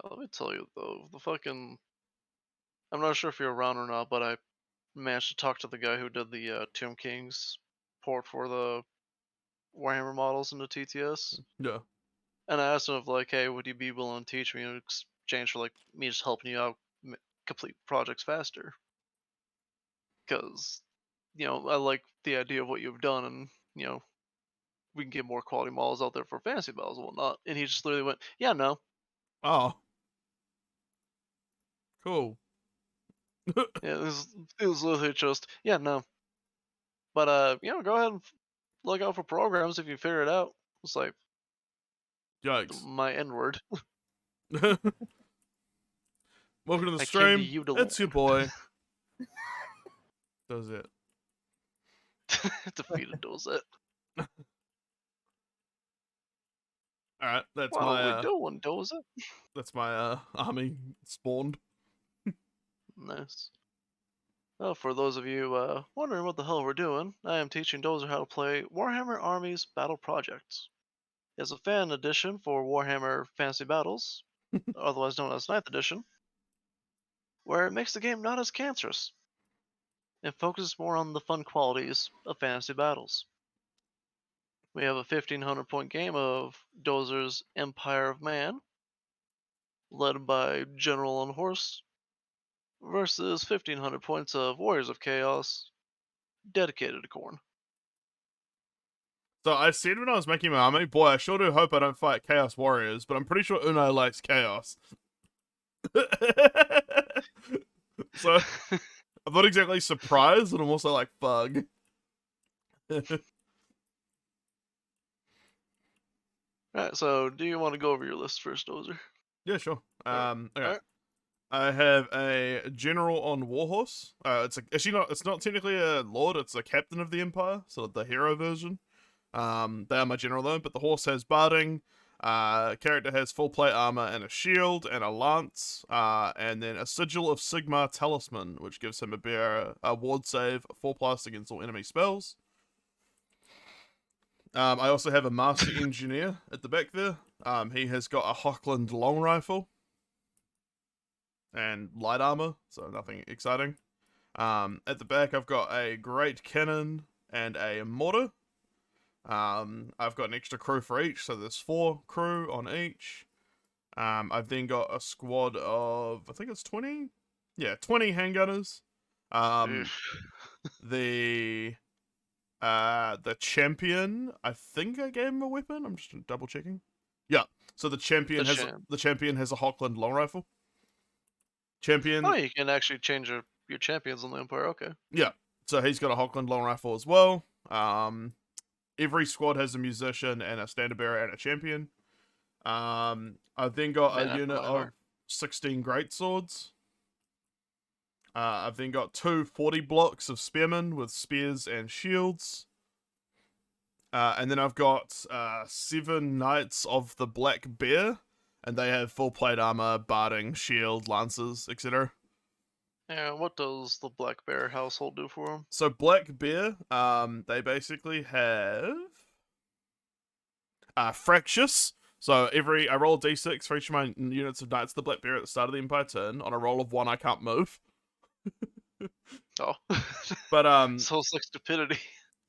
Let me tell you though, the fucking I'm not sure if you're around or not, but I managed to talk to the guy who did the Tomb Kings port for the Warhammer models into TTS, Yeah. and I asked him if like, hey, would you be willing to teach me in exchange for like me just helping you out complete projects faster? Because I like the idea of what you've done, and we can get more quality models out there for fantasy battles and whatnot. And he just literally went, yeah, no. Oh, cool. Yeah, it was literally just, yeah, no. But go ahead and look out for programs if you figure it out. It's like Yikes. my N word. Welcome to the I came to stream. you to It's your learn. boy. Does it? Defeated does it. Alright, What are we doing, does it? that's my army spawned. Nice. Well, for those of you wondering what the hell we're doing, I am teaching Dozer how to play Warhammer Armies Battle Projects. It's a fan edition for Warhammer Fantasy Battles, otherwise known as Ninth Edition, where it makes the game not as cancerous and focuses more on the fun qualities of fantasy battles. We have a 1500 point game of Dozer's Empire of Man, led by General on Horse, versus 1500 points of Warriors of Chaos, dedicated to Khorne. So I said when I was making my army, boy, I sure do hope I don't fight Chaos Warriors, but I'm pretty sure Unai likes Chaos. So I'm not exactly surprised, but I'm also like, fug. Alright, so do you want to go over your list first, Dozer? Yeah, sure. Alright. Okay. Alright. I have a general on Warhorse. It's not technically a lord, it's a captain of the Empire, so the hero version. They are my general though, but the horse has barding. Character has full plate armor and a shield and a lance. And then a sigil of Sigmar talisman, which gives him a ward save 4+ against all enemy spells. I also have a master engineer at the back there. He has got a Hochland long rifle and light armor, so nothing exciting. At the back, I've got a great cannon and a mortar. I've got an extra crew for each, so there's 4 crew on each. I've then got a squad of, I think it's 20? Yeah, 20 handgunners. Um, the champion, I think I gave him a weapon. I'm just double checking. Yeah, so the The champion champ. has a Hochland long rifle. Oh, Champion, you can actually change your champions on the Empire. Okay. yeah. So he's got a Hochland long rifle as well. Every squad has a musician and a standard bearer and a champion. I've then got a Man after unit my of heart. 16 great swords. I've then got 2 40 blocks of spearmen with spears and shields. And then I've got 7 knights of the Black Bear, and they have full plate armor, barding, shield, lances, etc. And what does the Black Bear household do for him? So Black Bear, they basically have fractious. So I roll a d6 for each of my units of Knights of the Black Bear at the start of the Empire turn. On a roll of 1, I can't move. Oh. But So it's like stupidity.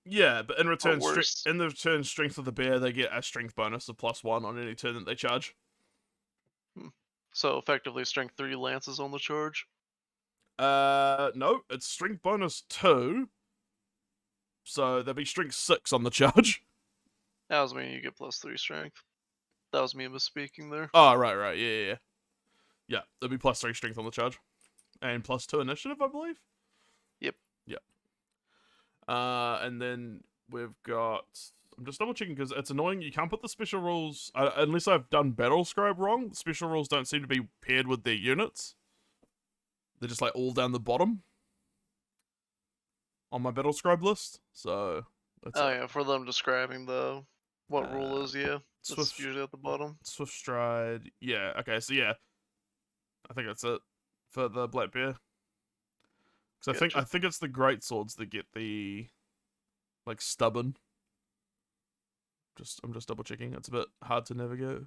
yeah. But Or worse. in the return strength of the bear, they get a strength bonus of +1 on any turn that they charge. Hmm. So effectively strength 3 lances on the charge. No, it's strength bonus 2. So there'll be strength 6 on the charge. That was me. You get +3 strength. That was me misspeaking there. Oh, right, yeah. Yeah, there'll be +3 strength on the charge. And +2 initiative, I believe? Yep. Yeah. And then we've got... I'm just double checking because it's annoying. You can't put the special rules... unless I've done Battle Scribe wrong, the special rules don't seem to be paired with their units. They're just like all down the bottom on my Battle Scribe list. So... Oh yeah, for them describing what rule is, yeah. It's Swift usually at the bottom. Swift Stride. Yeah, okay, so yeah. I think that's it for the Black Bear. Because Gotcha. I think it's the great swords that get the like stubborn. I'm just double checking. It's a bit hard to navigate.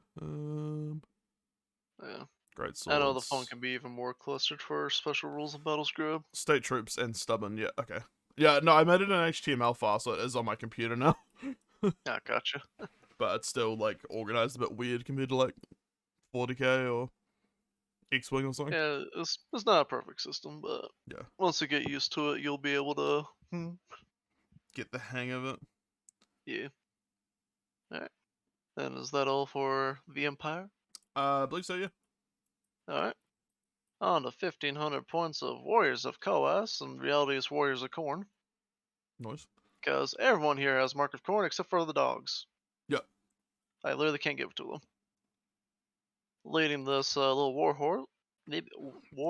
Yeah. Great I know the phone swords. can be even more clustered for special rules of battle script. State troops and stubborn. Yeah, okay. Yeah, no, I made it an HTML file, so it is on my computer now. Yeah, gotcha. But it's still like organized a bit weird compared to like 40k or X-wing or something. Yeah, it's not a perfect system, but Yeah, once you get used to it, you'll be able to. get the hang of it. Yeah. Alright. And is that all for the Empire? I believe so. Yeah. Alright. On to 1500 points of Warriors of Coas, and reality is Warriors of Khorne. Nice. Because everyone here has Mark of Khorne except for the dogs. Yeah. I literally can't give it to them. Leading this little war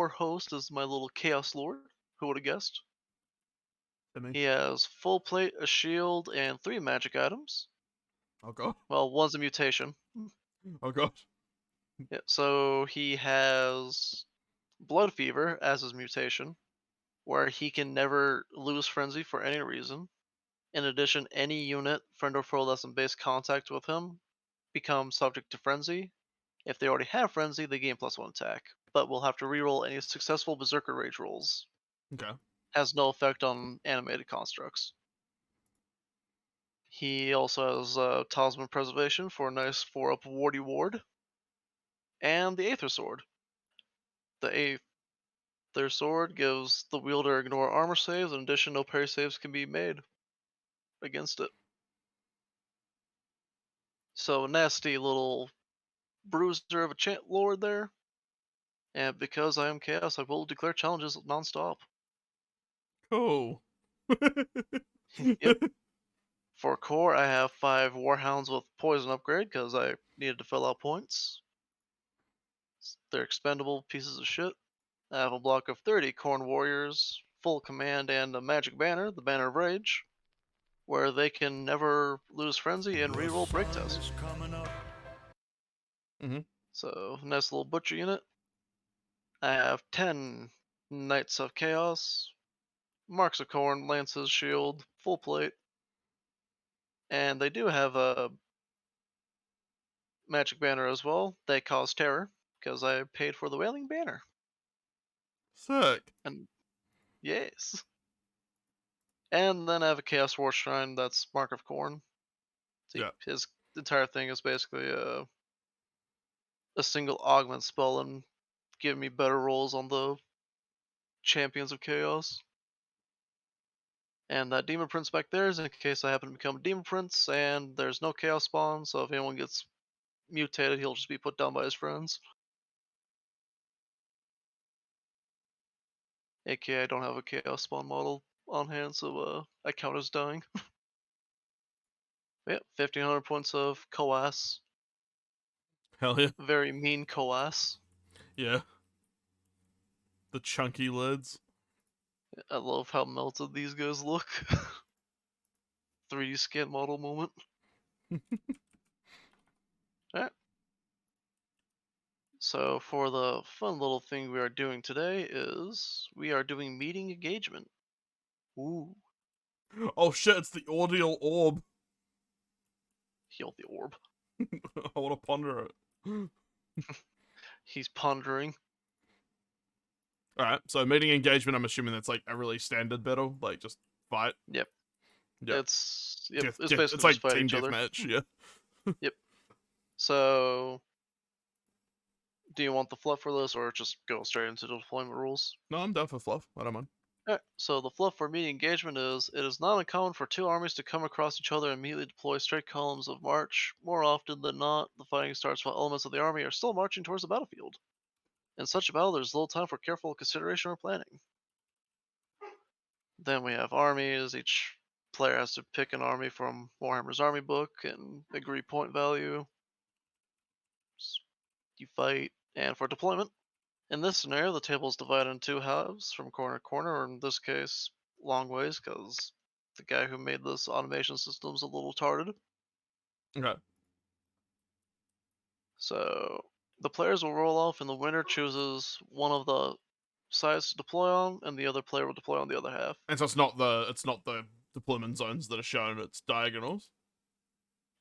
host is my little Chaos Lord. Who would have guessed? I mean, He has full plate, a shield, and 3 magic items. oh god. Well, one's a mutation. Oh god. Yeah, so he has Blood Fever as his mutation, where he can never lose Frenzy for any reason. In addition, any unit, friend or foe that's in base contact with him, becomes subject to Frenzy. If they already have Frenzy, they gain +1 attack, but will have to reroll any successful Berserker Rage rolls. Okay. Has no effect on animated constructs. He also has Talisman Preservation for a nice 4-up Wardy Ward, and the Aether Sword. The Aether Sword gives the wielder ignore armor saves. In addition, no parry saves can be made against it. So nasty little bruiser of a chant lord there. And because I am chaos, I will declare challenges non-stop. Cool. Yep. For core, I have 5 Warhounds with poison upgrade because I needed to fill out points. They're expendable pieces of shit. I have a block of 30 Khorne Warriors, full command, and a magic banner, the Banner of Rage, where they can never lose Frenzy and reroll Break Test. Mm-hmm. So, nice little butcher unit. I have 10 Knights of Chaos, Marks of Khorne, Lances, Shield, full plate. And they do have a magic banner as well. They cause terror, because I paid for the Wailing Banner. Sick. And yes. And then I have a Chaos War Shrine that's Mark of Khorne. See, Yeah. his entire thing is basically a single augment spell and give me better rolls on the Champions of Chaos. And that Demon Prince back there is in case I happen to become a Demon Prince and there's no Chaos spawn, so if anyone gets mutated, he'll just be put down by his friends. AKA, I don't have a Chaos spawn model on hand, so I count as dying. Yep, 1500 points of Coas. Hell yeah. Very mean Coas. Yeah. The chunky lids. I love how melted these guys look. 3D scan model moment. Alright. So for the fun little thing we are doing today is we are doing meeting engagement. Ooh, Oh shit, it's the ordeal orb. heal the orb. I want to ponder it. He's pondering. Alright, so meeting engagement, I'm assuming that's like a really standard battle, like just fight. Yep. Yeah. It's It's basically just like fight team each other. deathmatch, yeah. Yep. So do you want the fluff for this or just go straight into the deployment rules? No, I'm down for fluff. I don't mind. Alright, so the fluff for meeting engagement is it is not uncommon for two armies to come across each other and immediately deploy straight columns of march. More often than not, the fighting starts while elements of the army are still marching towards the battlefield. In such a battle, there's little time for careful consideration or planning. Then we have armies. Each player has to pick an army from Warhammer's army book and agree point value. You fight, and for deployment. In this scenario, the table is divided in 2 halves from corner to corner, or in this case, long ways, because the guy who made this automation system is a little tarded. Okay. So the players will roll off, and the winner chooses one of the sides to deploy on, and the other player will deploy on the other half. And so it's not the deployment zones that are shown, it's diagonals.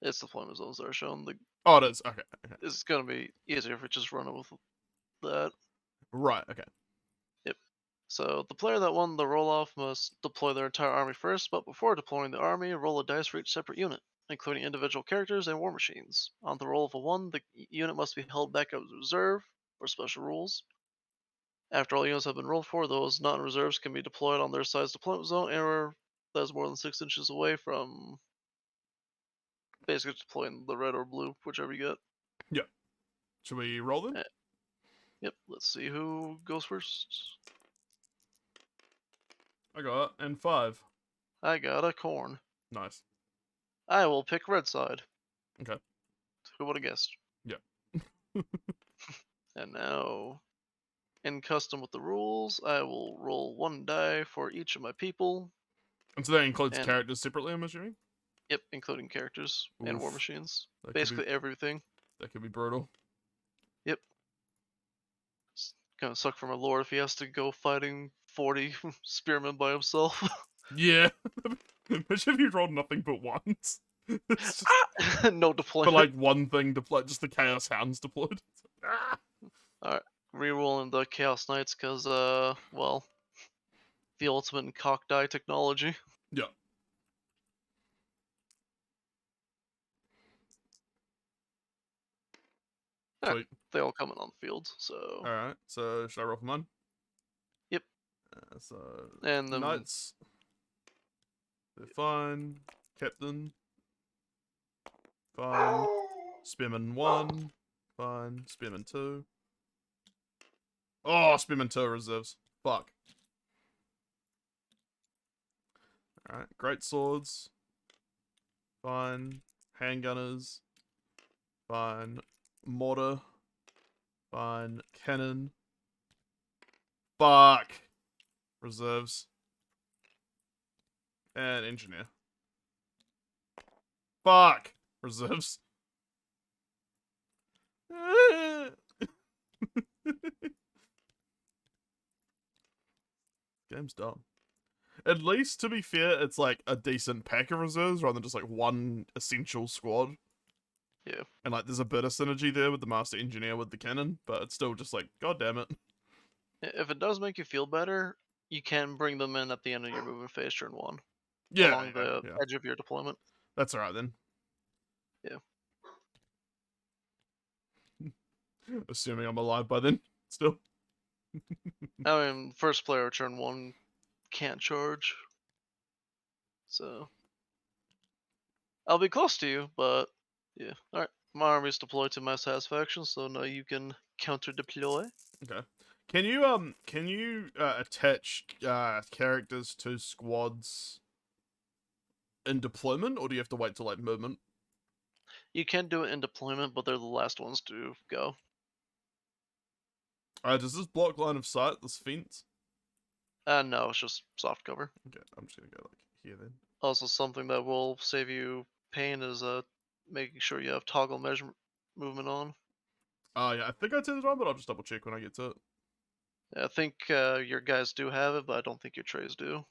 It's deployment zones that are shown. Oh, it is. Okay. It's gonna be easier if we just run it with that. Right. Okay. Yep. So the player that won the roll-off must deploy their entire army first, but before deploying the army, roll a dice for each separate unit, including individual characters and war machines. On the roll of a 1, the unit must be held back as reserve for special rules. After all units have been rolled for, those not in reserves can be deployed on their side's deployment zone anywhere that is more than 6 inches away from basically deploying the red or blue, whichever you get. Yeah. Should we roll then? Yep, let's see who goes first. I got it. And 5. I got a corn. Nice. I will pick red side. Okay. Who would have guessed? Yeah. And now, in custom with the rules, I will roll 1 die for each of my people. And so that includes And characters separately, I'm assuming? yep, including characters and war Oof. machines. That could Basically be, everything. that could be brutal. Yep. It's gonna suck for my lord if he has to go fighting 40 spearmen by himself. Yeah. Imagine if you rolled nothing but ones. It's just, No but deployment. like one thing deployed, just the Chaos Hounds deployed. Ah! Alright, rerolling the Chaos Knights because, well, the ultimate cock die technology. Yeah. Sweet. They all come in on the field, so. Alright, so should I roll for mine? Yep. So, And then Knights. They're fine. Captain. Fine. Spearman 1. Fine. Spearman 2. Oh, Spearman 2 reserves. Fuck. Alright, great swords. Fine. Handgunners. Fine. Mortar. Fine. Cannon. Fuck. Reserves. And engineer. Fuck. Reserves. Game's dumb. At least, to be fair, it's like a decent pack of reserves rather than just like one essential squad. yeah. And like there's a bit of synergy there with the Master Engineer with the cannon, but it's still just like, god damn it. If it does make you feel better, you can bring them in at the end of your movement phase turn 1. Yeah, Along the yeah. edge of your deployment. That's alright then. Yeah. Assuming I'm alive by then, still. I mean, first player turn 1 can't charge. So. I'll be close to you, but yeah. Alright. My army's deployed to my satisfaction, so now you can counter deploy. Okay. Can you attach characters to squads in deployment, or do you have to wait till like movement? You can do it in deployment, but they're the last ones to go. Does this block line of sight, this fence? No, it's just soft cover. Okay, I'm just gonna go like here then. Also, something that will save you pain is making sure you have toggle measure movement on. Oh yeah, I think I turned it on, but I'll just double check when I get to it. I think your guys do have it, but I don't think your trays do.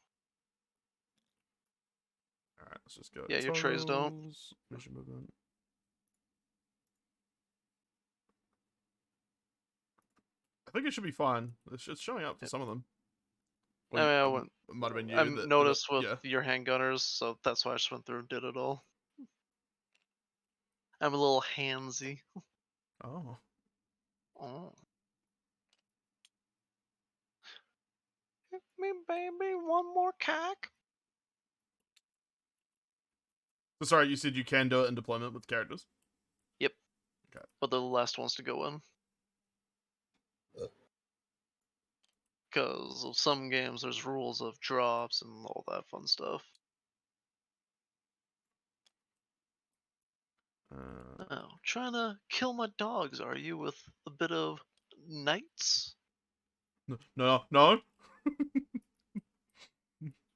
Alright, let's just go. Yeah, your trays don't. Toggles, measure movement. I think it should be fine. It's showing up for some of them. I mean, I it went. might have been you I that did it. noticed with Yeah. your handgunners, so that's why I just went through and did it all. I'm a little handsy. Oh. Oh. Hit me, baby, one more cock. So sorry, you said you can do it in deployment with characters? Yep. Okay. But they're the last ones to go in. Because of some games, there's rules of drops and all that fun stuff. Oh, trying to kill my dogs, are you, with a bit of knights? No.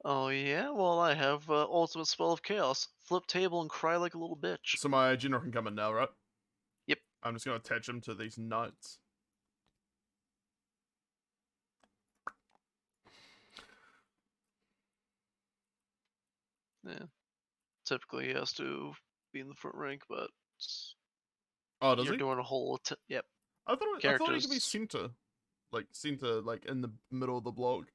Oh yeah, well I have ultimate spell of chaos. Flip table and cry like a little bitch. So my general can come in now, right? Yep. I'm just gonna attach him to these knights. Yeah. Typically he has to be in the front rank, but Oh, does you're he? doing a whole. Yep. I thought it could be Characters, center, like in the middle of the block.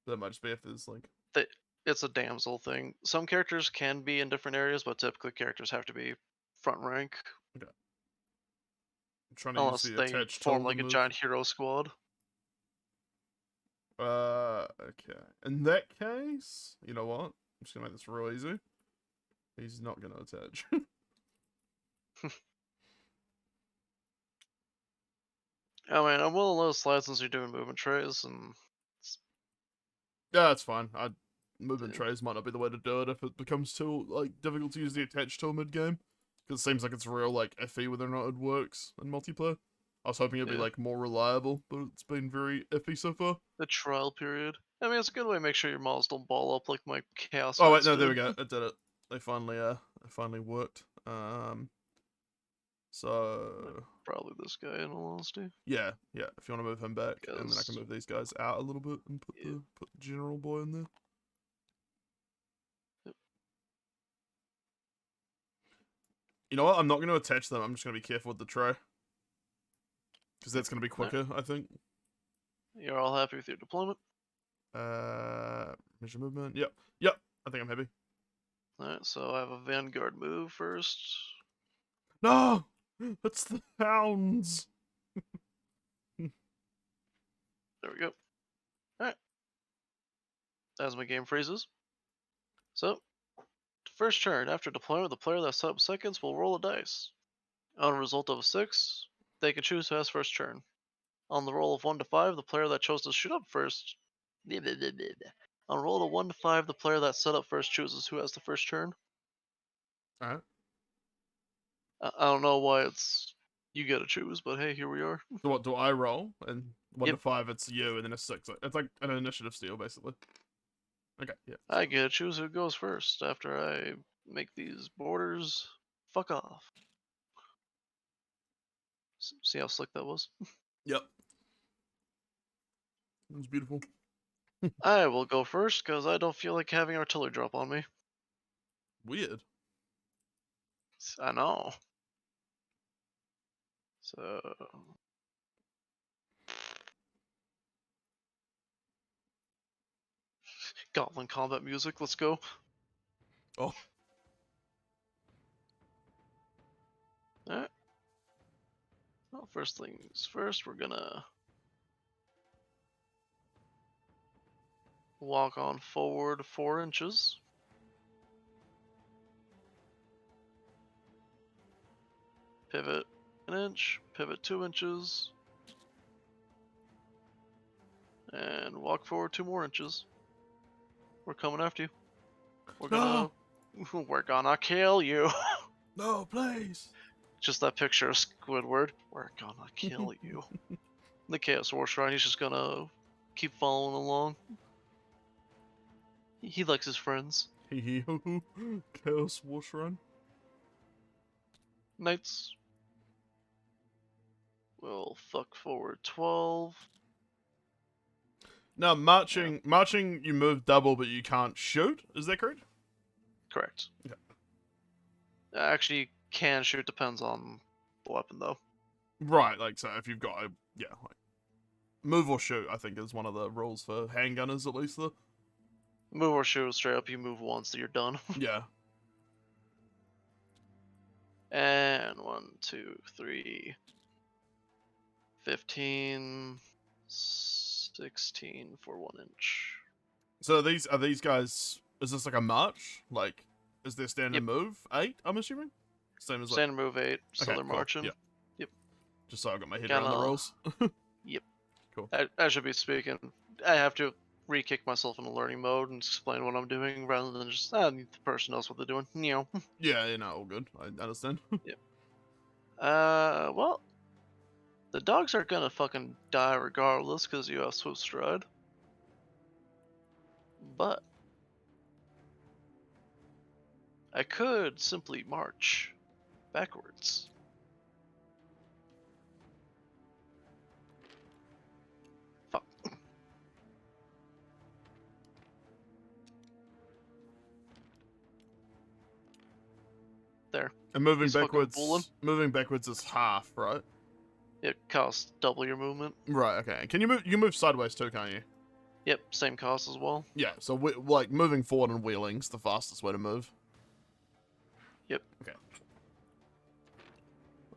That might just be if there's like. they, it's a damsel thing. Some characters can be in different areas, but typically characters have to be front rank Okay. I'm trying to use unless the they attached form tool to like a move. giant hero squad. Okay. In that case, you know what? I'm just gonna make this real easy. He's not gonna attach. I mean, I'm willing to let it slide since you're doing movement trays, and Yeah, that's fine. Movement uh, trays might not be the way to do it if it becomes too like difficult to use the attached tool mid game. Because it seems like it's real like iffy whether or not it works in multiplayer. I was hoping it'd be yeah, like more reliable, but it's been very iffy so far. the trial period. I mean, it's a good way to make sure your models don't ball up like my Chaos Oh wait, Knights no, there did. we go. It did it. They finally worked. So Probably this guy, in all honesty. yeah. If you want to move him back, and then I can Because, move these guys out a little bit and put yeah. the general boy in there. You know what? I'm not going to attach them. I'm just going to be careful with the tray. Because that's going to be quicker, I think. You're all happy with your deployment? Measure movement. Yep. I think I'm happy. Alright, so I have a Vanguard move first. No! It's the hounds! There we go. Alright. As my game freezes. So, first turn, after deployment, the player that set up seconds will roll a dice. On a result of a 6, they can choose who has first turn. On the roll of 1 to 5, the player that chose to shoot up first. On a roll of 1 to 5, the player that set up first chooses who has the first turn. Alright. I don't know why it's you gotta choose, but hey, here we are. So what, do I roll? And 1 to Yep, 5, it's you, and then a 6. It's like an initiative steal, basically. Okay, yeah. I get to choose who goes first after I make these borders. Fuck off. See how slick that was? Yep. It was beautiful. I will go first because I don't feel like having artillery drop on me. Weird. I know. So. Goblin combat music, let's go. Oh. Alright. Well, first things first, we're gonna walk on forward 4 inches. Pivot an inch, pivot 2 inches, and walk forward 2 more inches. We're coming after you. No! We're gonna kill you. No, please! Just that picture of Squidward. We're gonna kill you. The Chaos War Shrine, he's just gonna keep following along. He likes his friends. Chaos Wash Run. Knights will fuck forward 12. Now, marching, you move double, but you can't shoot. Is that correct? Correct. Yeah. Actually, can shoot, depends on the weapon though. Right, like, so if you've got a, like, move or shoot, I think is one of the rules for handgunners, at least, though. Move or shoot straight up, you move once, you're done. Yeah. And 1, 2, 3, 15, 16 for 1 inch. So are these guys, is this like a march? Like, is their standard move 8, I'm assuming? Same as like... Standard move 8, so okay, they're cool. marching. Yep. Yep. Just so I got my head around the rules. Yep. Cool. I should be speaking. I have to re-kick myself into learning mode and explain what I'm doing rather than just, the person knows what they're doing. Yeah, all good. I understand. Yep. Well, the dogs are gonna fucking die regardless because you have Swift Stride. But I could simply march backwards. Fuck. There. And moving He's fucking fooling. backwards, moving backwards is half, right? It costs double your movement. Right. Okay. Can you move? You move sideways too, can't you? Yep, same cost as well. Yeah. So like moving forward and wheeling's the fastest way to move. Yep. Okay.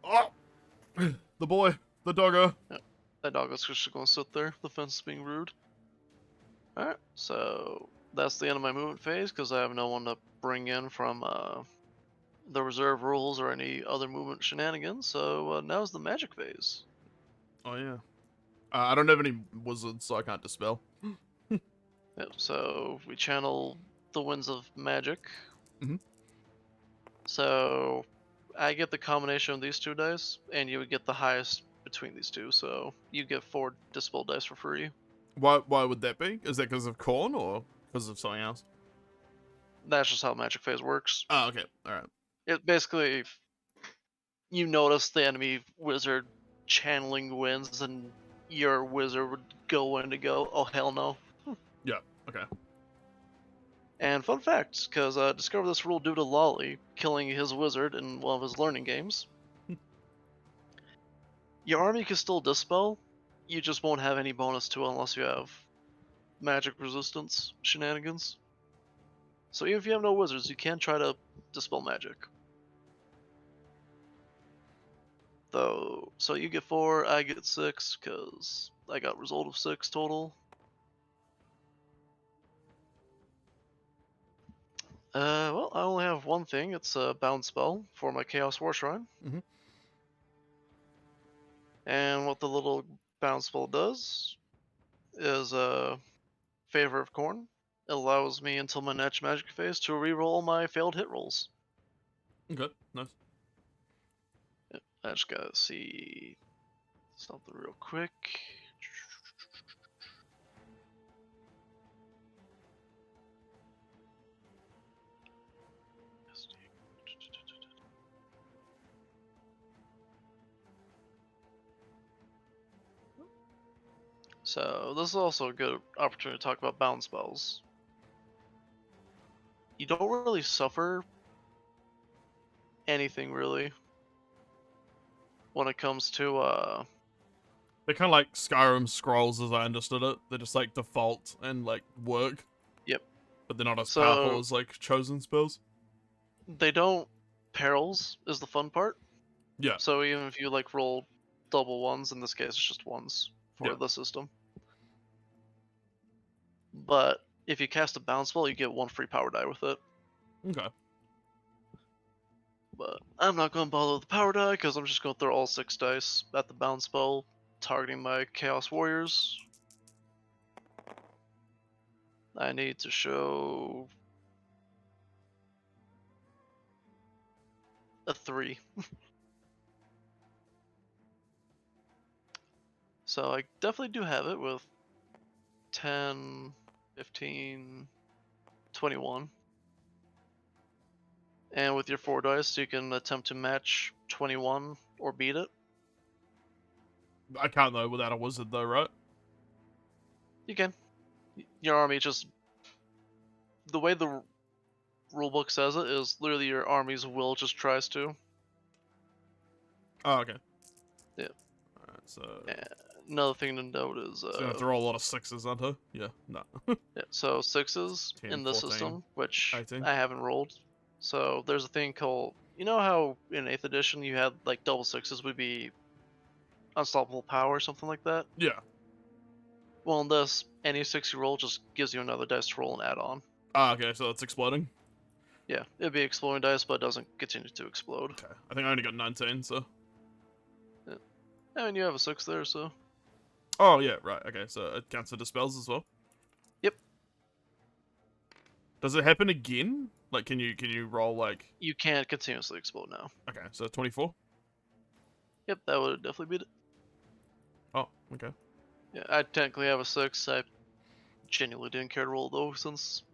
Oh, the boy, the doggo. Yep. That dog is just gonna sit there. The fence is being rude. Alright, so that's the end of my movement phase because I have no one to bring in from the reserve rules or any other movement shenanigans. So now's the magic phase. Oh yeah. I don't have any wizards, so I can't dispel. Yep, so we channel the winds of magic. Mhm. So I get the combination of these two dice, and you would get the highest between these two. So you get 4 dispel dice for free. Why would that be? Is that because of Khorne or because of something else? That's just how magic phase works. Oh, okay. All right. It basically, you notice the enemy wizard channeling winds, and your wizard would go in to go, oh hell no. Yeah. Okay. And fun fact, because I discovered this rule due to Lolly killing his wizard in one of his learning games. Your army can still dispel, you just won't have any bonus to it unless you have magic resistance shenanigans. So even if you have no wizards, you can try to dispel magic. Though, so you get 4, I get 6, because I got result of 6 total. Well, I only have one thing. It's a bound spell for my Chaos War Shrine. Mhm. And what the little bound spell does is Favor of Khorne. It allows me until my next magic phase to reroll my failed hit rolls. Okay. Nice. I just gotta see something real quick. So this is also a good opportunity to talk about bound spells. You don't really suffer anything really when it comes to They're kind of like Skyrim scrolls, as I understood it. They're just like default and like work, Yep. but they're not as powerful So as like chosen spells. they don't perils is the fun part. Yeah. So even if you like roll double ones, in this case it's just ones Yeah. for the system. But if you cast a bound spell, you get 1 free power die with it. Okay. But I'm not going to bother with the power die because I'm just going to throw all 6 dice at the bound spell, targeting my Chaos Warriors. I need to show a 3. So I definitely do have it with 10, 15, 21. And with your 4 dice, you can attempt to match 21 or beat it. I can't though without a wizard though, right? You can. Your army just, the way the rulebook says it is literally your army's will just tries to. Oh, okay. Yeah. Alright, so And another thing to note is so you have to roll a lot of sixes, aren't I? Yeah. No. yeah, so 6s 10, in this 14, system, which 18. I haven't rolled. So there's a thing called, you know how in 8th edition you had like double 6s would be unstoppable power or something like that? Yeah. Well, in this, any 6 you roll just gives you another dice to roll and add on. Ah, okay. So it's exploding. Yeah, it'd be exploding dice, but it doesn't continue to explode. Okay. I think I only got 19. So. Yeah. I mean, you have a 6 there, so. Oh yeah. Right. Okay. So it counts for dispels as well. Yep. Does it happen again? Like, can you roll like? You can't continuously explode now. Okay. So 24. Yep, that would definitely beat it. Oh. Okay. Yeah, I technically have a 6. I genuinely didn't care to roll though, since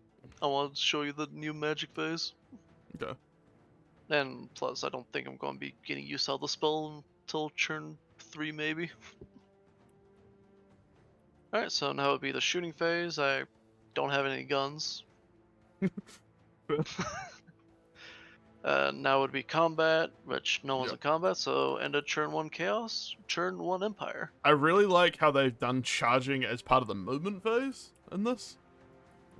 I wanted to show you the new magic phase. Okay. And plus, I don't think I'm going to be getting used out of the spell until turn 3 maybe. Alright, so now it would be the shooting phase. I don't have any guns. Now would be combat, which no one's Yep. in combat, so end of turn 1 chaos, turn 1 empire. I really like how they've done charging as part of the movement phase in this.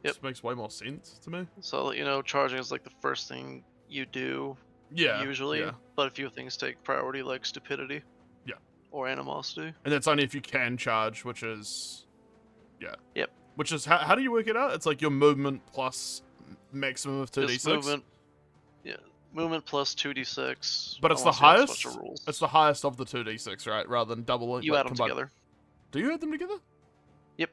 Yep. This makes way more sense to me. So, charging is like the first thing you do, Yeah. usually, Yeah. but a few things take priority, like stupidity. Yeah. Or animosity. And that's only if you can charge, which is... Yeah. Yep. Which is... How do you work it out? It's like your movement plus maximum of 2d6? Just movement. Yeah. Movement plus 2d6. But it's the unless you have a highest? bunch of rules. It's the highest of the 2d6, right? Rather than double it. You like, add them combine. together. Do you add them together? Yep.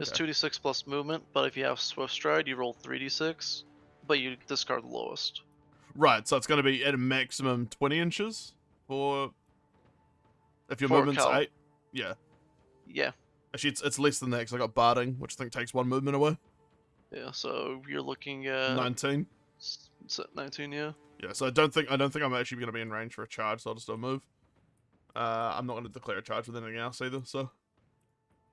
It's Okay. 2d6 plus movement, but if you have Swift Stride, you roll 3d6, but you discard the lowest. Right, so it's going to be at a maximum 20 inches for... If your For movement's Cal. 8? Yeah. Yeah. Actually, it's less than that because I got barding, which I think takes 1 movement away. Yeah, so you're looking at 19. It's at 19, yeah. Yeah, so I don't think I'm actually going to be in range for a charge, so I'll just do a move. I'm not going to declare a charge with anything else either, so...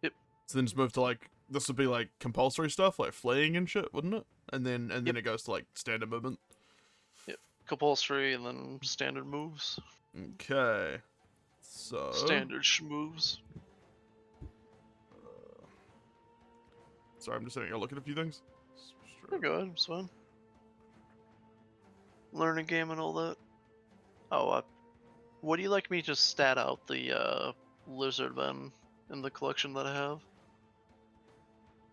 Yep. So then just move to, like... This would be, like, compulsory stuff, like fleeing and shit, wouldn't it? And then Yep. it goes to, like, standard movement. Compulsory and then standard moves. Okay. So... Standard moves. Sorry, I'm just having a look at a few things. Go ahead, it's fine. Learning game and all that. Oh, would you like me to stat out the lizard then in the collection that I have?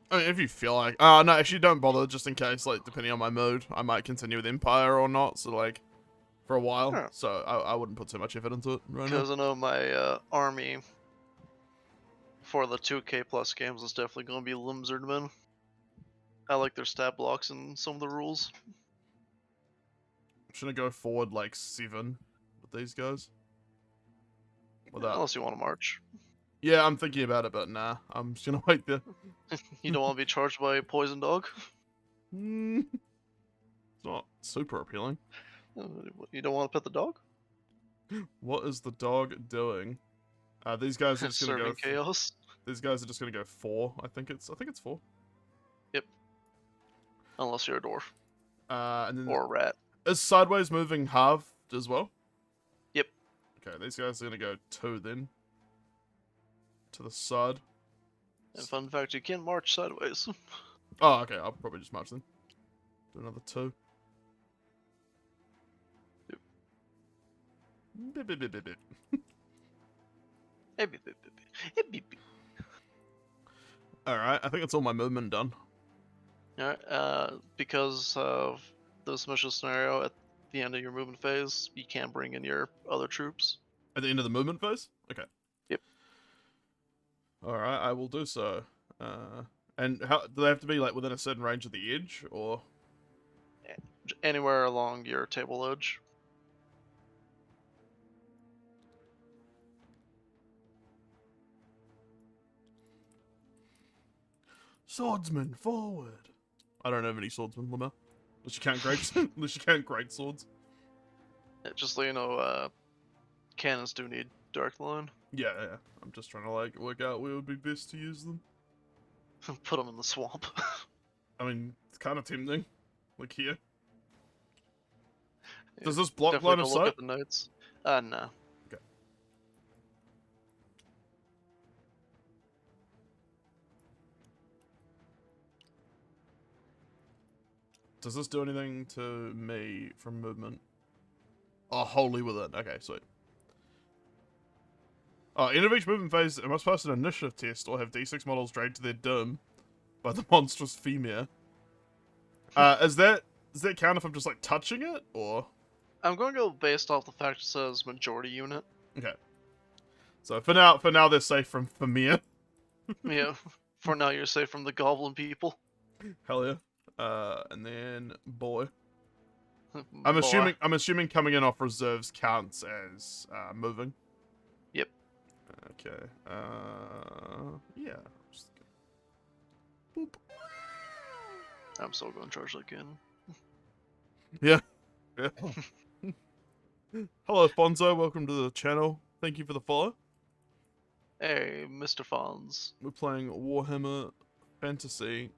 I mean, if you feel like... Oh, no, actually don't bother, just in case, like, depending on my mood, I might continue with Empire or not, so, like, for a while. Huh. So I wouldn't put too much effort into it right now. Because I know my army for the 2K plus games is definitely going to be lizardmen. I like their stat blocks and some of the rules. Shouldn't I go forward, like, 7 with these guys? Without... Unless you want to march. Yeah, I'm thinking about it, but nah. I'm just gonna wait there. You don't want to be charged by a poison dog? It's not super appealing. You don't want to pet the dog? What is the dog doing? These guys are just gonna Serving go... chaos. These guys are just gonna go 4. I think it's 4. Yep. Unless you're a dwarf. And then... Or a rat. Is sideways moving halved as well? Yep. Okay, these guys are gonna go 2 then. To the side. And fun fact, you can't march sideways. Oh, okay, I'll probably just march then. Do another 2. Yep. Bip, bip, bip, bip, bip. Alright, I think that's all my movement done. Alright, because of this mission scenario, at the end of your movement phase, you can't bring in your other troops. At the end of the movement phase? Okay. Yep. Alright, I will do so. And how do they have to be like within a certain range of the edge, or? Anywhere along your table edge. Swordsman, forward! I don't have any swordsmen, Lamar. Unless you count great, unless you count great swords. Just so you know, cannons do need dark line. Yeah, yeah. I'm just trying to like work out where would be best to use them. Put them in the swamp. I mean, it's kind of tempting. Like here. Yeah, Does this block definitely line of don't look sight? at the notes. No. Okay. Does this do anything to me from movement? Oh, wholly with it. Okay, sweet. Oh, end of each movement phase, it must pass an initiative test or have D6 models dragged to their doom by the monstrous female. Does that count if I'm just like touching it, or? I'm going to go based off the fact it says majority unit. Okay. So for now they're safe from Femia. Yeah, for now you're safe from the goblin people. Hell yeah. And then boy. Boy. I'm assuming coming in off reserves counts as moving. Yep. Okay. Yeah. Just... Boop. I'm still going to charge that cannon. Yeah. Yeah. Hello, Fonzo. Welcome to the channel. Thank you for the follow. Hey, Mr. Fonz. We're playing Warhammer Fantasy,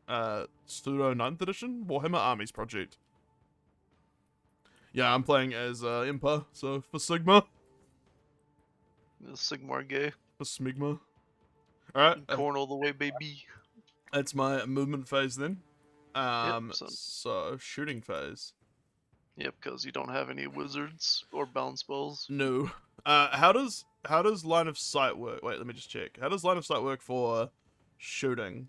Pseudo 9th edition, Warhammer Armies project. Yeah, I'm playing as Empire, so for Sigma. The Sigmar gay. For Smigma. Alright, Corn all the way, baby. that's my movement phase then. Yep. So shooting phase. Yep, because you don't have any wizards or bound spells. No. How does line of sight work? Wait, let me just check. How does line of sight work for shooting?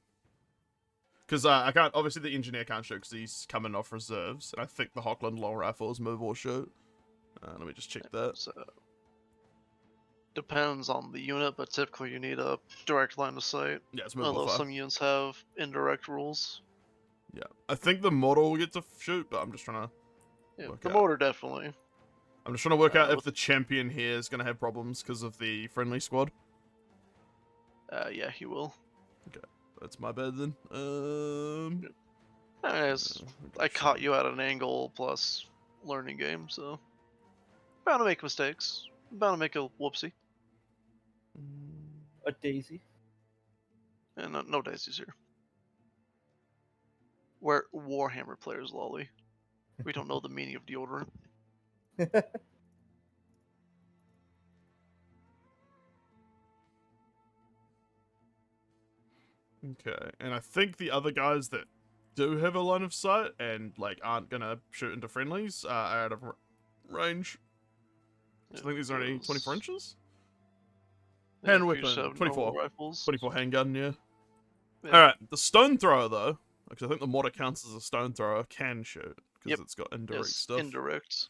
Because I can't. Obviously, the engineer can't shoot because he's coming off reserves, and I think the Hockland long rifles move or shoot. Let me just check that. So depends on the unit, but typically you need a direct line of sight. Yeah, it's move or Although fire. some units have indirect rules. Yeah, I think the model will get to shoot, but I'm just trying to. Yeah, Work the out. motor definitely. I'm just trying to work out if with- the champion here is going to have problems because of the friendly squad. Yeah, he will. That's my bad then. I caught you at an angle plus learning game, so bound to make mistakes. Bound to make a whoopsie. A daisy. And no daisies here. We're Warhammer players, lolly. We don't know the meaning of deodorant. Okay, and I think the other guys that do have a line of sight and like aren't gonna shoot into friendlies are out of range. So I think these are only 24 inches. Hand you just weapon, have 24. normal rifles. 24 handgun, yeah. Yeah. All right, the stone thrower though, because I think the mortar counts as a stone thrower, can shoot because Yep. it's got indirect Yes, stuff. indirect.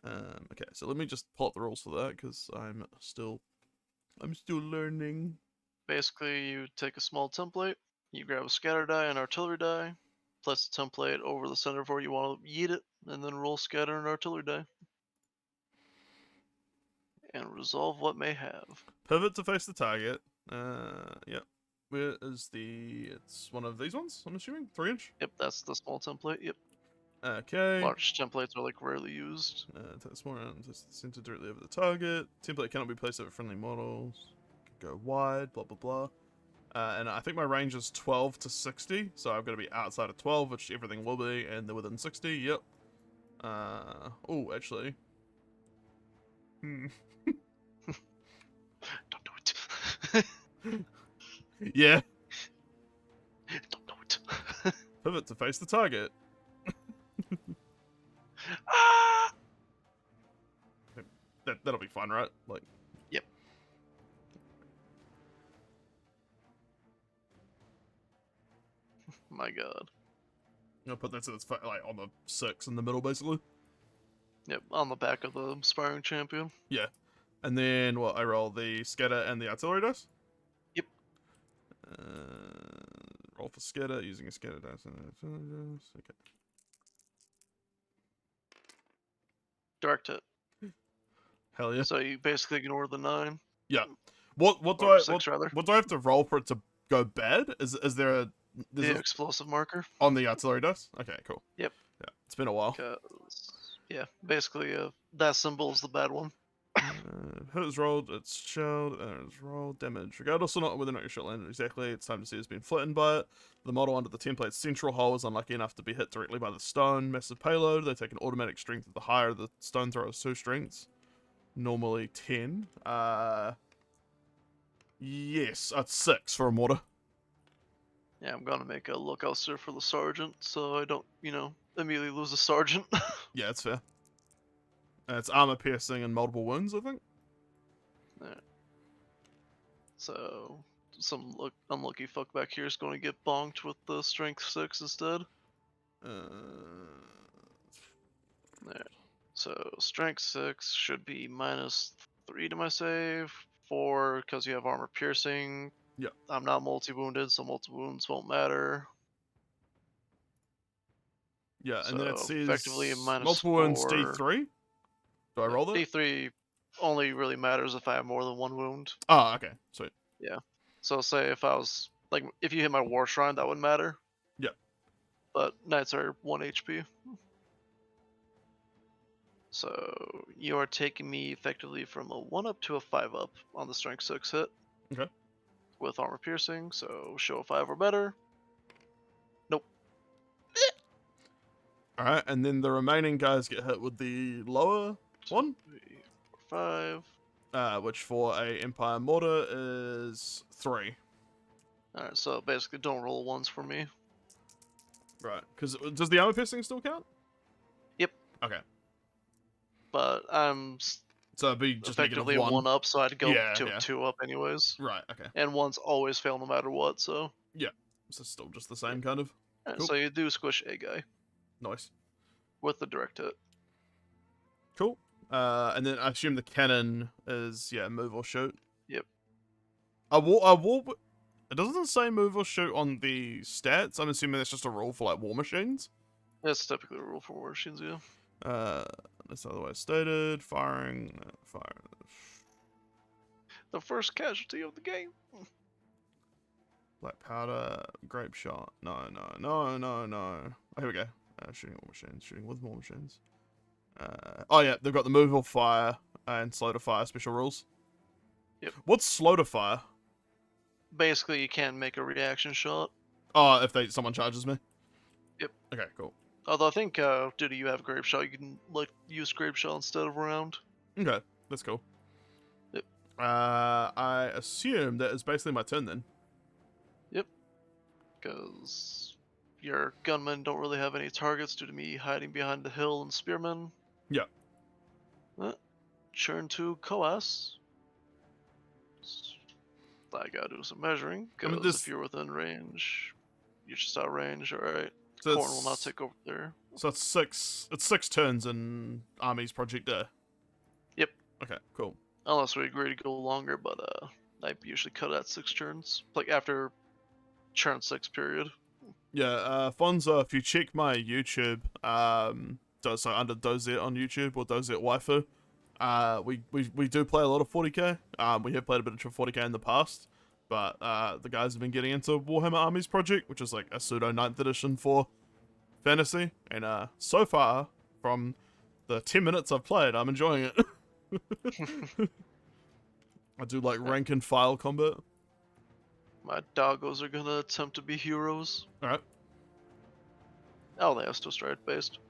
Okay, so let me just pull up the rules for that because I'm still learning. Basically, you take a small template, you grab a scatter die and artillery die, place the template over the center of where you want to yeet it, and then roll scatter and artillery die. And resolve what may have. Pivot to face the target. Yep. Where is the? It's one of these ones, I'm assuming. 3-inch? Yep, that's the small template. Yep. Okay. Large templates are like rarely used. Take the small round, place the center directly over the target. Template cannot be placed over friendly models. Can go wide, blah, blah, blah. And I think my range is 12 to 60, so I've got to be outside of 12, which everything will be, and they're within 60, yep. Oh, actually. Don't do it. Yeah. Don't do it. Pivot to face the target. Ah! That'll be fun, right? Like. Yep. My god. I'm gonna put that so it's like on the 6 in the middle, basically. Yep, on the back of the Aspiring Champion. Yeah. And then, I roll the scatter and the artillery dice? Yep. Roll for scatter using a scatter dice and an artillery dice. Okay. Direct hit. Hell yeah. So you basically ignore the 9. Yeah. What do Or I 6 rather. what do I have to roll for it to go bad? Is there a The explosive marker. on the artillery dice? Okay, cool. Yep. Yeah. It's been a while. 'Cause, yeah, basically that symbol is the bad one. Hit is rolled, it's shelled, and it's rolled damage. Regardless or not whether or not your shot landed exactly, it's time to see it's been flattened by it. The model under the template's central hole is unlucky enough to be hit directly by the stone. Massive payload, they take an automatic strength of the higher the stone thrower's 2 strengths. Normally 10. Yes, it's 6 for a mortar. Yeah, I'm gonna make a lookout sir for the sergeant, so I don't, immediately lose a sergeant. Yeah, that's fair. It's armor piercing and multiple wounds, I think. So some unlucky fuck back here is going to get bonked with the strength 6 instead. There. So strength 6 should be -3 to my save. 4 because you have armor piercing. Yep. I'm not multi-wounded, so multi-wounds won't matter. Yeah, and then it So, says effectively a -4. multiple wounds D3. Do I roll that? D3 only really matters if I have more than 1 wound. Oh, okay, sweet. So say if I was if you hit my war shrine, that would matter. Yep. But knights are 1 HP. So you are taking me effectively from a 1 up to a 5 up on the strength 6 hit. Okay. With armor piercing, so show a 5 or better. Nope. Alright, and then the remaining guys get hit with the lower one, 3, 4, 5. which for a Empire mortar is 3. Alright, so basically don't roll ones for me. Right, because does the armor piercing still count? Yep. Okay. But I'm So it'd be just effectively -1. 1 up, so I'd go Yeah, to yeah. 2 up anyways. Right, okay. And ones always fail no matter what, so. Yeah. So it's still just the same kind of. Alright, Cool. so you do squish a guy Nice. with the direct hit. Cool. And then I assume the cannon is, yeah, move or shoot. Yep. It doesn't say move or shoot on the stats. I'm assuming that's just a rule for like war machines. That's typically a rule for war machines, yeah. That's otherwise stated. Fire. The first casualty of the game. Black powder, grape shot. No. Oh, here we go. Shooting war machines. Shooting with war machines. Oh yeah, they've got the move or fire and slow to fire special rules. Yep. What's slow to fire? Basically, you can't make a reaction shot. Oh, if someone charges me. Yep. Okay, cool. Although I think due to you have grape shot, you can like use grape shot instead of round. Okay, that's cool. Yep. I assume that is basically my turn then. Yep. Because your gunmen don't really have any targets due to me hiding behind the hill and spearmen. Yeah. Turn to Coas. I gotta do some measuring, because if you're within range, you're just out of range, alright. So Khorne will not take over there. So it's 6 turns in Armies Project Day. Yep. Okay, cool. Unless we agree to go longer, but I usually cut at 6 turns. Like after turn 6 period. Yeah, Fonzo, if you check my YouTube, so under Dozet on YouTube or Dozet Waifu, we do play a lot of 40k. We have played a bit of 40k in the past, but the guys have been getting into Warhammer Armies Project, which is like a pseudo 9th edition for fantasy, and so far from the 10 minutes I've played, I'm enjoying it. I do like rank and file combat. My doggos are gonna attempt to be heroes. Alright. Oh, they are still stride based.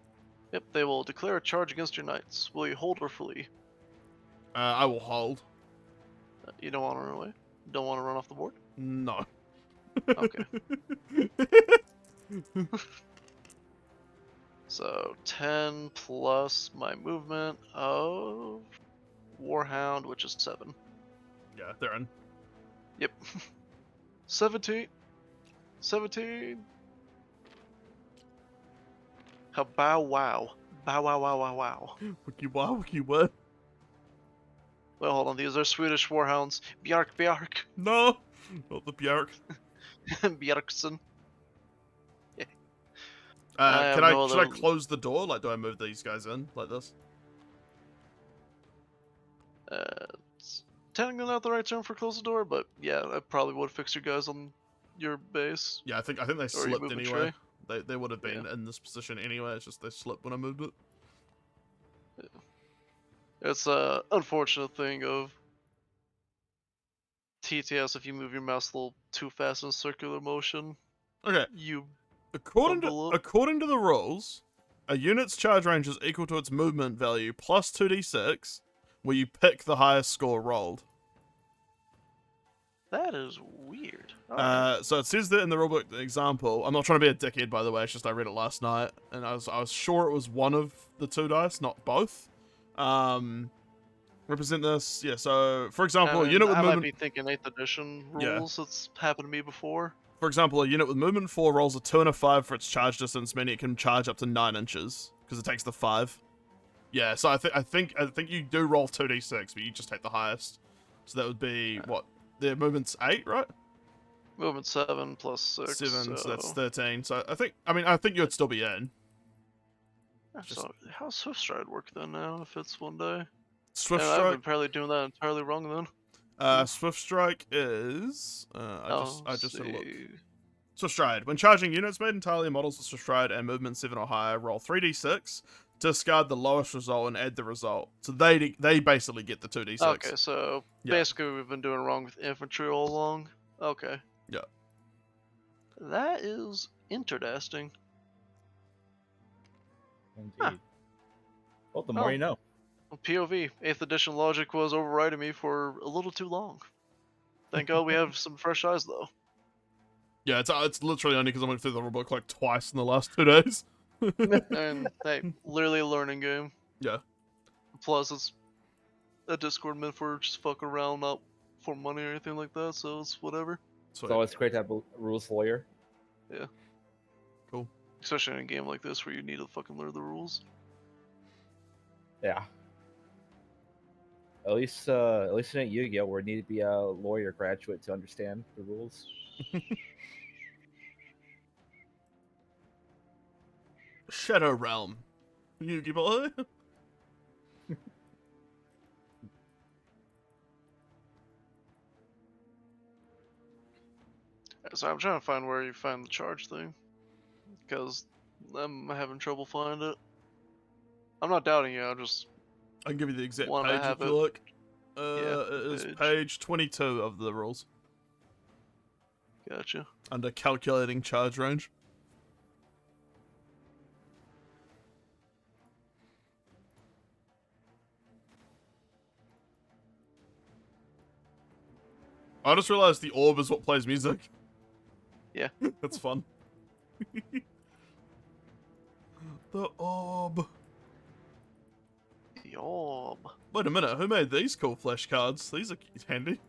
Yep, they will declare a charge against your knights. Will you hold or flee? I will hold. You don't want to run away? Don't want to run off the board? No. Okay. So 10 plus my movement of Warhound, which is 7. Yeah, they're in. Yep. 17. 17. How bow wow. Bow wow wow wow wow. Wiki wow, wiki what? Well, hold on. These are Swedish Warhounds. Bjark Bjark. No! Not the Bjark. Bjarkson. Should I close the door? Like, do I move these guys in like this? It's technically not the right term for close the door, but yeah, I probably would fix your guys on your base. Yeah, I think they Or slipped movement anyway. tray. They would have been in this position anyway. It's just they slipped when I moved it. Yeah. It's a unfortunate thing of TTS. If you move your mouse a little too fast in circular motion, Okay. you According fumble up. to the rules, a unit's charge range is equal to its movement value plus 2d6, where you pick the highest score rolled. That is weird. So it says that in the rulebook example. I'm not trying to be a dickhead, by the way. It's just I read it last night, and I was sure it was one of the 2 dice, not both. Represent this. Yeah. So for example, a unit with movement. I might be thinking 8th edition rules. That's happened to me before. For example, a unit with movement 4 rolls a 2 and a 5 for its charge distance, meaning it can charge up to 9 inches because it takes the 5. Yeah. So I think you do roll 2d6, but you just take the highest. So that would be what? Their movement's 8, right? Movement 7 plus 6. 7, so that's 13. So I think you'd still be in. So how's Swift Stride work then now if it's one day? Swift I've Strike. been probably doing that entirely wrong then. Swift Strike is. I just had a look. see. Swift Stride. When charging units made entirely of models with Swift Stride and movement 7 or higher, roll 3d6, discard the lowest result, and add the result. So they basically get the 2d6. Okay, so basically we've been doing wrong with infantry all along. Okay. Yeah. That is interesting. Indeed. Well, the Oh. more you know. POV, 8th edition logic was overriding me for a little too long. Thank God we have some fresh eyes, though. Yeah, it's literally only because I went through the rulebook like twice in the last 2 days. And, hey, literally a learning game. Yeah. Plus, it's a Discord meant for just fuck around, not for money or anything like that, so it's whatever. It's always great to have a rules lawyer. Yeah. Cool. Especially in a game like this where you need to fucking learn the rules. Yeah. At least in Yu-Gi-Oh, where you need to be a lawyer graduate to understand the rules. Shadow Realm. Yugi boy. So I'm trying to find where you find the charge thing. Because I'm having trouble finding it. I'm not doubting you, I just I can give you the exact want to page have if it. you like. Yeah, It is page. page 22 of the rules. Gotcha. Under calculating charge range. I just realized the orb is what plays music. Yeah. That's fun. The orb. The orb. Wait a minute, who made these cool flash cards? These are handy.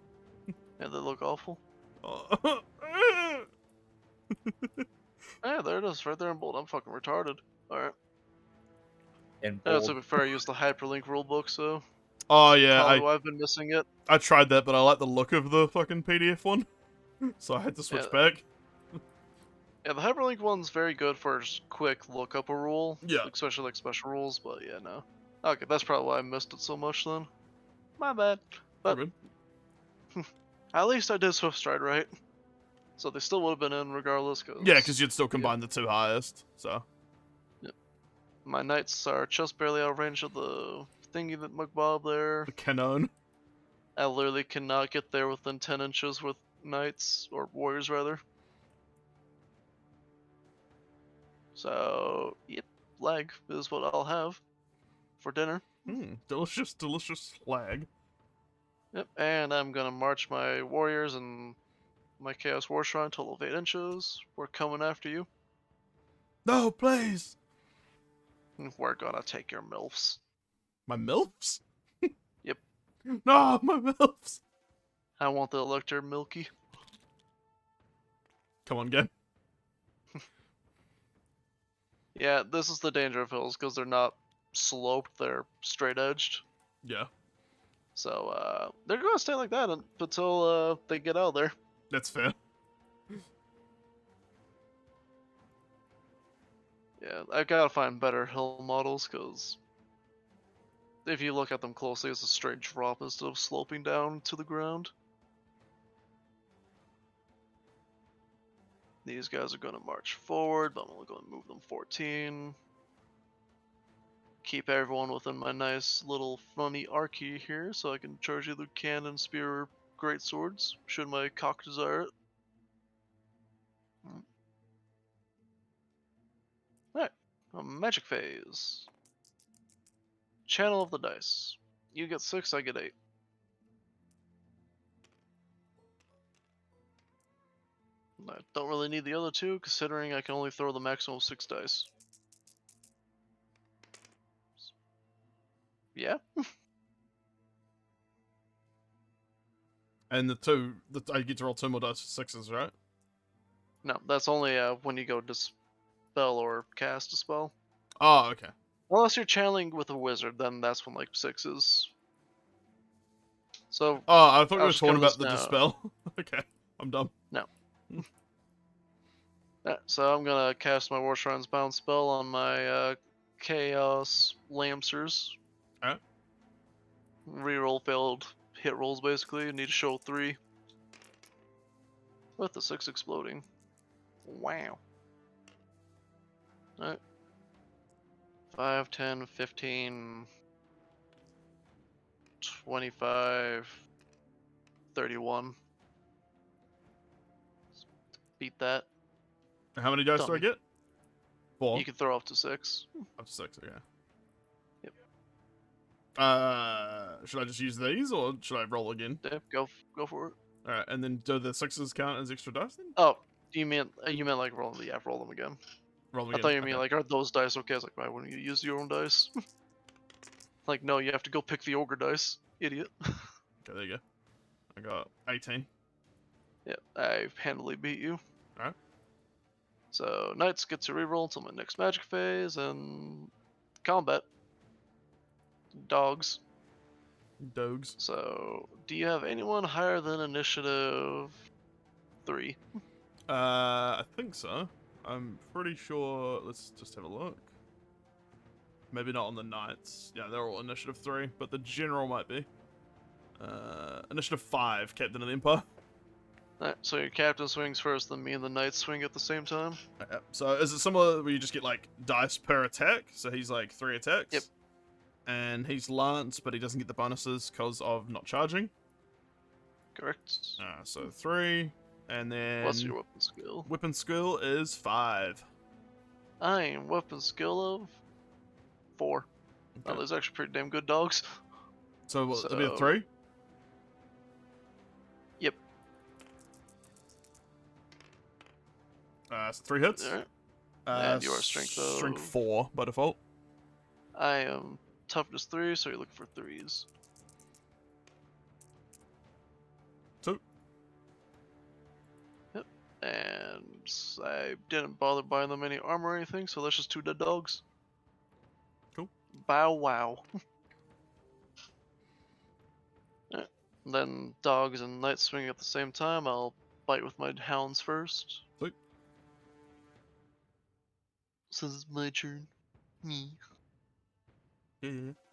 Yeah, they look awful. Oh. Yeah, there it is, right there in bold. I'm fucking retarded. Alright. And Yeah, bold. to be fair, I used the hyperlink rulebook, so Oh yeah, probably why I've been missing it. I tried that, but I like the look of the fucking PDF one, so I had to switch back. Yeah, the hyperlink one's very good for just quick look up a rule. Yeah. Especially like special rules, but yeah, no. Okay, that's probably why I missed it so much then. My bad. All But good. at least I did Swift Stride right. So they still would have been in regardless. Yeah, because you'd still combine the two highest, so. Yep. My knights are just barely out of range of the thingy that McBob there. The canon. I literally cannot get there within 10 inches with knights, or warriors rather. So, yep, lag is what I'll have for dinner. Delicious, delicious lag. Yep, and I'm gonna march my warriors and my Chaos War Shrine total of 8 inches. We're coming after you. No, please. We're gonna take your MILFs. My MILFs? Yep. No, my MILFs. I want the Elector Milky. Come on, game. Yeah, this is the danger of hills, because they're not sloped, they're straight edged. Yeah. So, they're gonna stay like that until they get out there. That's fair. Yeah, I gotta find better hill models, because if you look at them closely, it's a straight drop instead of sloping down to the ground. These guys are gonna march forward, but I'm only gonna move them 14. Keep everyone within my nice little funny archy here, so I can charge either cannon, spear, or great swords, should my cock desire it. Alright, magic phase. Channel of the dice. You get 6, I get 8. I don't really need the other 2, considering I can only throw the maximum of 6 dice. Yeah? And I get to roll 2 more dice for 6s, right? No, that's only when you go dispel or cast a spell. Oh, okay. Unless you're channeling with a wizard, then that's when like 6s. So. Oh, I thought we I'll were just talking go to about this the now. dispel. Okay, I'm dumb. No. So I'm gonna cast my War Shrine's Bound spell on my Chaos Lancers. Alright. Reroll failed hit rolls basically. You need to show 3. With the 6 exploding. Wow. Alright. 5, 10, 15, 25, 31. Beat that. And how many dice do I Dummy. get? 4. You can throw up to 6. Up to 6, okay. Yep. Should I just use these, or should I roll again? Yeah, go for it. Alright, and then do the 6s count as extra dice then? Oh, you meant like roll them? Yeah, roll them again. Roll them I again. thought you mean okay. like, are those dice okay? I was like, why wouldn't you use your own dice? Like, no, you have to go pick the ogre dice, idiot. Okay, there you go. I got 18. Yeah, I handily beat you. Alright. So knights get to reroll until my next magic phase, and combat. Dogs. Dogs. So, do you have anyone higher than initiative 3? I think so. I'm pretty sure. Let's just have a look. Maybe not on the knights. Yeah, they're all initiative 3, but the general might be. Initiative 5, Captain of the Empire. Alright, so your captain swings first, then me and the knight swing at the same time. So is it similar where you just get like dice per attack? So he's like 3 attacks. Yep. And he's Lance, but he doesn't get the bonuses because of not charging. Correct. So 3, and then What's your weapon skill? weapon skill is 5. I am weapon skill of 4. Oh, Okay. those are actually pretty damn good dogs. So what, it'll be a So- 3? Yep. So 3 hits. Alright. And your strength of- Strength 4 by default. I am toughness 3, so you're looking for 3s. 2. And I didn't bother buying them any armor or anything, so that's just 2 dead dogs. Cool. Bow wow. Alright. Then dogs and knights swinging at the same time. I'll bite with my hounds first. Sweet. So this is my turn. Me.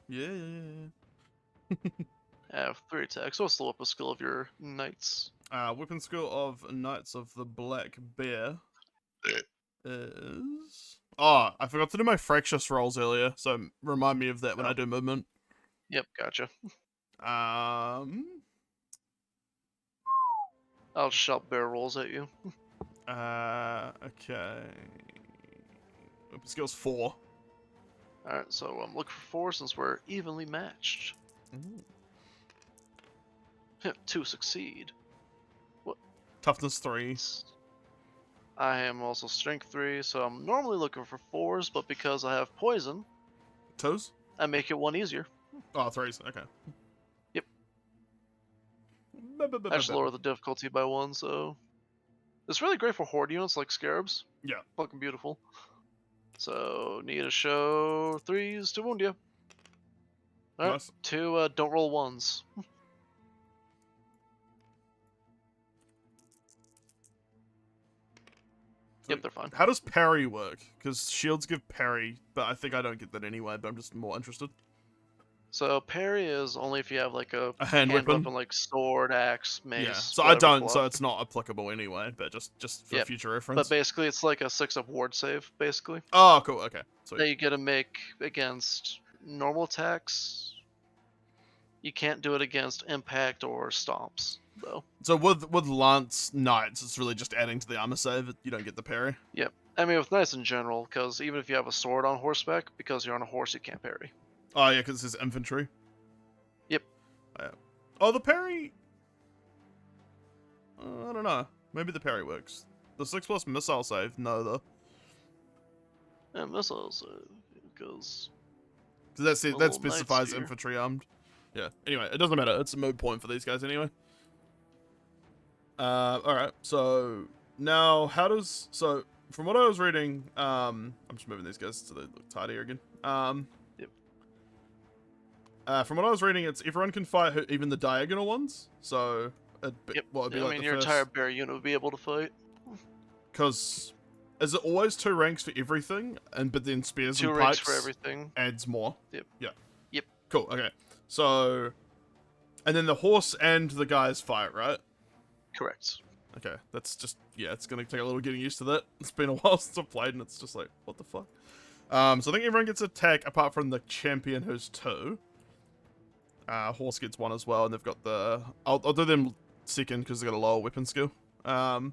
Yeah. I have 3 attacks. What's the weapon skill of your knights? Weapon skill of Knights of the Black Bear is... Oh, I forgot to do my fractious rolls earlier, so remind me of that when I do movement. Yep, gotcha. Um, I'll just shout bear rolls at you. okay. Weapon skill's 4. Alright, so I'm looking for 4 since we're evenly matched. Ooh. 2 succeed. Toughness 3. I am also strength 3, so I'm normally looking for 4s, but because I have poison, 2s? I make it 1 easier. Oh, 3s, okay. Yep. I just lower the difficulty by 1, so... It's really great for horde units like scarabs. Yeah. Fucking beautiful. So, need to show 3s to wound you. Alright, Nice. 2 don't roll 1s. Yep, they're fine. How does parry work? Because shields give parry, but I think I don't get that anyway, but I'm just more interested. So parry is only if you have like a hand weapon? like sword, axe, mace. Yeah, so I whatever don't, fluff. so it's not applicable anyway, but just for Yep, future reference. But basically, it's like a 6-up ward save, basically. Oh, cool, okay. Sweet. That you get to make against normal attacks. You can't do it against impact or stomps, though. So with Lance Knights, it's really just adding to the armor save. You don't get the parry. Yep. I mean, with knights in general, because even if you have a sword on horseback, because you're on a horse, you can't parry. Oh yeah, because this is infantry. Yep. Oh, the parry. I don't know. Maybe the parry works. The 6+ missile save, no though. And missiles, because Because little that knights specifies here. infantry armed. Yeah. Anyway, it doesn't matter. It's a moot point for these guys anyway. Alright, so now how does from what I was reading, I'm just moving these guys so they look tidier again. Yep. From what I was reading, it's everyone can fight even the diagonal ones. So Yep. what would be I like mean, the your first, entire bear unit would be able to fight. because is it always 2 ranks for everything, and but then spears 2 and ranks pikes for everything. adds more? Yep. Yeah. Yep. Cool. Okay. So, and then the horse and the guys fight, right? Correct. Okay, that's just, yeah, it's gonna take a little getting used to that. It's been a while since I've played, and it's just like, what the fuck? So I think everyone gets attack apart from the champion, who's 2. Horse gets 1 as well, and they've got the... I'll do them second, because they've got a lower weapon skill. Yep.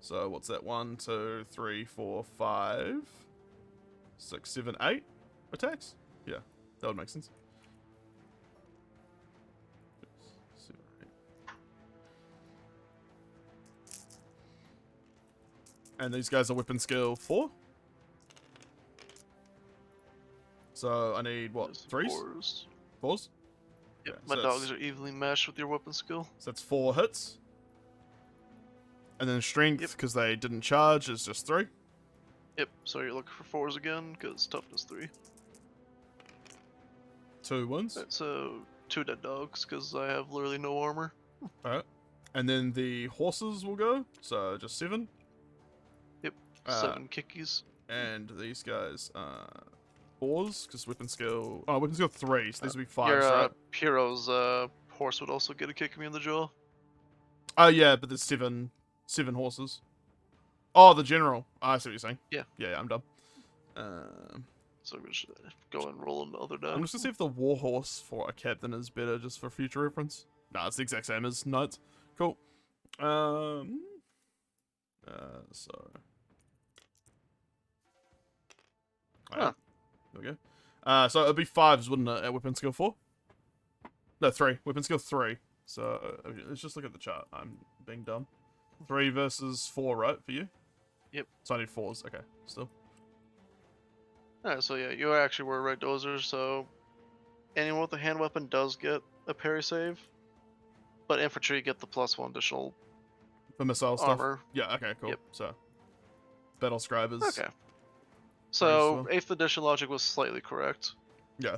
So what's that? 1, 2, 3, 4, 5. 6, 7, 8 attacks. Yeah, that would make sense. 7, 8. And these guys are weapon skill 4. So I need what? Just 3s? fours. 4s? Yep, Okay, my so dogs are evenly matched with your weapon skill. So that's 4 hits. And then strength, because they didn't charge, is just 3. Yep, so you're looking for fours again, because toughness 3. 2 wounds. Alright, so 2 dead dogs, because I have literally no armor. Alright. And then the horses will go, so just 7. Yep, Uh, 7 kickies. And these guys, 4s, because weapon skill... Oh, weapon skill 3, so these would be 5s, Your right? hero's horse would also get a kick me in the jaw. Oh, yeah, but there's 7 horses. Oh, the general. Oh, I see what you're saying. Yeah. Yeah, I'm done. So we should go and roll another die. I'm just gonna see if the warhorse for a captain is better, just for future reference. Nah, it's the exact same as knights. Cool. So Huh. there we go. So it'd be 5s, wouldn't it, at weapon skill 4? No, 3. Weapon skill 3. So let's just look at the chart. I'm being dumb. 3 versus 4, right, for you? Yep. So I need 4s. Okay, still. Alright, so yeah, you actually were right, Dozer, so anyone with a hand weapon does get a parry save, but infantry get the +1 additional For missile stuff. armor. Yeah. Okay. Cool. Yep. So battle scribe is Okay. as So, well. 8th edition logic was slightly correct. Yeah.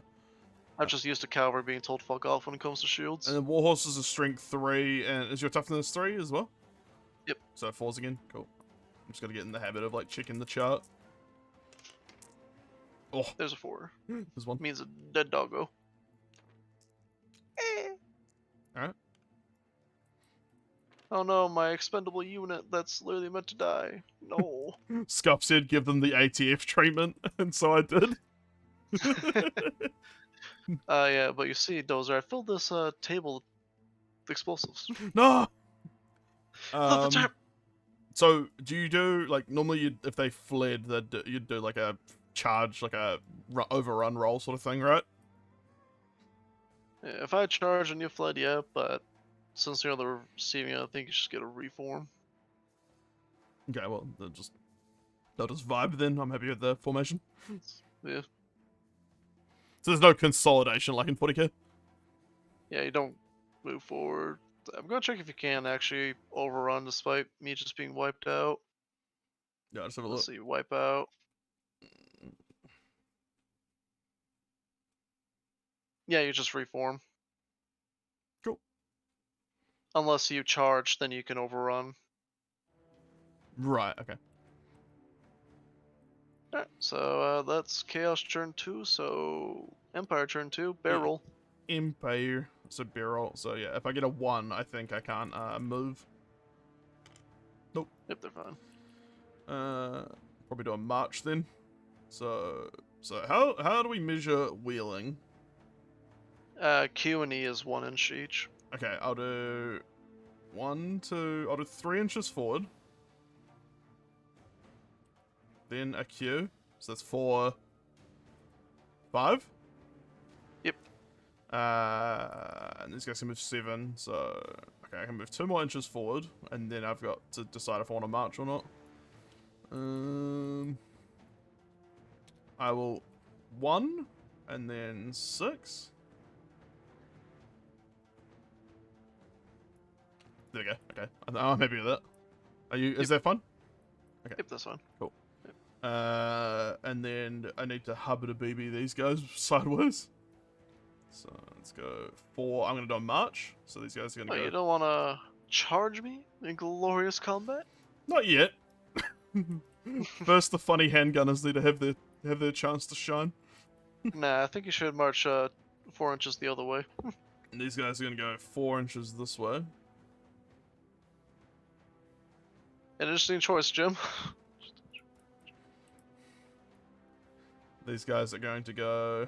I'm just used to cavalry being told fuck off when it comes to shields. And then warhorse is a strength 3, and is your toughness 3 as well? Yep. So 4s again. Cool. I'm just gonna get in the habit of like checking the chart. Oh, There's a 4. there's one. Means a dead doggo. Alright. Oh no, my expendable unit that's literally meant to die. No. Scup said give them the ATF treatment, and so I did. Yeah, but you see, Dozer, I filled this table with explosives. No. Flip the tap! So do you do like normally if they fled, you'd do like a charge, like a overrun roll sort of thing, right? Yeah, if I charge and you fled, yeah, but since you're on the receiving end, I think you should get a reform. Okay, well they'll just vibe then. I'm happy with the formation. Yeah. So there's no consolidation like in 40k. Yeah, you don't move forward. I'm gonna check if you can actually overrun despite me just being wiped out. Yeah, just have a Let's look. see, wipe out. Yeah, you just reform. Cool. Unless you charge, then you can overrun. Right. Okay. Alright, so that's Chaos turn 2, so Empire turn 2, barrel. Empire. So barrel. So yeah, if I get a 1, I think I can't move. Nope. Yep, they're fine. Probably do a march then. So how do we measure wheeling? Q and E is 1 inch each. Okay, I'll do 3 inches forward. Then a Q. So that's 4, 5. Yep. And these guys can move 7. So okay, I can move 2 more inches forward, and then I've got to decide if I want to march or not. I will 1 and then 6. There we go. Okay, I'm happy with that. Are you? Is that fun? Okay. Yep, that's fine. Cool. And then I need to hubba BB these guys sideways. So let's go 4. I'm gonna do a march. So these guys are gonna Oh, go. you don't want to charge me in glorious combat? Not yet. First, the funny handgunners need to have their chance to shine. Nah, I think you should march 4 inches the other way. And these guys are gonna go 4 inches this way. An interesting choice, Jim. These guys are going to go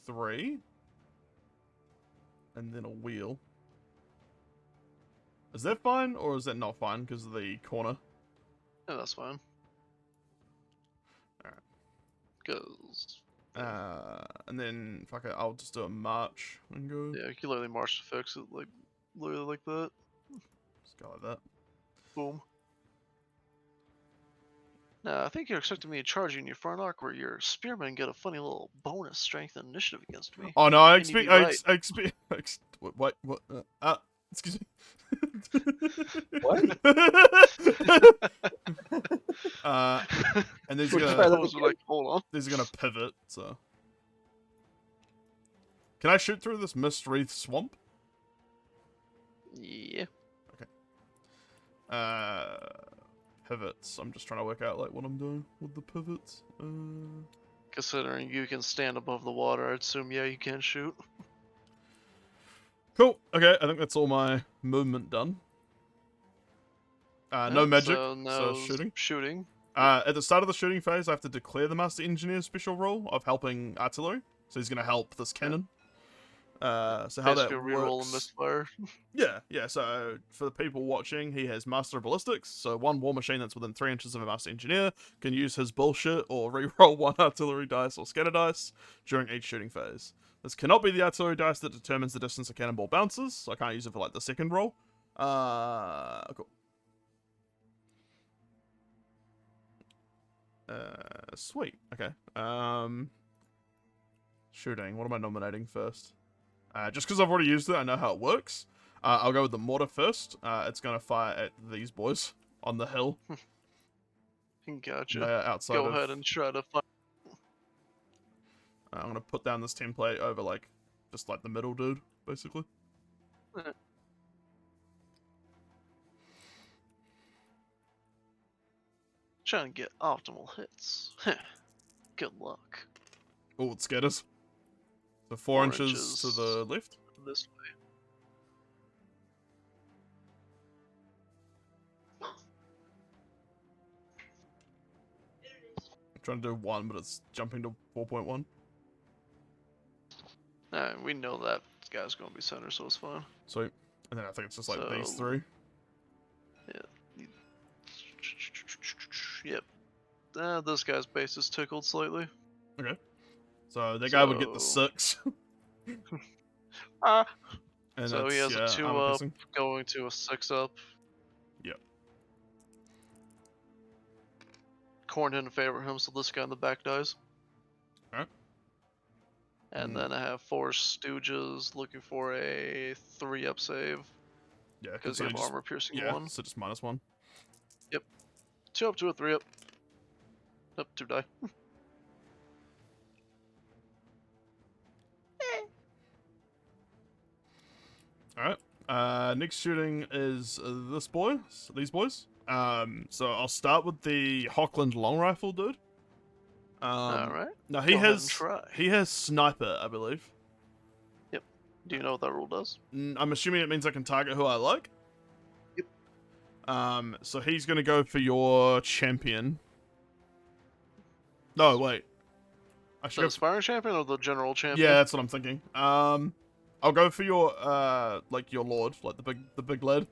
3. And then a wheel. Is that fine, or is that not fine because of the corner? Yeah, that's fine. Alright. Because And then, fuck it, I'll just do a march and go. yeah, you can literally march to fix it, like literally like that. Just go like that. Boom. Now, I think you're expecting me to charge you in your front arc where your spearmen get a funny little bonus strength and initiative against me. Oh no, I And you'd expect, be right. I expect, what, excuse me. What? And these Would you are try gonna, that I was again? like, hold on. these are gonna pivot, so. Can I shoot through this mist wreath swamp? Yeah. Pivots. I'm just trying to work out like what I'm doing with the pivots. Considering you can stand above the water, I'd assume, yeah, you can shoot. Cool. Okay, I think that's all my movement done. No Yeah, magic, so so now shooting. Shooting. At the start of the shooting phase, I have to declare the Master Engineer's special role of helping artillery. So he's going to help this cannon. So how that Basically reroll a works... misfire. Yeah. So for the people watching, he has Master of Ballistics. So one war machine that's within 3 inches of a Master Engineer can use his bullshit or reroll 1 artillery dice or scatter dice during each shooting phase. This cannot be the artillery dice that determines the distance a cannonball bounces, so I can't use it for like the second roll. Cool. Sweet. Okay. Shooting. What am I nominating first? Just because I've already used it, I know how it works. I'll go with the mortar first. It's gonna fire at these boys on the hill. Gotcha. They're outside Go of... ahead and try to find. I'm gonna put down this template over like, just like the middle dude, basically. Trying to get optimal hits. Good luck. Oh, it scatters. So 4 inches to the left. This way. I'm trying to do 1, but it's jumping to 4.1. We know that guy's gonna be center, so it's fine. Sweet. And then I think it's just like these So- 3. Yeah. Yep. This guy's base is tickled slightly. Okay. So that guy would get the So- 6. Ah. And So he has that's, a 2 armor up, piercing. going to a 6 up. Yep. Khorn didn't favor him, so this guy in the back dies. Alright. And then I have 4 Stooges looking for a 3 up save. Yeah, Because so you have just, armor piercing yeah, 1. so just -1. 2 up to a 3 up. Nope, 2 die. Alright. Next shooting is these boys. So I'll start with the Hockland long rifle dude. Alright. Now Go ahead and try. he has sniper, I believe. Do you know what that rule does? I'm assuming it means I can target who I like. Yep. So he's gonna go for your champion. No, wait. I should The go aspiring champion or the general champion? Yeah, that's what I'm thinking. I'll go for your like your lord, like the big lad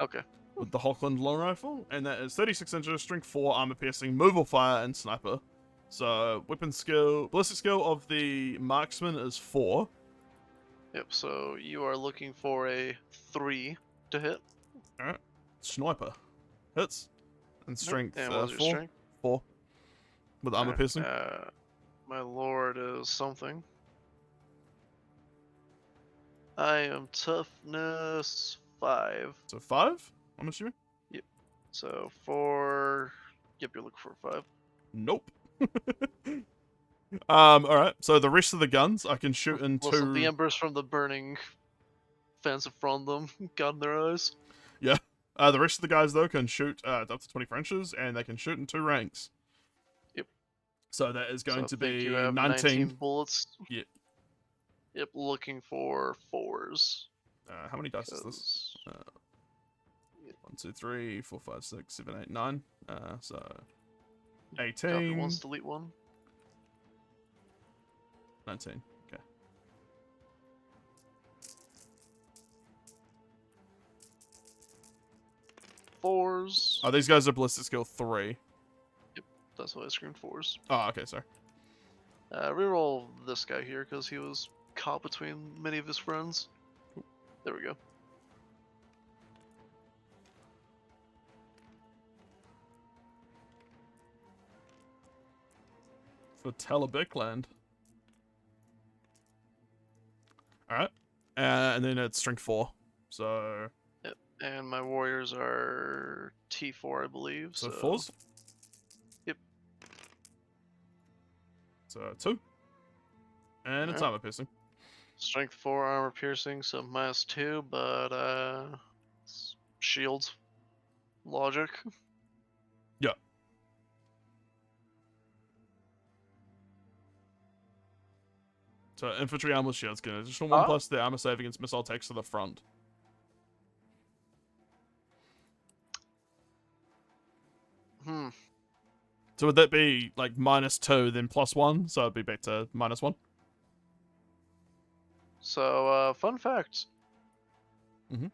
Okay. with the Hockland long rifle, and that is 36 inches, strength 4, armor piercing, movable fire, and sniper. So weapon skill, ballistic skill of the marksman is 4. Yep, so you are looking for a 3 to hit. Alright. Sniper. Hits. And strength And what was your 4. strength? 4. With armor Alright, piercing. My lord is something. I am toughness 5. So 5, I'm assuming? So 4. Yep, you're looking for a 5. Nope. Alright, so the rest of the guns I can shoot into... Listen, the embers from the burning fence in front of them got in their eyes. The rest of the guys, though, can shoot up to 24 inches, and they can shoot in 2 ranks. Yep. So that is going So to I think be you have 19. bullets. Yep. Yep, looking for 4s. How many dice is this? 1, 2, 3, 4, 5, 6, 7, 8, 9. So Copy 18. once, delete 1. 19. Okay. 4s. Oh, these guys are ballistic skill 3. That's why I screamed 4s. Oh, okay, sorry. Reroll this guy here because he was caught between many of his friends. There we go. For Talabekland. Alright. And then it's strength 4. So. Yep. And my warriors are T4, I believe. So 4s? Yep. So 2. And it's armor piercing. Strength 4, armor piercing, so -2, but it's shields. Logic. Yeah. So infantry armor shields get an additional 1 plus the armor save against missile attacks to the front. So would that be like -2 then +1? So it'd be back to -1. So, fun fact. Mhm.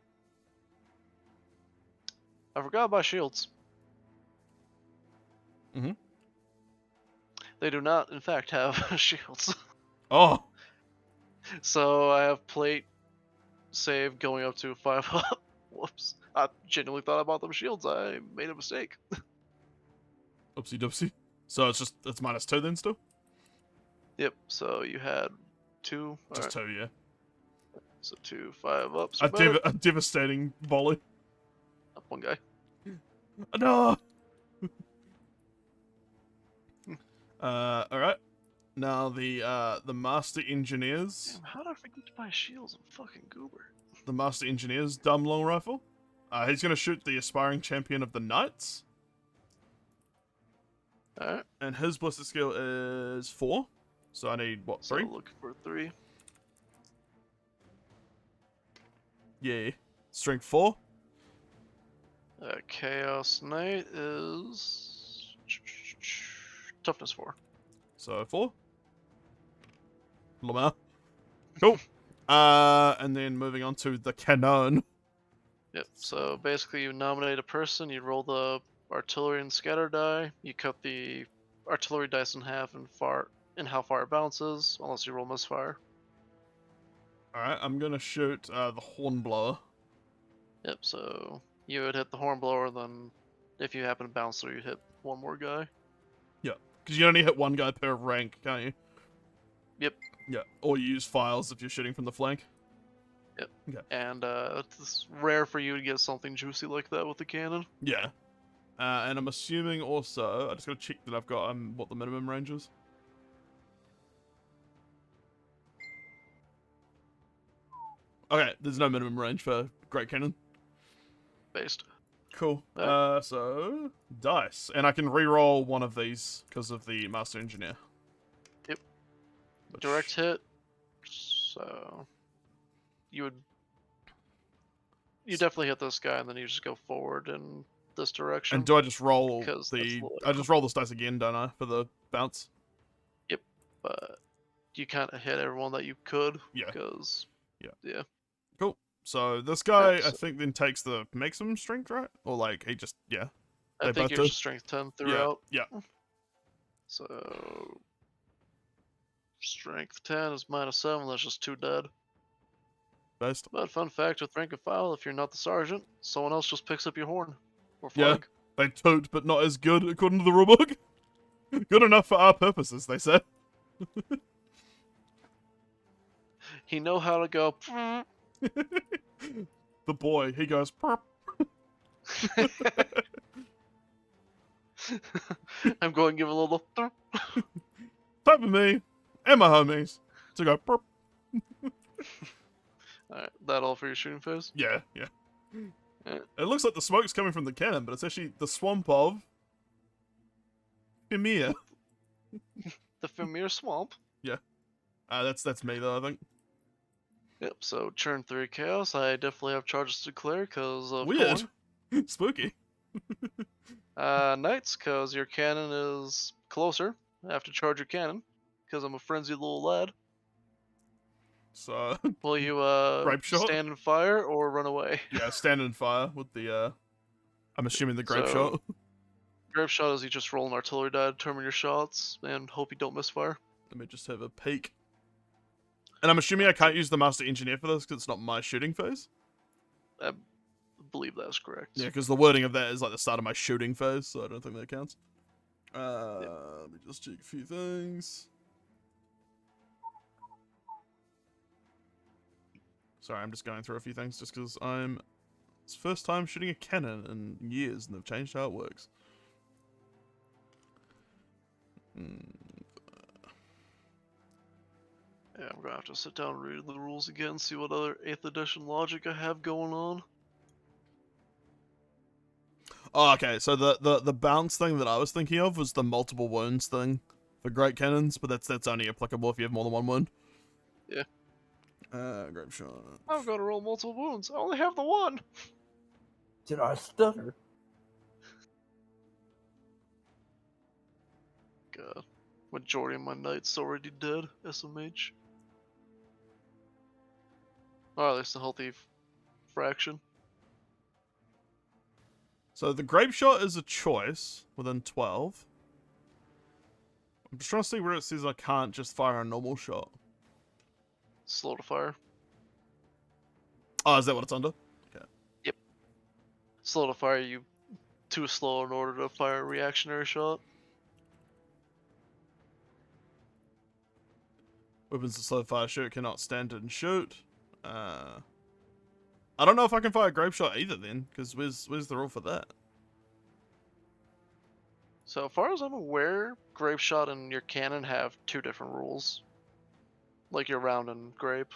I forgot about shields. Mhm. They do not, in fact, have shields. Oh. So I have plate save going up to 5 up. Whoops. I genuinely thought about them shields. I made a mistake. Oopsie doopsie. So it's -2 then still? Yep, so you had 2. Just Alright, 2, yeah. so 2 5 ups. A devastating volley. Up one guy. No! Alright. Now the Master Engineers. Damn, how did I forget to buy shields? I'm fucking goober. The Master Engineers dumb long rifle. He's gonna shoot the aspiring champion of the Knights. Alright. And his ballistic skill is 4. So I need, what, 3? So looking for 3. Yeah. Strength 4. Chaos Knight is toughness 4. So 4. Lamar. Cool. And then moving on to the Canon. Yep. So basically, you nominate a person, you roll the artillery and scatter die, you cut the artillery dice in half and how far it bounces, unless you roll misfire. Alright, I'm gonna shoot the Hornblower. Yep. So you would hit the hornblower, then if you happen to bounce through, you hit one more guy. Yeah, because you only hit 1 guy per rank, can't you? Yep. Yeah, or you use files if you're shooting from the flank. Yep. Okay. And it's rare for you to get something juicy like that with the cannon. Yeah. And I'm assuming also, I just gotta check that I've got what the minimum range is. Okay, there's no minimum range for Great Cannon. Based. Cool. Alright. So dice, and I can re-roll one of these because of the Master Engineer. Yep. Which- Direct hit. So you definitely hit this guy, and then you just go forward in this direction. And do I just roll Because that's I just roll this dice again, don't I, for the bounce? But you kind of hit everyone that you could. Yeah. Because yeah. Cool. So this guy, Yeah, I so- think, then takes the maximum strength, right? Or like he just I They think both you're do? just strength 10 throughout. Yeah. So strength 10 is -7. That's just 2 dead. Based. But fun fact with rank and file, if you're not the sergeant, someone else just picks up your horn or Yeah. flag. They toot, but not as good according to the rulebook. Good enough for our purposes, they said. He know how to go. The boy, he goes. "Perp." I'm going to give a little. Type of me and my homies to go. "Perp." Alright, that all for your shooting phase? Yeah, yeah. Yeah. It looks like the smoke's coming from the cannon, but it's actually the swamp of Fimir. The Fimir Swamp. That's me though, I think. Yep, so turn 3 chaos. I definitely have charges to clear because of Weird. Khorne. Spooky. Knights, because your cannon is closer. I have to charge your cannon because I'm a frenzied little lad. So Will you Grape shot? stand and fire or run away? yeah, stand and fire with the I'm assuming the grape So- shot. Grape shot is you just roll an artillery die to determine your shots and hope you don't misfire. Let me just have a peek. And I'm assuming I can't use the Master Engineer for this because it's not my shooting phase? I believe that's correct. Yeah, because the wording of that is like the start of my shooting phase, so I don't think that counts. Let me just check a few things. Sorry, I'm just going through a few things just because it's the first time shooting a cannon in years and they've changed how it works. Yeah, I'm gonna have to sit down and read the rules again, see what other 8th edition logic I have going on. Oh, okay, so the bounce thing that I was thinking of was the multiple wounds thing for great cannons, but that's only applicable if you have more than one wound. Yeah. Grape shot. I've got to roll multiple wounds. I only have the one. Did I stutter? God, majority of my knights already dead. SMH. Or at least a healthy fraction. So the grape shot is a choice within 12. I'm just trying to see where it says I can't just fire a normal shot. Slow to fire. Oh, is that what it's under? Slow to fire, you too slow in order to fire a reactionary shot. Weapons to slow fire shoot cannot stand and shoot. I don't know if I can fire a grape shot either then, because where's the rule for that? So as far as I'm aware, grape shot and your cannon have 2 different rules. Like your round and grape.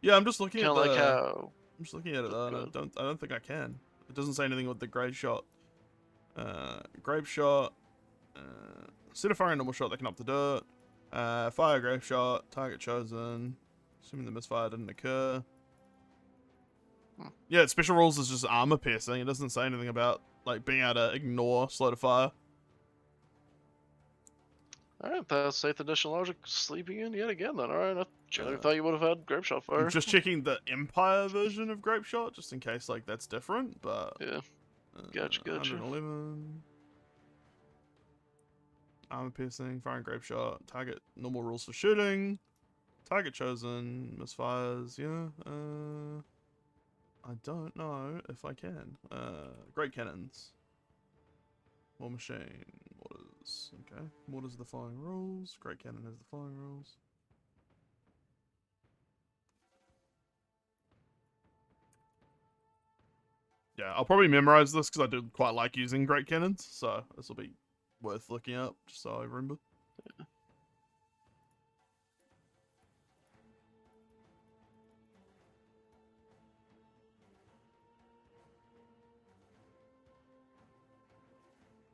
Yeah, I'm just looking Kind at of the. like how. I'm just looking at it though, and Good. I don't think I can. It doesn't say anything with the grape shot. Grape shot. Instead of firing a normal shot, they can opt to do it. Fire grape shot. Target chosen. Assuming the misfire didn't occur. Yeah, special rules is just armor piercing. It doesn't say anything about like being able to ignore slow to fire. Alright, that's 8th edition logic sleeping in yet again then. Alright, I generally thought you would have had grape shot fire. I'm just checking the Empire version of grape shot, just in case like that's different. But Yeah. Gotcha. 111. Armor piercing, firing grape shot, target normal rules for shooting, target chosen, misfires. Yeah. I don't know if I can. Great cannons. War machine. Mortars. Okay. Mortars are the following rules. Great cannon has the following rules. Yeah, I'll probably memorize this because I do quite like using great cannons, so this will be worth looking up just so I remember. Yeah.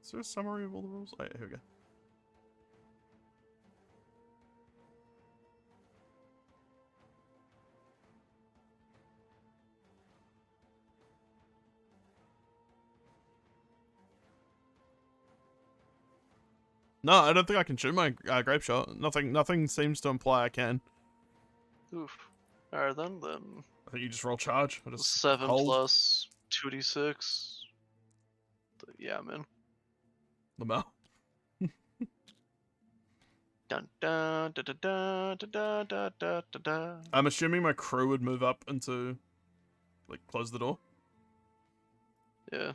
Is there a summary of all the rules? Oh, yeah, here we go. No, I don't think I can shoot my grape shot. Nothing seems to imply I can. Oof. Alright then. I think you just roll charge. I just 7 hold plus 2d6. Yeah, I'm in. the mouth. Dun dun da da da da da da da da. I'm assuming my crew would move up into, like, close the door. Yeah.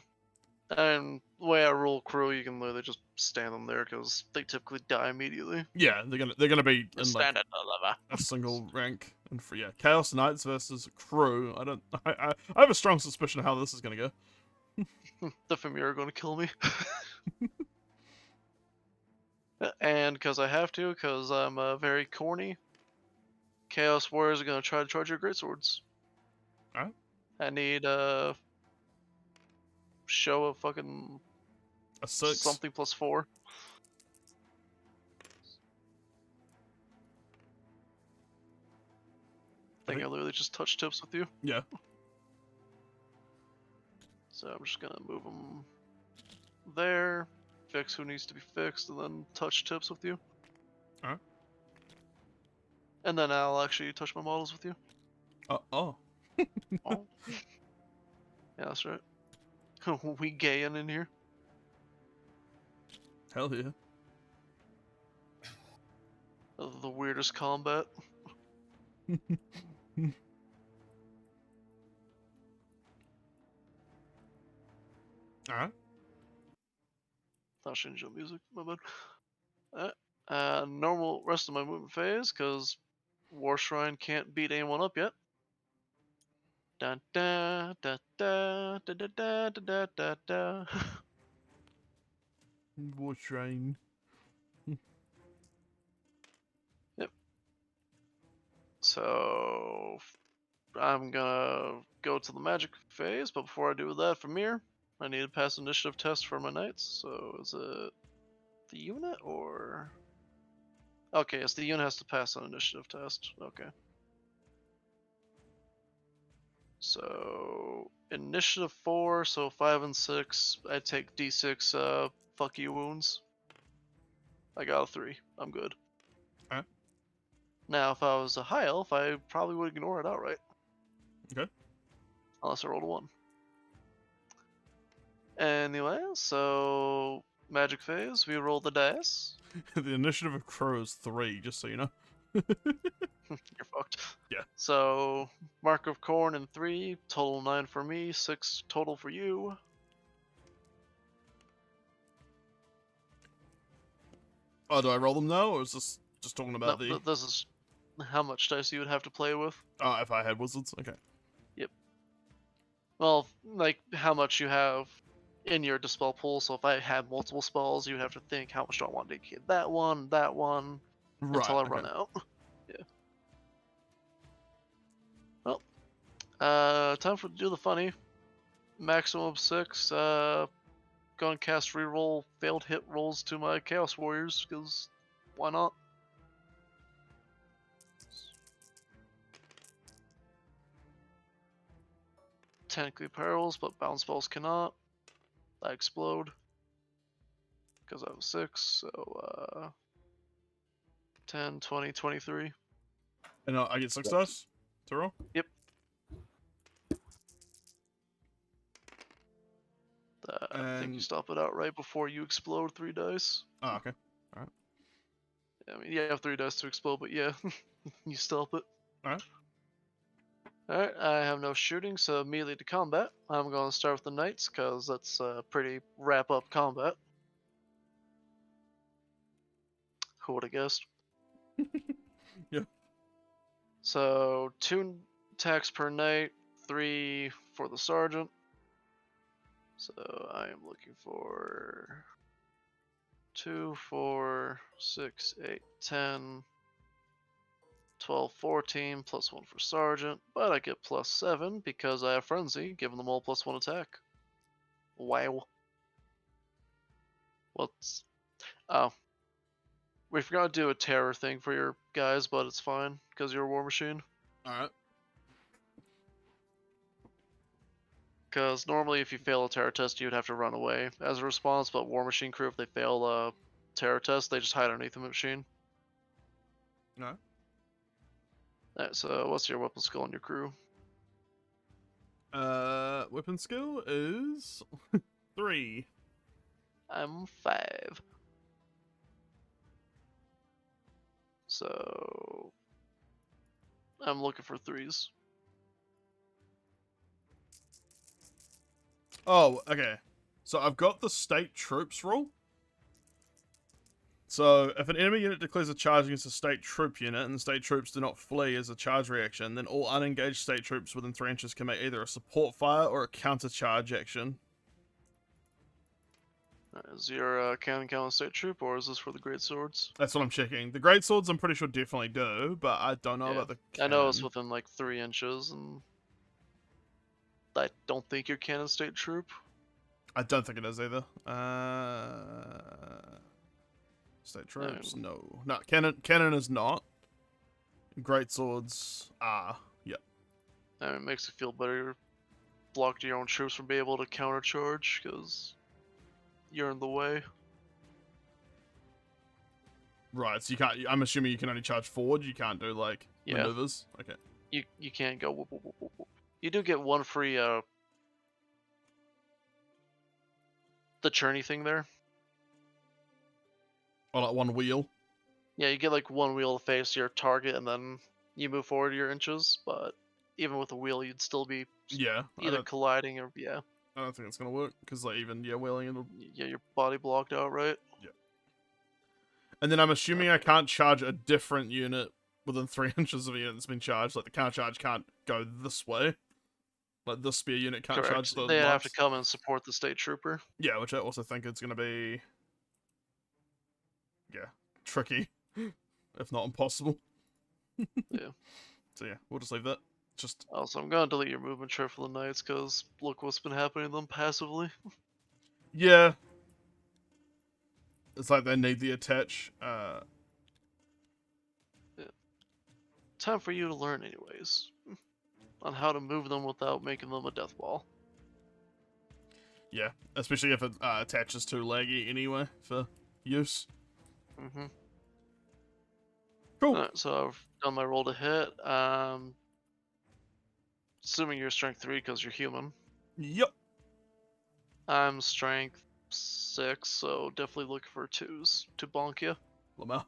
And the way I roll crew, you can literally just stand them there because they typically die immediately. Yeah, they're gonna be in like Stand at the lever. a single rank. And for yeah, Chaos Knights versus crew. I have a strong suspicion of how this is gonna go. The Famir are going to kill me. And because I have to, because I'm very corny, Chaos Warriors are going to try to charge your greatswords. Alright. I need show a fucking A 6. something plus 4. I think I literally just touch tips with you. Yeah. So I'm just gonna move them there, fix who needs to be fixed, and then touch tips with you. Alright. And then I'll actually touch my models with you. Oh. Oh. Yeah, that's right. We gayin' in here. Hell yeah. The weirdest combat. Alright. Thought she didn't jump music. My bad. Normal rest of my movement phase, because War Shrine can't beat anyone up yet. Da da da da da da da da da da. War train. Yep. So I'm gonna go to the magic phase, but before I do that from here, I need to pass initiative test for my knights. So is it the unit or? Okay, yes, the unit has to pass an initiative test. Okay. So initiative 4, so 5 and 6. I take D6 fuck you wounds. I got a 3. I'm good. Alright. Now if I was a high elf, I probably would ignore it outright. Okay. Unless I rolled a 1. Anyway, so magic phase, we roll the dice. The initiative of Crow is 3, just so you know. You're fucked. Yeah. So Mark of Corn and 3, total 9 for me, 6 total for you. Oh, do I roll them now, or is this just talking about No, this is how much dice you would have to play with. Oh, if I had wizards? Okay. Well, like how much you have in your dispel pool. So if I had multiple spells, you'd have to think how much do I want to get that one, Right, until I okay. run out. Yeah. Well, time for to do the funny. Maximum of 6. Gonna cast reroll failed hit rolls to my Chaos Warriors because why not? Technically perils, but bound spells cannot. I explode because I have 6. So 10, 20, 23. And I get 6 dice to roll? Yep. I think you stop it out right before you explode 3 dice. Oh, okay. I mean, you have 3 dice to explode, but yeah, you stop it. Alright. Alright, I have no shooting, so immediately to combat. I'm going to start with the knights, because that's pretty wrap-up combat. Who would have guessed? Yeah. So, 2 attacks per knight, 3 for the sergeant. So, I am looking for 2, 4, 6, 8, 10, 12, 14, plus 1 for sergeant, but I get plus 7 because I have frenzy, giving them all plus 1 attack. Wow. What's... Oh. We forgot to do a terror thing for your guys, but it's fine, because you're a war machine. Alright. Because normally if you fail a terror test, you'd have to run away as a response, but war machine crew, if they fail a terror test, they just hide underneath the machine. No. Alright, so what's your weapon skill on your crew? Weapon skill is 3. I'm 5. So I'm looking for 3s. Oh, okay. So I've got the state troops rule. So if an enemy unit declares a charge against a state troop unit and the state troops do not flee as a charge reaction, then all unengaged state troops within 3 inches can make either a support fire or a counter charge action. Is your cannon count a state troop, or is this for the great swords? That's what I'm checking. The great swords I'm pretty sure definitely do, but I don't know Yeah. about the cannon. I know it's within like 3 inches, and I don't think your cannon state troop. I don't think it is either. State troops? No. No, cannon is not. Great swords are. Yep. And it makes it feel better. Blocked your own troops from being able to countercharge, because you're in the way. Right, so you can't. I'm assuming you can only charge forward. You can't do like maneuvers. Okay. You can't go whoop, whoop, whoop, whoop. You do get 1 free the churny thing there. Or like one wheel. Yeah, you get like one wheel to face your target, and then you move forward your inches. But even with a wheel, you'd still be Yeah, either colliding or I don't think it's gonna work because like even wheeling it'll. yeah, your body blocked out, right? Yeah. And then I'm assuming I can't charge a different unit within 3 inches of a unit that's been charged. Like the countercharge can't go this way. Like the spear unit can't charge Correct. the They have to last. come and support the state trooper. Yeah, which I also think it's gonna be. Yeah, tricky, if not impossible. Yeah. So yeah, we'll just leave that. Just Also, I'm gonna delete your movement chart for the knights, because look what's been happening to them passively. yeah. It's like they need the attach. Time for you to learn, anyways, on how to move them without making them a death ball. Yeah, especially if it attaches too laggy anyway for use. Mm-hmm. Cool. Alright, so I've done my roll to hit. Assuming you're strength 3 because you're human. Yep. I'm strength 6, so definitely look for 2s to bonk you. Lamar.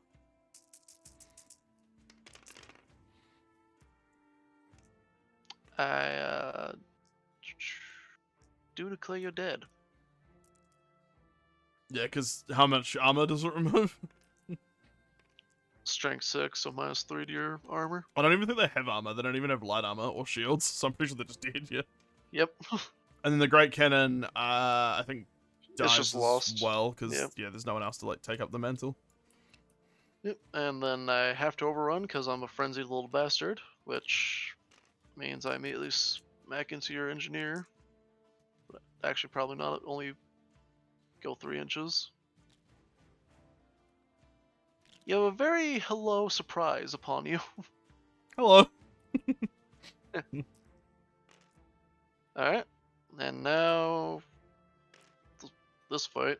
I do declare you're dead. Yeah, because how much armor does it remove? Strength 6, so -3 to your armor. I don't even think they have armor. They don't even have light armor or shields, so I'm pretty sure they're just dead, yeah. Yep. And then the Great Cannon, I think, dies It's just as lost. well, because, Yep. yeah, there's no one else to, like, take up the mantle. Yep. And then I have to overrun because I'm a frenzied little bastard, which means I immediately smack into your engineer. But actually, probably not. Only go 3 inches. You have a very hello surprise upon you. Hello. Alright. And now this fight.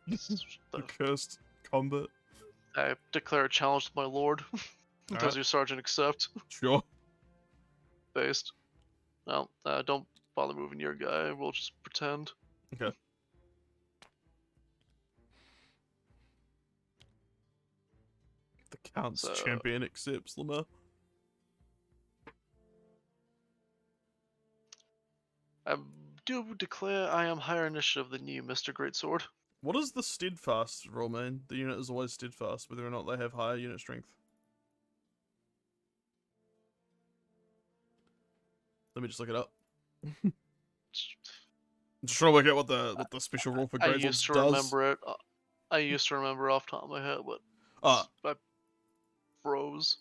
The cursed combat. I declare a challenge to my lord. Does Alright. your sergeant accept? Sure. Based. Well, don't bother moving your guy. We'll just pretend. Okay. The Count's So- champion accepts, Lamar. I do declare I am higher initiative than you, Mr. Greatsword. What does the steadfast rule mean? The unit is always steadfast, whether or not they have higher unit strength. Let me just look it up. I'm just trying to work out what the special rule for I Great used to does. remember it. I used to remember off the top of my head, but Ah, I froze.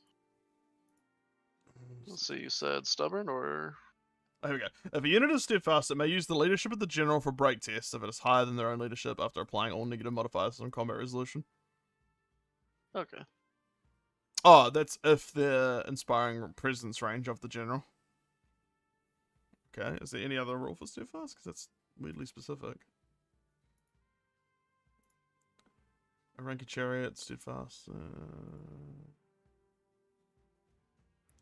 Let's see, you said stubborn or here we go. If a unit is steadfast, it may use the leadership of the general for break tests if it is higher than their own leadership after applying all negative modifiers on combat resolution. okay. Oh, that's if they're inspiring presence range of the general. Okay, is there any other rule for steadfast? Because that's weirdly specific. A rank of chariot, steadfast.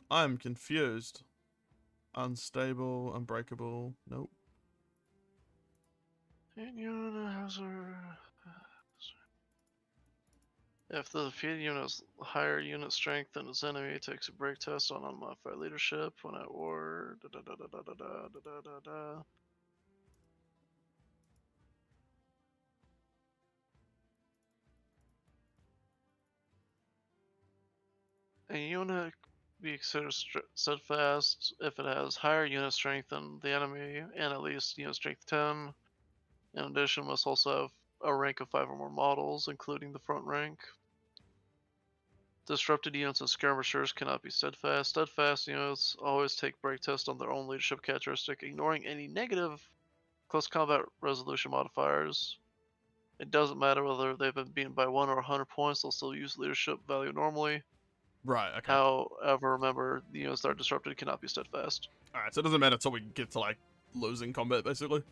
I'm confused. Unstable, unbreakable. Nope. And unit has if the defeated unit has higher unit strength than its enemy, it takes a break test on unmodified leadership when at war. Da, da, da, da, da, da, da, da, da, da. A unit be considered steadfast if it has higher unit strength than the enemy and at least unit strength 10. In addition, must also have a rank of 5 or more models, including the front rank. Disrupted units and skirmishers cannot be steadfast. Steadfast units always take break tests on their own leadership characteristic, ignoring any negative close combat resolution modifiers. It doesn't matter whether they've been beaten by 1 or 100 points, they'll still use leadership value normally. Right, okay. However, remember, the units that are disrupted cannot be steadfast. Alright, so it doesn't matter until we get to, like, losing combat, basically.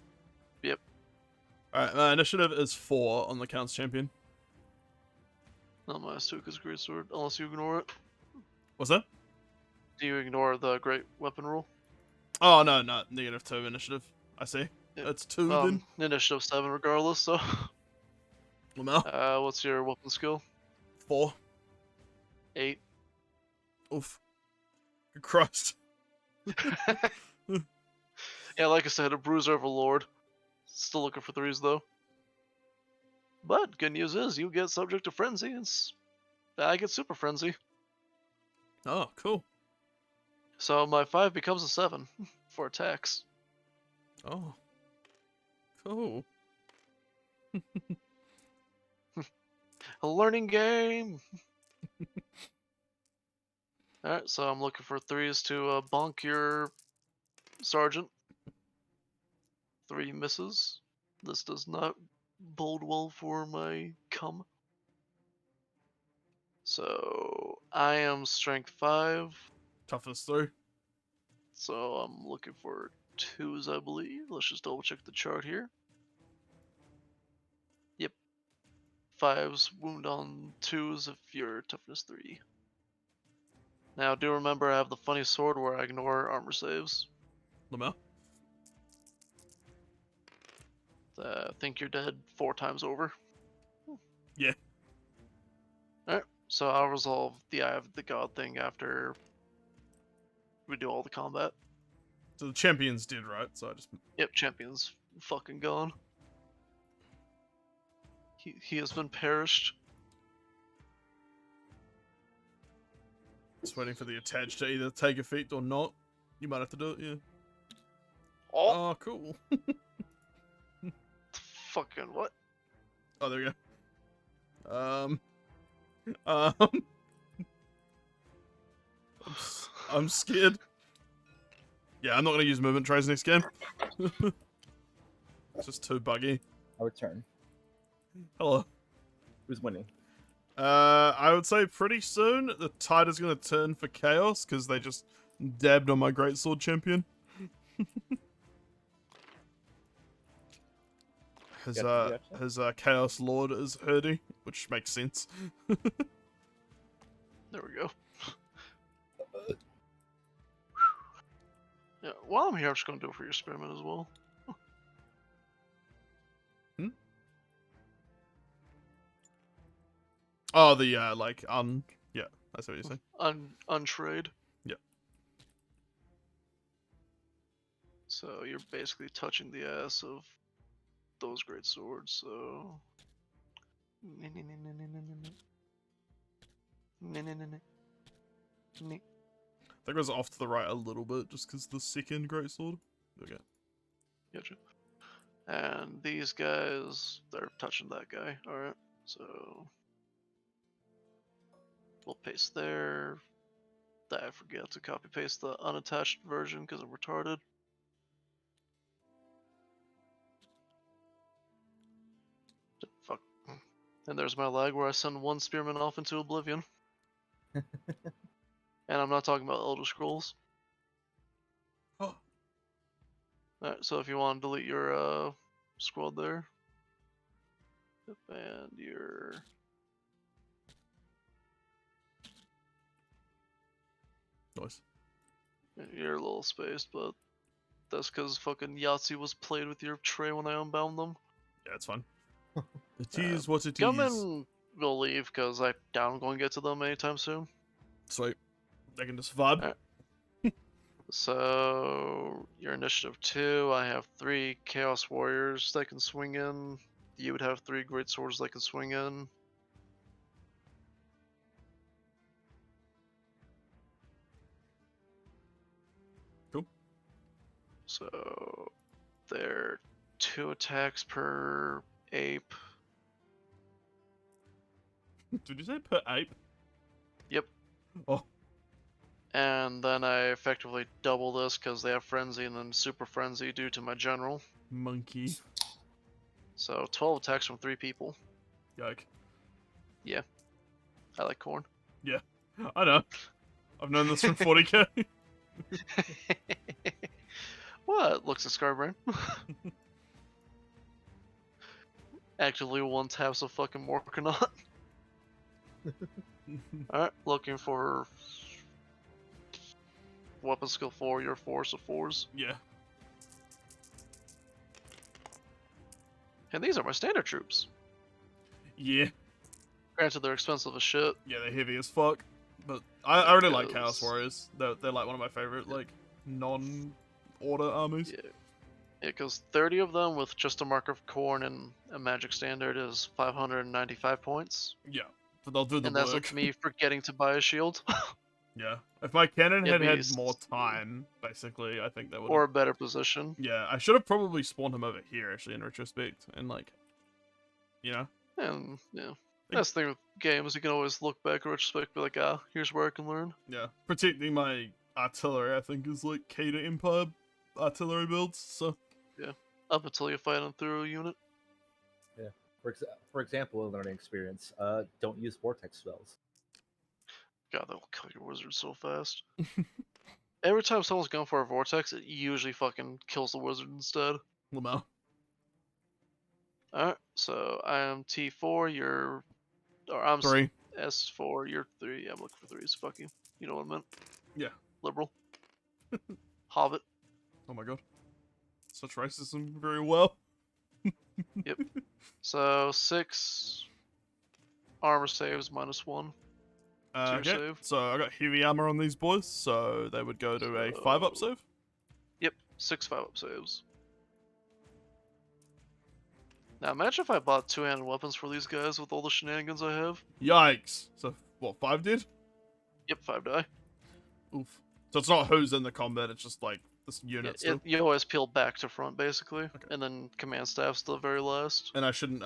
Yep. Alright, initiative is 4 on the Count's champion. Not -2 because greatsword, unless you ignore it. What's that? Do you ignore the great weapon rule? Oh, no, no, -2 initiative. I see. That's 2 then. Initiative 7 regardless, so. Lamau. What's your weapon skill? 4. 8. Oof. Good Christ. Yeah, like I said, a bruiser overlord. Still looking for 3s though. But good news is you get subject to frenzy. I get super frenzy. Oh, cool. So my 5 becomes a 7 for attacks. Oh. Cool. A learning game. Alright, so I'm looking for 3s to bonk your sergeant. 3 misses. This does not bode well for my cum. So I am strength 5. Toughness 3. So I'm looking for 2s, I believe. Let's just double check the chart here. Yep. 5s wound on 2s if you're toughness 3. Now do remember I have the funny sword where I ignore armor saves. Lamau. Think you're dead 4 times over. Yeah. Alright, so I'll resolve the Eye of the God thing after we do all the combat. So the champions did, right? So I just... Yep, champion's fucking gone. He has been perished. Just waiting for the attach to either take effect or not. You might have to do it, yeah. Oh, Oh, cool. fucking what? Oh, there we go. I'm scared. Yeah, I'm not gonna use movement trays next game. It's just too buggy. Our turn. Hello. Who's winning? I would say pretty soon the tide is gonna turn for chaos because they just dabbed on my greatsword champion. His chaos lord is Herdy, which makes sense. There we go. Yeah, while I'm here, I'm just gonna do it for your spearman as well. Oh, the yeah, that's what you're saying. Untrade. Yep. So you're basically touching the ass of those great swords, so... That goes off to the right a little bit, just because the second greatsword. Okay. Gotcha. And these guys, they're touching that guy. Alright, so... We'll paste there. I forget to copy paste the unattached version because I'm retarded. Fuck. And there's my lag where I send one spearman off into oblivion. And I'm not talking about Elder Scrolls. Oh. Alright, so if you want to delete your squad there. Yep, and your... Nice. You're a little spaced, but that's because fucking Yahtzee was played with your tray when I unbound them. Yeah, it's fine. It is what it is. Gunmen will leave because I doubt I'm going to get to them anytime soon. Sweet. They can just vibe. Alright. So, your initiative 2, I have 3 Chaos Warriors that can swing in. You would have 3 Great Swords that can swing in. Cool. So, they're 2 attacks per ape. Did you say per ape? Yep. Oh. And then I effectively double this because they have Frenzy and then Super Frenzy due to my general. Monkey. So 12 attacks from 3 people. Yike. Yeah. I like corn. Yeah. I know. I've known this from 40k. What? Looks at Scarbrain. Actively one taps a fucking Morkanaut. Alright, looking for weapon skill 4, your 4, so 4s. Yeah. And these are my standard troops. Yeah. Granted, they're expensive as shit. Yeah, they're heavy as fuck. But I really like Chaos Because- Warriors. They're like one of my favorite, like, non-order armies. Yeah, because 30 of them with just a Mark of Khorne and a Magic Standard is 595 points. Yeah. But they'll do the And that's work. with me forgetting to buy a shield. Yeah. If my cannon It'd had be more time, basically, I think that would. or a better position. Yeah, I should have probably spawned him over here, actually, in retrospect. And, like, you know? And yeah, that's the thing with games. You can always look back in retrospect, be like, ah, here's where I can learn. Yeah. Protecting my artillery, I think, is, like, key to Empire artillery builds, so. Up until you fight them through a unit. For example, a learning experience. Don't use vortex spells. God, that will kill your wizard so fast. Every time someone's going for a vortex, it usually fucking kills the wizard instead. Lamau. Alright, so I am T4, you're. Or I'm 3. S4, you're 3. Yeah, I'm looking for 3s. Fuck you. You know what I meant. Yeah. Liberal. Hobbit. Oh my god. Such racism very well. So 6 armor saves -1. your Okay, save. so I got heavy armor on these boys, so they would go to a 5-up save. Yep, 6 5-up saves. Now imagine if I bought 2-handed weapons for these guys with all the shenanigans I have. Yikes. So, what, 5 did? Yep, 5 die. Oof. So it's not who's in the combat, it's just like this unit still. You always peel back to front basically, and then command staff's the very last. And I shouldn't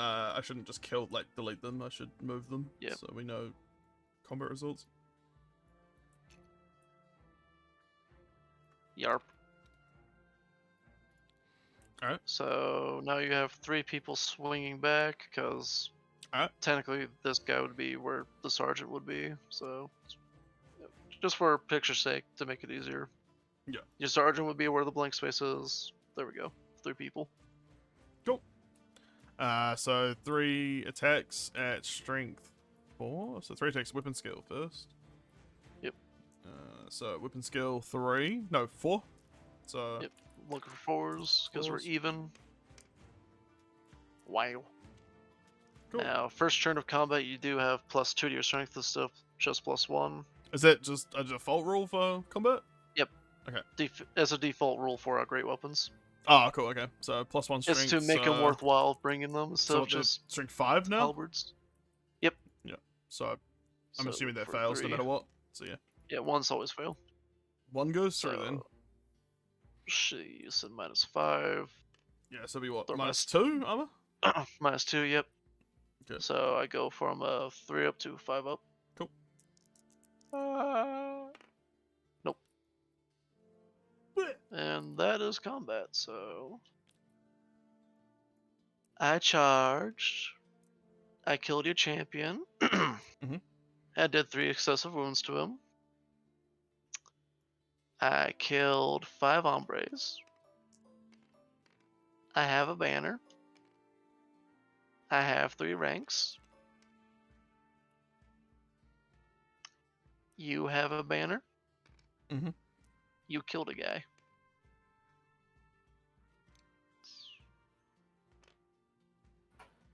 just kill, like, delete them, I should move them. Yep. So we know combat results. Yarp. Alright. So now you have 3 people swinging back, because Alright. technically this guy would be where the sergeant would be. So just for picture's sake, to make it easier. Yeah. Your sergeant would be where the blank space is. There we go. 3 people. Cool. So 3 attacks at strength 4. So 3 attacks weapon skill first. Yep. So weapon skill 3. No, 4. So Yep. Looking for 4s, because we're 4s. even. Wow. Cool. Now, first turn of combat, you do have +2 to your strength and stuff, just +1. Is that just a default rule for combat? As a default rule for great weapons. Oh, cool. Okay, so +1 strength. It's to make them worthwhile bringing them instead So of just strength 5 now. halberds. So I'm So assuming that for fails 3, no matter what. So yeah, Yeah, 1's always fail. 1 goes through then. She said -5. Yeah, so be what? Or -2 armor. -2, yep. Okay. So I go from a 3 up to 5 up. Cool. Nope. And that is combat, so I charged. I killed your champion. I did 3 excessive wounds to him. I killed 5 hombres. I have a banner. I have 3 ranks. You have a banner. Mhm. You killed a guy.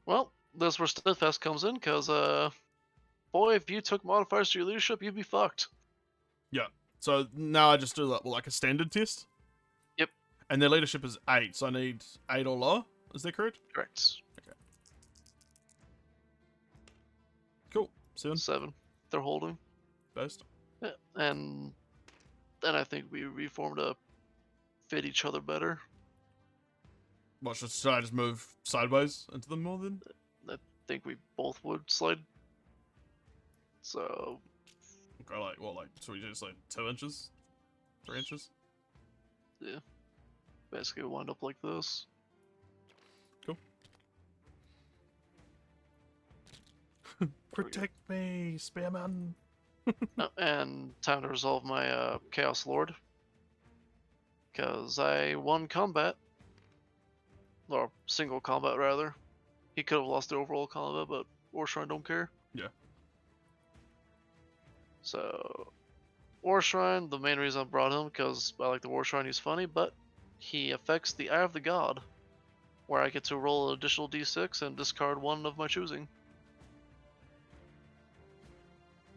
Well, that's where Steadfast comes in, because, boy, if you took modifiers to your leadership, you'd be fucked. So now I just do like a standard test. Yep. And their leadership is 8, so I need 8 or lower. Is that correct? Correct. Cool. 7 7. They're holding. based. Yeah, and then I think we reformed to fit each other better. What should I just move sideways into them more then? I think we both would slide. So Okay, like what? Like so we just like 2 inches, 3 inches. basically we wind up like this. Cool. There we go. Protect me, Spearman. And time to resolve my Chaos Lord. Because I won combat. Or single combat, rather. He could have lost the overall combat, but Warshrine don't care. Yeah. So, Warshrine, the main reason I brought him, because I like the Warshrine, he's funny, but he affects the Eye of the God. where I get to roll an additional d6 and discard one of my choosing.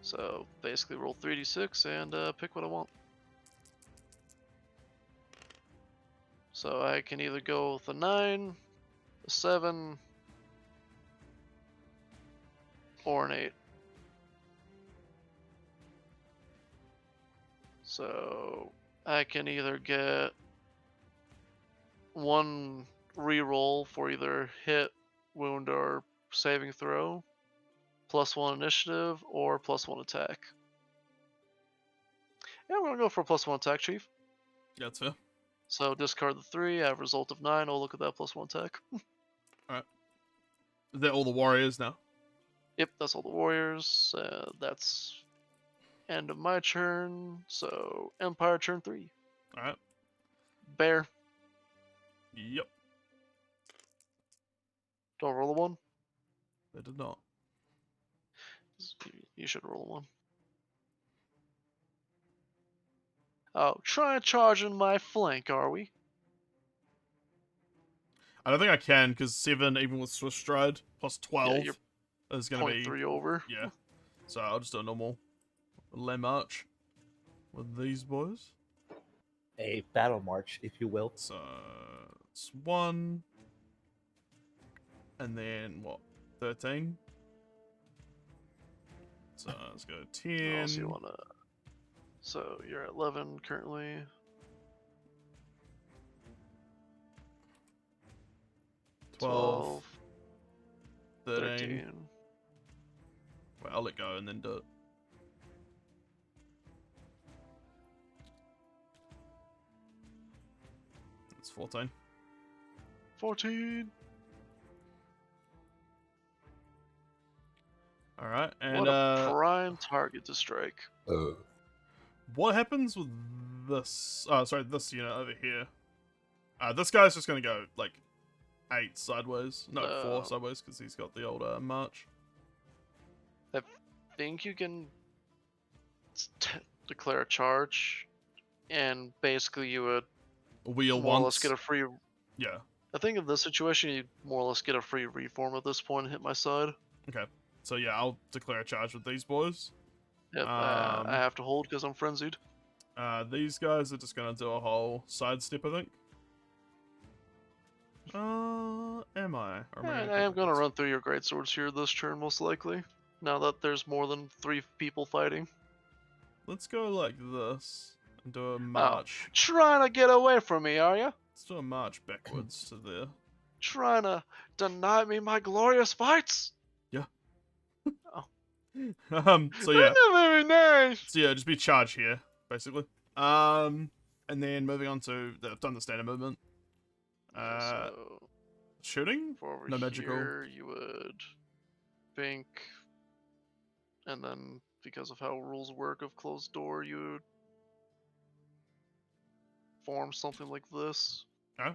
So basically roll 3d6 and pick what I want. So I can either go with a 9, a 7, or an 8. So I can either get one reroll for either hit, wound, or saving throw, +1 initiative, or +1 attack. Yeah, I'm gonna go for a +1 attack, Chief. That's fair. So discard the 3, I have a result of 9. Oh, look at that, +1 attack. Alright. Is that all the warriors now? Yep, that's all the warriors. That's end of my turn. So Empire turn 3. Alright. Bear. Yep. Don't roll a 1. They did not. You should roll a 1. Oh, try charging my flank, are we? I don't think I can, because 7, even with Swift Stride, plus 12 you're is going to be... 0.3 over. Yeah. So I'll just do a normal lay march with these boys. A battle march, if you will. So it's 1. And then, what, 13? So let's go 10. Oh, so you wanna... So you're at 11 currently. 12. 13. 13. Wait, I'll let go and then do it. It's 14. 14. Alright, and What a prime target to strike. what happens with this? Oh, sorry, this unit over here. This guy's just gonna go like 8 sideways, no, 4 sideways, because he's got the old march. I think you can declare a charge, and basically you would Wheel more or less once. get a free. Yeah. I think in this situation you more or less get a free reform at this point and hit my side. Okay. So yeah, I'll declare a charge with these boys. Yep, I have to hold because I'm frenzied. These guys are just gonna do a whole sidestep, I think. Am I? Or I am going to run through your greatswords here this turn, most likely. Now that there's more than 3 people fighting. Let's go like this and do a march. Oh, trying to get away from me, are you? Let's do a march backwards to there. Trying to deny me my glorious fights? Yeah. Oh. So yeah. That's not very nice. So yeah, just be charge here, basically. And then moving on to I've done the standard movement. So Shooting? for over No magical. here, you would think, and then because of how rules work of closed door, you would form something like this. Okay.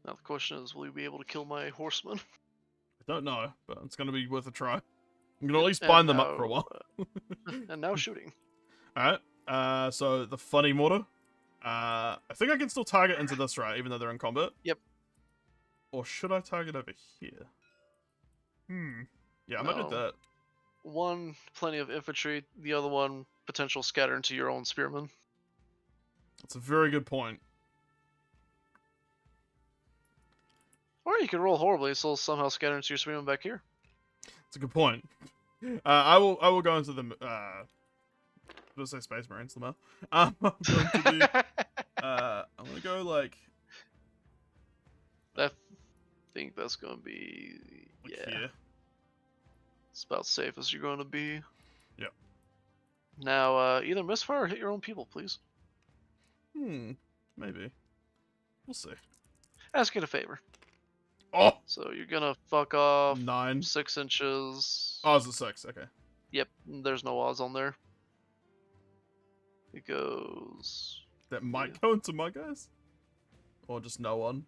Now the question is, will you be able to kill my horsemen? I don't know, but it's gonna be worth a try. I'm gonna at least bind them up for a while. And now shooting. Alright, so the funny mortar. I think I can still target into this, right, even though they're in combat? Yep. Or should I target over here? Yeah, I might do that. One, plenty of infantry. The other one, potential scatter into your own spearmen. That's a very good point. Or you can roll horribly, so somehow scatter into your spearmen back here. That's a good point. I will go into the did I say Space Marines, Lamar? I'm going to the I'm gonna go like I think that's gonna be here. It's about safe as you're gonna be. Yep. Now either misfire or hit your own people, please. Maybe. We'll see. Ask it a favor. Oh! So you're gonna fuck off 9. 6 inches. Oh, it's a 6, okay. Yep, there's no odds on there. It goes... That might go into my guys? Or just no one?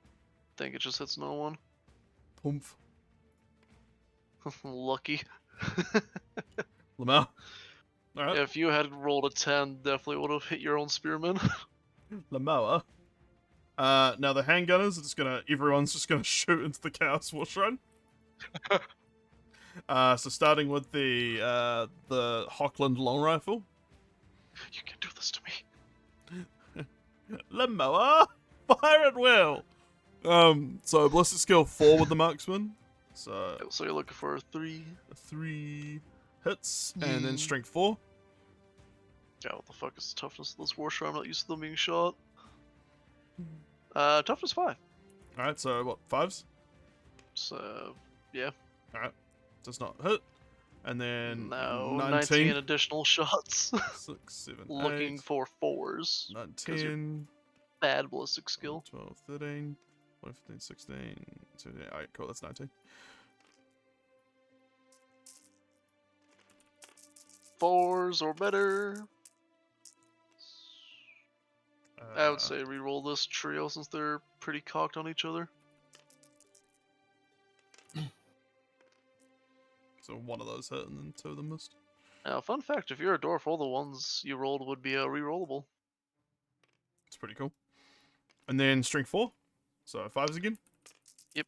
I think it just hits no one. Poomph. Lucky. Lamau. Alright. If you had rolled a 10, definitely would have hit your own spearman. Lamoa. Now the handgunners are just gonna, everyone's just gonna shoot into the Chaos War Shrine. So starting with the Hockland long rifle. You can do this to me. Lamoa, fire at will. So ballistic skill 4 with the marksman. So So you're looking for 3. 3 hits, and then strength 4. Yeah, what the fuck is the toughness of this war shrine? I'm not used to them being shot. Toughness 5. Alright, so what, 5s? So, yeah. Alright, does not hit. And then No, 19 additional shots. 6, 7, 8. Looking for 4s. 19. Bad ballistic skill. 12, 13, 14, 15, 16, 17. Alright, cool, that's 19. 4s or better. I would say reroll this trio since they're pretty cocked on each other. So one of those hit and then 2 of them missed. Now, fun fact, if you're a dwarf, all the ones you rolled would be rerollable. It's pretty cool. And then strength 4. So 5s again. Yep.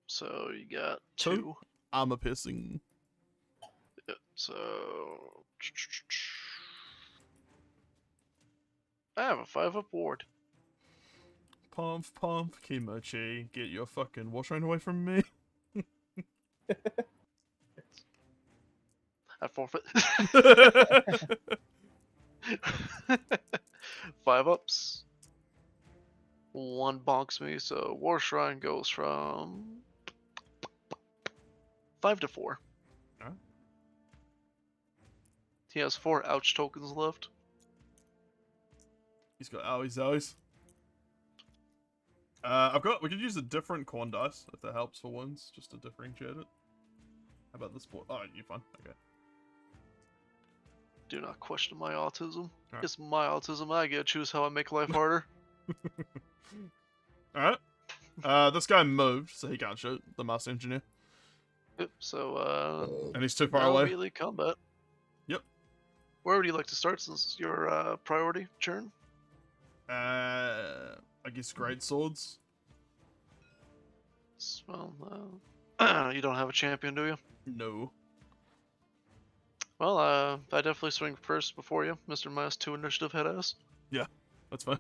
So you got 2. 2. Armor piercing. Yep. So I have a 5-up ward. Pomp, pomp, kimochi. Get your fucking war shrine away from me. I forfeit. 5 ups. 1 bonks me, so War Shrine goes from 5 to 4. Alright. He has 4 ouch tokens left. He's got owies owies. We could use a different corn dice if that helps for wounds, just to differentiate it. How about this board? Oh, you're fine. Okay. Do not question my autism. Alright. It's my autism. I get to choose how I make life harder. Alright. This guy moved, so he can't shoot. The Master Engineer. Yep, so, And he's too far now away. melee combat. Yep. Where would you like to start since it's your priority turn? I guess great swords. Well, you don't have a champion, do you? No. Well, I definitely swing first before you, Mr. -2 initiative head ass. Yeah, that's fine.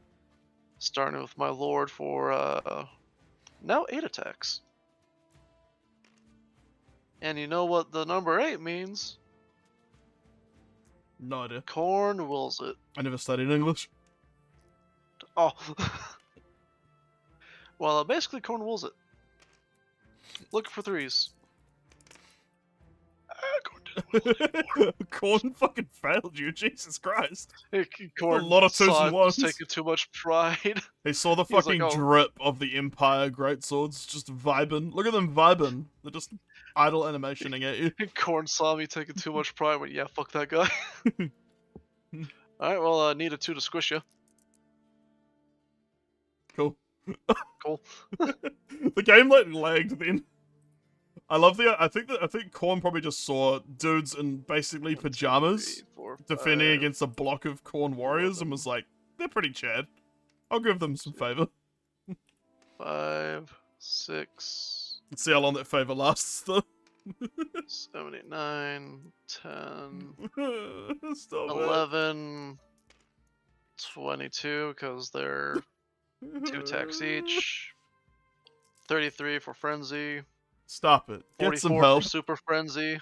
Starting with my lord for now 8 attacks. And you know what the number 8 means? No idea. Khorn wills it. I never studied English. Oh. Well, basically Khorn wills it. Looking for 3s. Khorn fucking failed you, Jesus Christ. Khorn a lot of 2s saw and it was 1s. taking too much pride. He saw the He was fucking like, "Oh." drip of the Empire greatswords just vibing. Look at them vibing. They're just idle animationing at you. Khorn saw me taking too much pride. Went, yeah, fuck that guy. Alright, well, I need a 2 to squish you. Cool. Cool. The game like lagged then. I love I think Khorn probably just saw dudes in basically pajamas 3, 4, defending 5, against a block of Khorn warriors and was like, they're pretty chad. I'll give them some favor. 5, 6, Let's see how long that favor lasts though. 7, 8, 9, 10, Stop 11, 22, because they're 2 attacks each. 33 for Frenzy. Stop it. Get some 44 help. for Super Frenzy.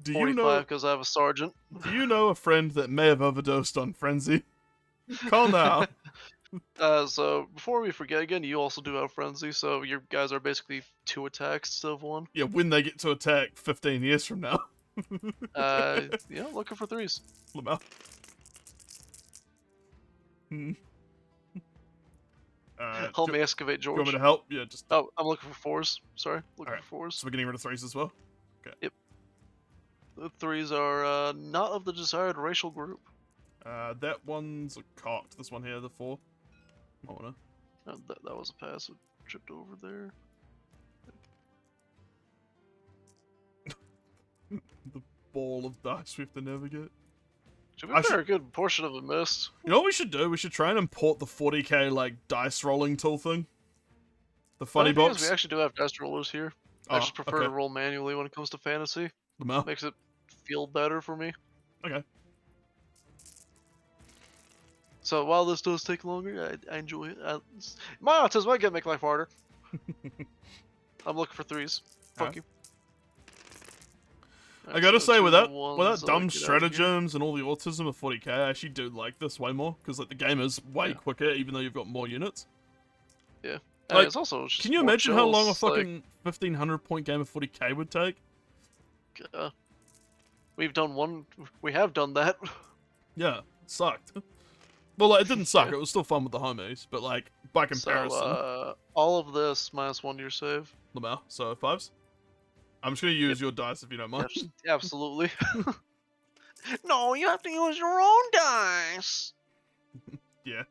Do you 45 know? because I have a sergeant. Do you know a friend that may have overdosed on frenzy? Call now. So before we forget again, you also do have Frenzy, so your guys are basically 2 attacks instead of 1. Yeah, when they get to attack 15 years from now. Yeah, looking for 3s. Lamau. Hmm. Help me excavate, Do you want George. me to help? Yeah, just. Oh, I'm looking for 4s. Sorry, looking Alright. for 4s. So we're getting rid of 3s as well? The 3s are not of the desired racial group. That one's cocked. This one here, the 4. I wanna. That was a pass. It tripped over there. The ball of dice we have to navigate. To be I fair, a good portion of it missed. You know what we should do? We should try and import the 40k like dice rolling tool thing. The funny thing box. is, we actually do have dice rollers here. I just prefer to roll manually when it comes to fantasy. Makes it feel better for me. Okay. So while this does take longer, I enjoy it. My autism might make life harder. I'm looking for 3s. Fuck you. I gotta say, without dumb get stratagems and all the autism of 40k, I actually do like this way more because like the game is way quicker, even though you've got more units. Yeah. Like, it's also just can you more imagine how long a chills, fucking 1500 point game of 40k would take? We have done that. Yeah, it sucked. Well, like, it didn't suck. It was still fun with the homies, but like by comparison, So, all of this -1 to your save. Lamau, so 5s. I'm just gonna use your dice if you don't mind. Absolutely. No, you have to use your own dice. Yeah.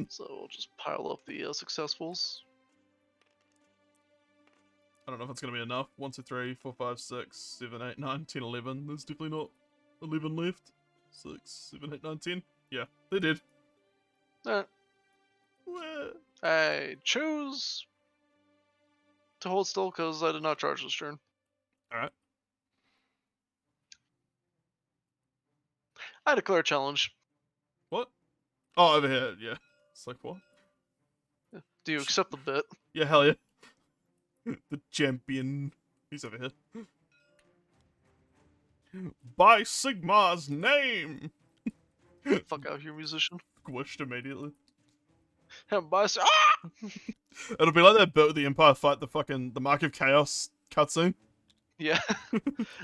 So we'll just pile up the successfuls. I don't know if it's gonna be enough. 1, 2, 3, 4, 5, 6, 7, 8, 9, 10, 11. There's definitely not 11 left. 6, 7, 8, 9, 10. Yeah, they did. Alright. I choose to hold still because I did not charge this turn. Alright. I declare a challenge. What? Oh, over here, yeah. It's like, what? Do you accept the bit? Yeah, hell yeah. The champion. He's over here. By Sigmar's name! Fuck out here, musician. Squished immediately. Ah! It'll be like that bit with the Empire fight the Mark of Chaos cutscene. Yeah.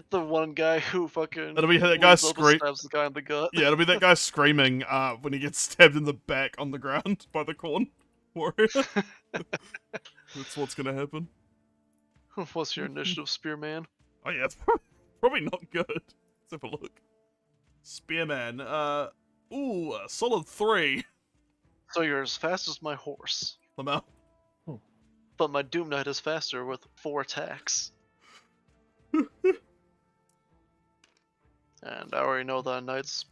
The one guy who fucking... It'll be that guy stabs the guy in the gut. Yeah, it'll be that guy screaming when he gets stabbed in the back on the ground by the Khorn warrior. That's what's gonna happen. What's your initiative, Spearman? Oh yeah, it's probably not good. Let's have a look. Spearman, ooh, a solid 3. So you're as fast as my horse. Lamau. But my Doom Knight is faster with 4 attacks. And I already know that Knight's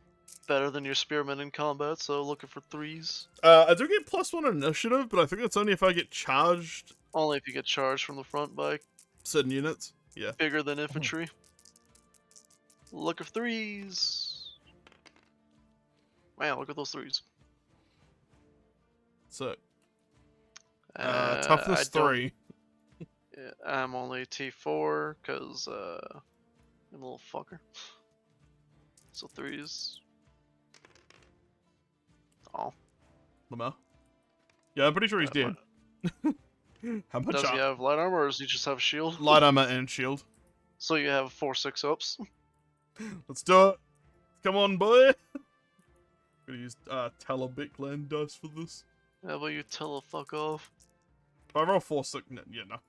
better than your Spearman in combat, so looking for 3s. I do get +1 initiative, but I think that's only if I get charged. Only if you get charged from the front by certain units. Yeah. Bigger than infantry. Looking for 3s. Man, look at those 3s. So, toughness 3. Yeah, I'm only T4 because I'm a little fucker. So 3s. Oh. Lamau. Yeah, I'm pretty sure he's dead. How much? Does he have light armor, or does he just have a shield? Light armor and shield. So you have 4 6-ups. Let's do it. Come on, boy. Gonna use Talabekland dice for this. How about you tell a fuck off? If I roll 4 6, yeah, no.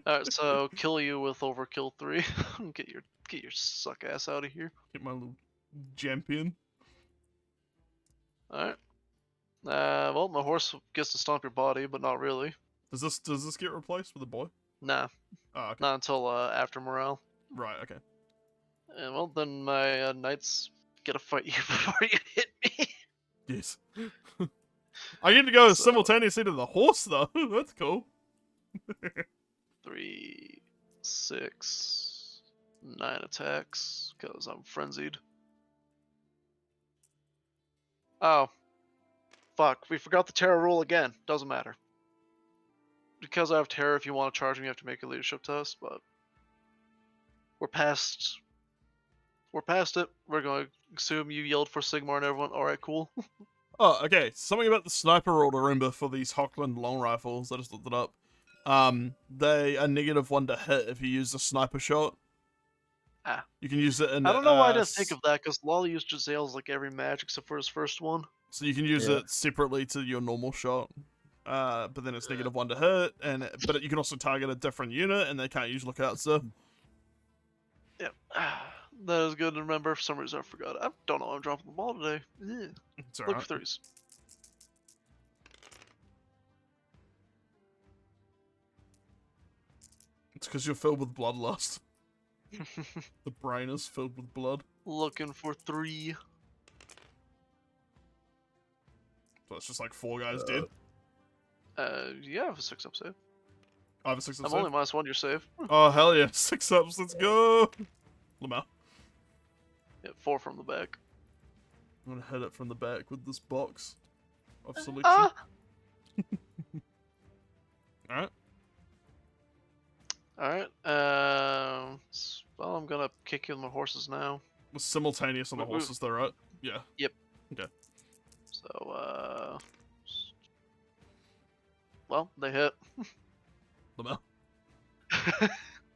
Alright, so kill you with overkill 3. Get your suck ass out of here. Get my little champion. Alright. Well, my horse gets to stomp your body, but not really. Does this get replaced with a boy? Nah. Oh, okay. Not until after morale. Right, okay. And well, then my knights get to fight you before you hit me. Yes. I get to go simultaneously to the horse, though. That's cool. 3, 6, 9 attacks, because I'm frenzied. Oh. Fuck, we forgot the terror rule again. Doesn't matter. Because I have terror, if you want to charge me, you have to make a leadership test, but... We're past it. We're going to assume you yelled for Sigmar and everyone. Alright, cool. Oh, okay. Something about the sniper rule to remember for these Hochland long rifles. I just looked it up. They are -1 to hit if you use a sniper shot. Ah. You can use it in... I don't know why I didn't think of that, because Lol used Gisele's like every match except for his first one. So you can use it separately to your normal shot. But then it's -1 to hit, but you can also target a different unit, and they can't use lookouts, so... Yep. That is good to remember. For some reason, I forgot. I don't know. I'm dropping the ball today. It's Look for 3s. It's because you're filled with bloodlust. The brain is filled with blood. Looking for 3. So it's just like 4 guys dead. Yeah, I have a 6-up save. I have a 6-up I'm save. only -1 your save. Oh, hell yeah. 6-ups, let's go. Lamau. Yeah, 4 from the back. I'm gonna hit it from the back with this box of selection. Ah! Alright. Alright, well, I'm gonna kick you with my horses now. We're simultaneous on the Woo-woo. horses though, right? Yeah. Yep. Okay. So, well, they hit. Lamau.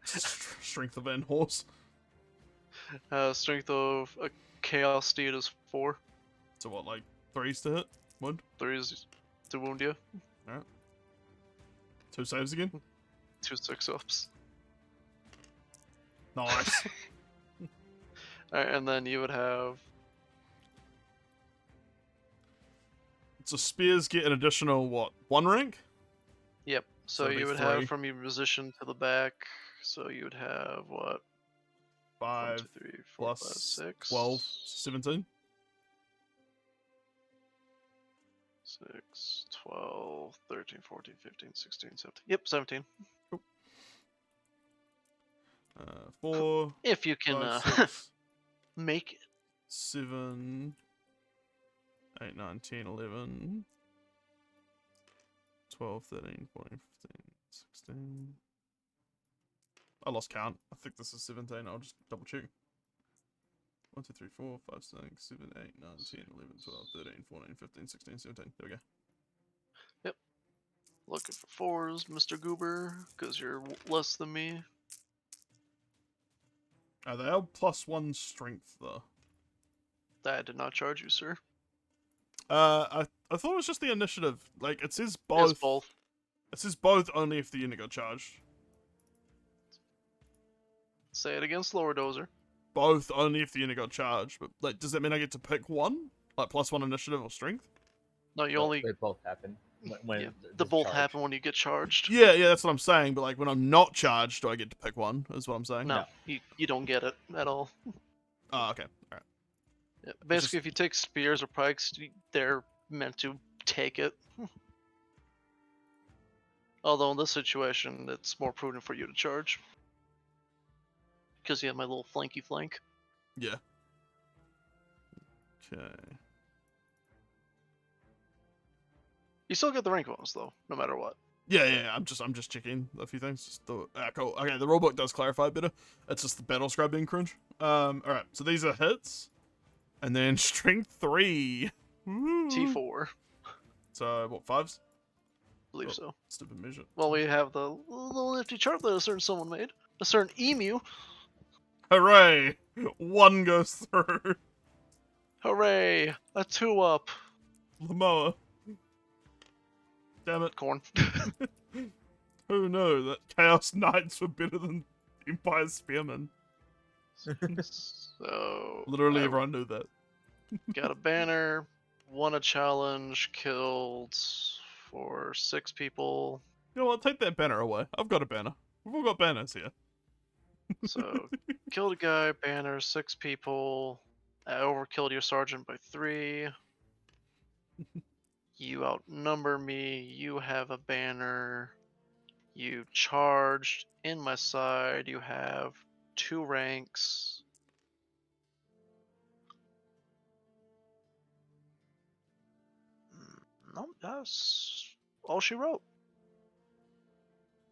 Strength of an horse. Strength of a chaos steed is 4. So what, like 3s to hit? 1? 3 is to wound you. Alright. 2 saves again? 2 6-ups. Nice. Alright, and then you would have... So spears get an additional, what, 1 rank? Yep. So that'd be you would 3. have from your position to the back. So you would have what? 5 1, 2, 3, 4, 5, plus 6. 12, 17. 6, 12, 13, 14, 15, 16, 17. Yep, 17. 4, If you can 5, 6, make it. 7, 8, 9, 10, 11, 12, 13, 14, 15, 16. I lost count. I think this is 17. I'll just double check. 1, 2, 3, 4, 5, 6, 7, 8, 9, 10, 11, 12, 13, 14, 15, 16, 17. There we go. Yep. Looking for 4s, Mr. Goober, because you're less than me. They are +1 strength though. That did not charge you, sir. I thought it was just the initiative. Like it says It's both. both. It says both only if the unit got charged. Say it again, slower, Dozer. Both only if the unit got charged. But like, does that mean I get to pick one? Like +1 initiative or strength? No, you only... They both happen when Yeah, there's the both charge. happen when you get charged. Yeah, that's what I'm saying. But like when I'm not charged, do I get to pick one? Is what I'm saying. No, you don't get it at all. Oh, okay. All right. Yeah, basically, if you take spears or pikes, they're meant to take it. Although in this situation, it's more prudent for you to charge. Because you have my little flanky flank. Yeah. Okay. You still get the rank bonus though, no matter what. Yeah. I'm just checking a few things. Just cool. Okay, the rulebook does clarify it better. It's just the battle scribe being cringe. All right. So these are hits, and then strength 3. Woo. T4, So what, 5s? believe Oh. so. Stupid measure. Well, we have the little nifty chart that a certain someone made. A certain emu. Hooray! 1 goes through. Hooray! A 2-up. Lamoa. Damn it. Corn. Who knew that Chaos Knights were better than Empire Spearmen? So Literally I everyone knew that. got a banner, won a challenge, killed for 6 people. You know what? Take that banner away. I've got a banner. We've all got banners here. So killed a guy, banner, 6 people. I overkilled your sergeant by 3. You outnumber me. You have a banner. You charged in my side. You have 2 ranks. No, that's all she wrote.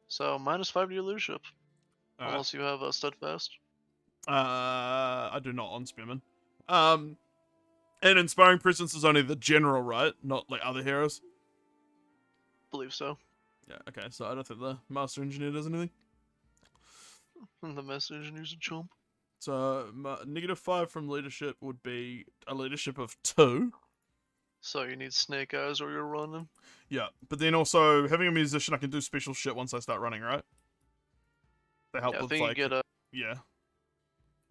So -5 to your leadership, Alright. unless you have a steadfast. I do not on Spearman. And Inspiring Presence is only the general, right? Not like other heroes? Believe so. Yeah, okay, so I don't think the Master Engineer does anything. The Master Engineer's a chump. So, -5 from leadership would be a leadership of 2. So you need snake eyes or you're running. Yeah, but then also, having a musician, I can do special shit once I start running, right? They help Yeah, I with, think like... you get a... Yeah.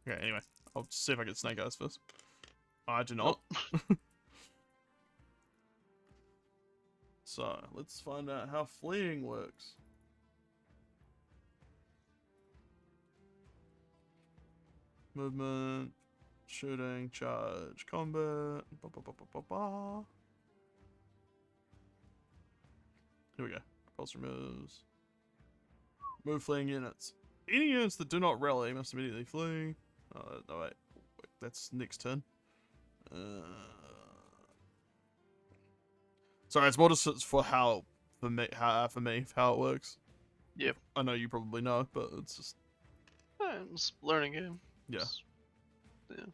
Okay, anyway. I'll see if I get Snake Eyes first. I do not. So, let's find out how fleeing works. Movement. Shooting, charge, combat. Ba, ba, ba, ba, ba, ba. Here we go. Compulsory moves. Move fleeing units. Any units that do not rally must immediately flee. Oh, no, wait. That's next turn. Sorry, it's more just for how it works. Yep. I know you probably know, but it's just It's a learning game. yeah. Yeah.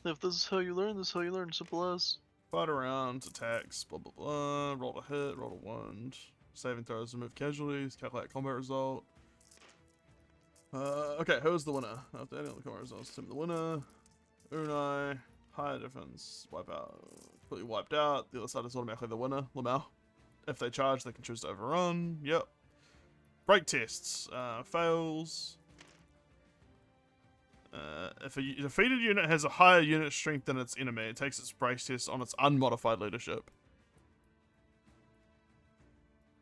If this is how you learn, this is how you learn. Simple as. Fight around, attacks, blah blah blah. Roll a hit, roll a wand. Saving throws, remove casualties, calculate combat result. Okay, who's the winner? After any of the combat results, determine the winner. Unai, higher defense, wipe out, completely wiped out. The other side is automatically the winner. Lamau. If they charge, they can choose to overrun. Yep. Break tests. Fails. If a defeated unit has a higher unit strength than its enemy, it takes its break test on its unmodified leadership.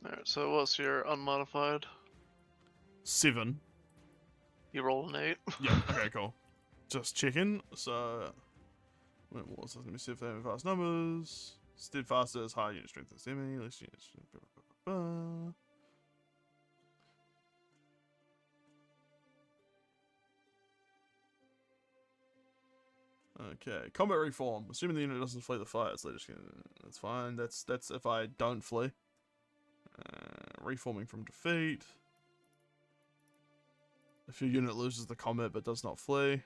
Alright, so what's your unmodified? 7. You roll an 8. Yeah, okay, cool. Just checking. So, what was this? Let me see if they have fast numbers. Steadfaster is higher unit strength than its enemy. Least unit strength. Okay, combat reform. Assuming the unit doesn't flee the fight, it's leadership. That's fine. That's if I don't flee. Reforming from defeat. If your unit loses the combat but does not flee,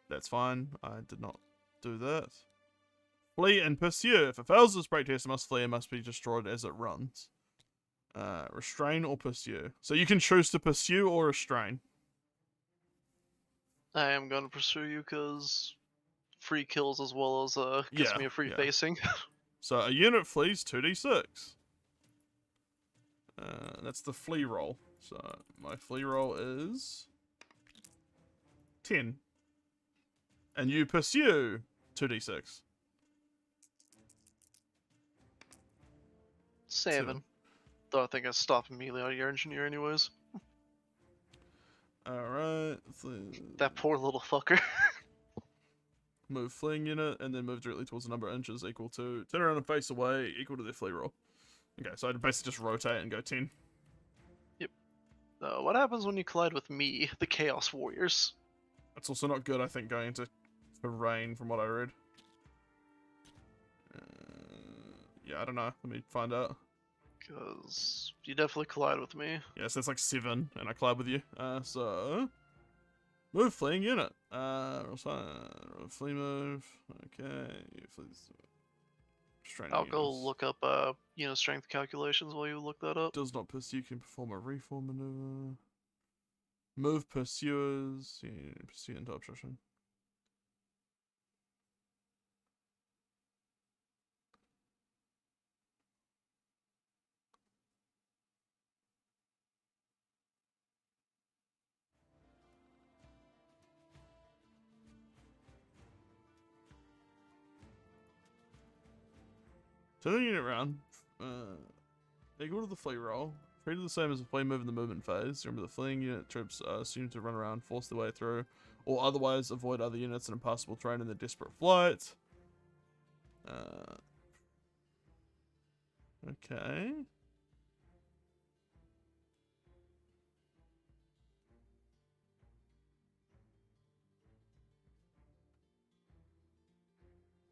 that's fine. I did not do that. Flee and pursue. If it fails this break test, it must flee and must be destroyed as it runs. Restrain or pursue. So you can choose to pursue or restrain. I am gonna pursue you because free kills as well as gives Yeah, me a free yeah. facing. So a unit flees 2d6. That's the flee roll. So my flee roll is 10. And you pursue 2d6. 7. Though I think I stop immediately on your engineer anyways. Alright. That poor little fucker. Move fleeing unit and then move directly towards the number of inches equal to turn around and face away equal to their flee roll. Okay, so I'd basically just rotate and go 10. Yep. What happens when you collide with me, the Chaos Warriors? That's also not good, I think, going into terrain from what I read. Yeah, I don't know. Let me find out. Because you definitely collide with me. Yeah, so that's like 7, and I collide with you. So move fleeing unit. Flee move. Okay, I'll go look up unit strength calculations while you look that up. Does not pursue, can perform a reform maneuver. Move pursuers. Yeah, pursue into obstruction. Turn the unit round. Equal to the flee roll. Treated the same as a flee move in the movement phase. Remember, the fleeing unit troops are assumed to run around, force their way through, or otherwise avoid other units in impassable terrain in their desperate flight. Okay.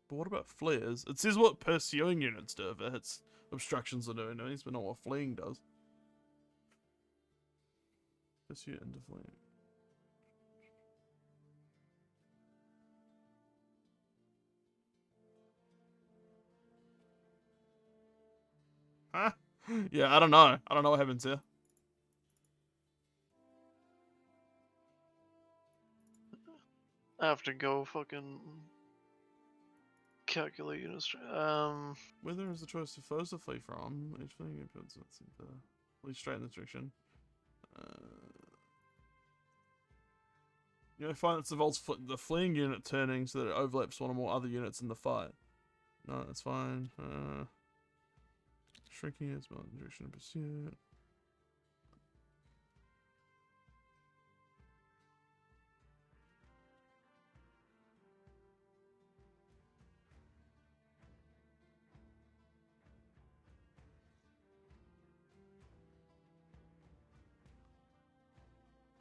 But what about flares? It says what pursuing units do if it hits obstructions or no enemies, but not what fleeing does. Pursue into fleeing. Huh? Yeah, I don't know. I don't know what happens here. I have to go fucking calculate unit strength. Where there is a choice of foes to flee from, each fleeing unit puts it into flee straight in this direction. You know, find that involves the fleeing unit turning so that it overlaps one or more other units in the fight. No, that's fine. Shrinking is well in direction of pursuit.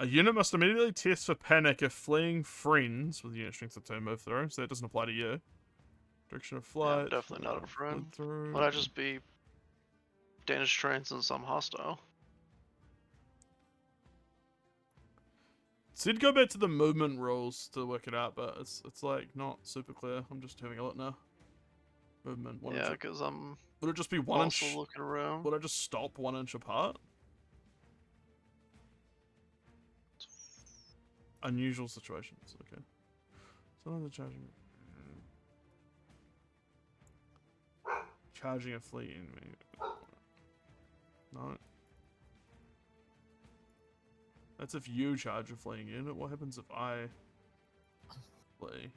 A unit must immediately test for panic if fleeing friends with unit strength of 2 move through, so that doesn't apply to you. Direction of Yeah, I'm flight. definitely not a friend. Move through. Would I just be Danish trained since I'm hostile? So you'd go back to the movement rules to work it out, but it's like not super clear. I'm just having a look now. Movement 1 Yeah, inch. because I'm Would it just be 1 also inch? looking around. Would I just stop 1 inch apart? Unusual situations. Okay. Someone's charging. Charging a fleet enemy. No. That's if you charge a fleeing unit. What happens if I flee?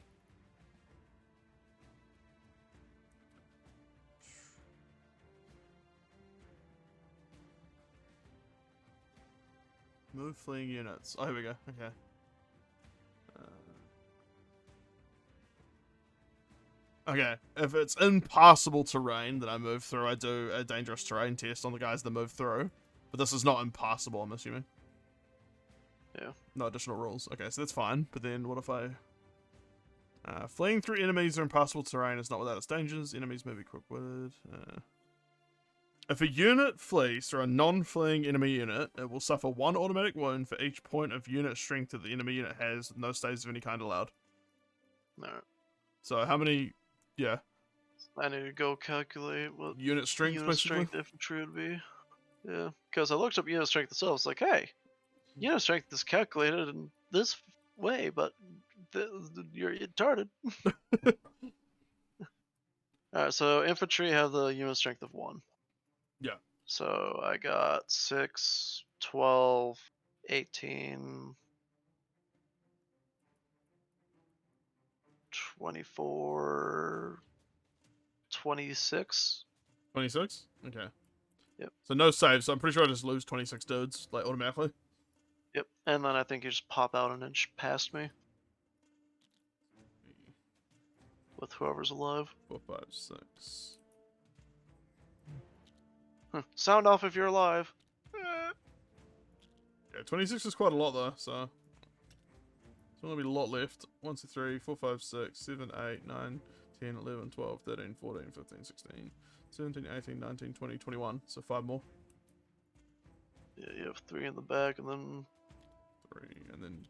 Move fleeing units. Oh, here we go. Okay. Okay, if it's impassable terrain that I move through, I do a dangerous terrain test on the guys that move through. But this is not impassable, I'm assuming. Yeah. No additional rules. Okay, so that's fine. But then what if I... fleeing through enemies or impassable terrain is not without its dangers. Enemies may be quick-witted. If a unit flees through a non-fleeing enemy unit, it will suffer 1 automatic wound for each point of unit strength that the enemy unit has, with no stays of any kind allowed. Alright. So how many... Yeah. I need to go calculate what Unit strength, unit basically? strength infantry would be. Yeah, because I looked up unit strength itself. It's like, hey, unit strength is calculated in this way, but you're retarded. Alright, so infantry have the unit strength of 1. Yeah. So I got 6, 12, 18, 24, 26. 26? Okay. Yep. So no saves, so I'm pretty sure I just lose 26 dudes, like, automatically. Yep, and then I think you just pop out an inch past me with whoever's alive. 4, 5, 6. Sound off if you're alive. Yeah, 26 is quite a lot, though, so... There's only be a lot left. 1, 2, 3, 4, 5, 6, 7, 8, 9, 10, 11, 12, 13, 14, 15, 16, 17, 18, 19, 20, 21. So 5 more. Yeah, you have 3 in the back, and then 3, and then...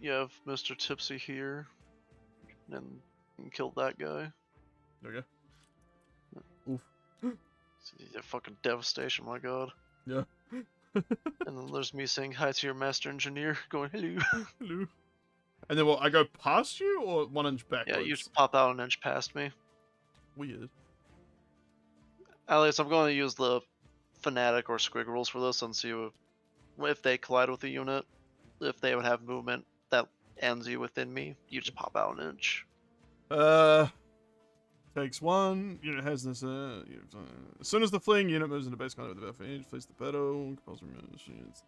you have Mr. Tipsy here, and you killed that guy. There we go. Oof. Yeah, fucking devastation, my god. Yeah. And then there's me saying hi to your master engineer, going hello. Hello. And then what, I go past you, or 1 inch backwards? Yeah, you just pop out an inch past me. Weird. At least I'm going to use the fanatic or squig rules for this and see if they collide with the unit. If they would have movement that ends you within me, you just pop out an inch. Takes 1. Unit has this. As soon as the fleeing unit moves into base contact with the battlefield, edge, flees the battle. Compulsory machines.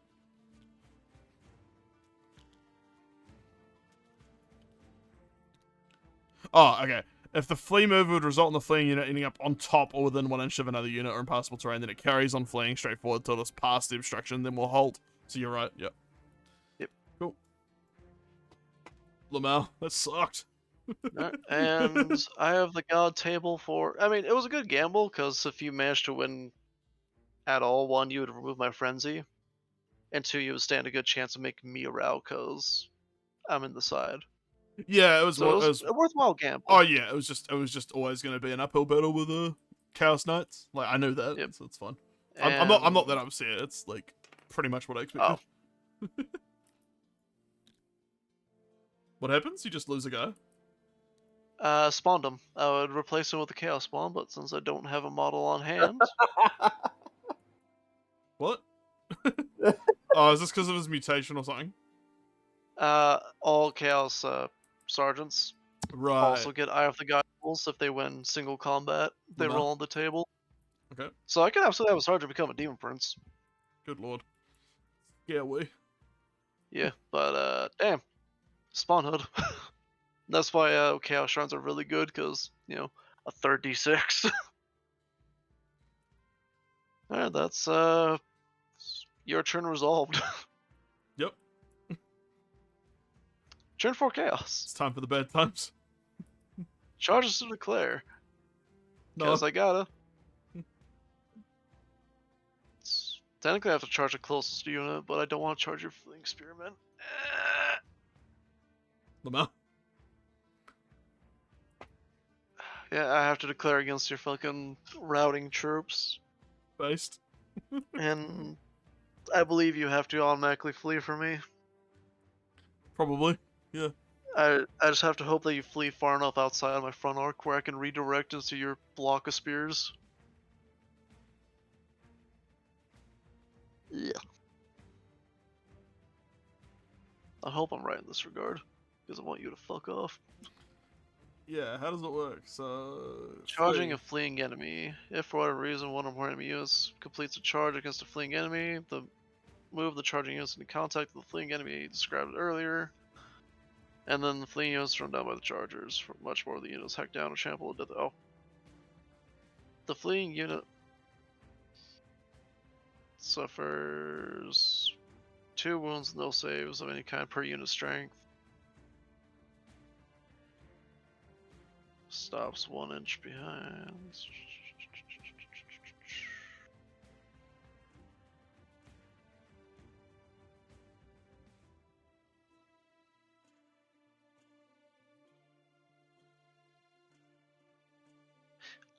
Oh, okay. If the flee move would result in the fleeing unit ending up on top or within 1 inch of another unit or impassable terrain, then it carries on fleeing straight forward till it's past the obstruction, then we'll halt. So you're right. Yep. Yep. Cool. Lamau, that sucked. And I have the god table for. I mean, it was a good gamble because if you managed to win at all, 1, you would remove my frenzy, and 2, you would stand a good chance of making me a row because I'm in the side. Yeah, it was. So it was a worthwhile gamble. Oh yeah, it was just always going to be an uphill battle with Chaos Knights. Like I knew that, Yep. so it's fine. I'm not that upset. It's like pretty much what I expected. Oh. What happens? You just lose a guy. Spawned him. I would replace him with a chaos spawn, but since I don't have a model on hand, What? Oh, is this because of his mutation or something? all chaos sergeants Right. also get Eye of the God rules if they win single combat. They Uh-huh. roll on the table. Okay. So I could absolutely have a sergeant become a demon prince. Good lord. Yeah, we. Yeah, but damn, spawn hood. That's why chaos shrines are really good because a third d6. Alright, that's your turn resolved. Turn 4 chaos. It's time for the bad times. Charges to declare. No. Because I gotta. Technically, I have to charge the closest unit, but I don't want to charge your fleeing spearmen. Lamau. Yeah, I have to declare against your fucking routing troops. Based. And I believe you have to automatically flee from me. Probably. Yeah. I just have to hope that you flee far enough outside of my front arc where I can redirect into your block of spears. Yeah. I hope I'm right in this regard, because I want you to fuck off. Yeah, how does it work? So... Charging flee. a fleeing enemy. If for whatever reason one or more enemy units completes a charge against a fleeing enemy, move the charging units into contact with the fleeing enemy described earlier. And then the fleeing units thrown down by the chargers. For much more of the units hacked down or trampled to death. Oh. The fleeing unit suffers 2 wounds, no saves of any kind per unit strength. Stops 1 inch behind.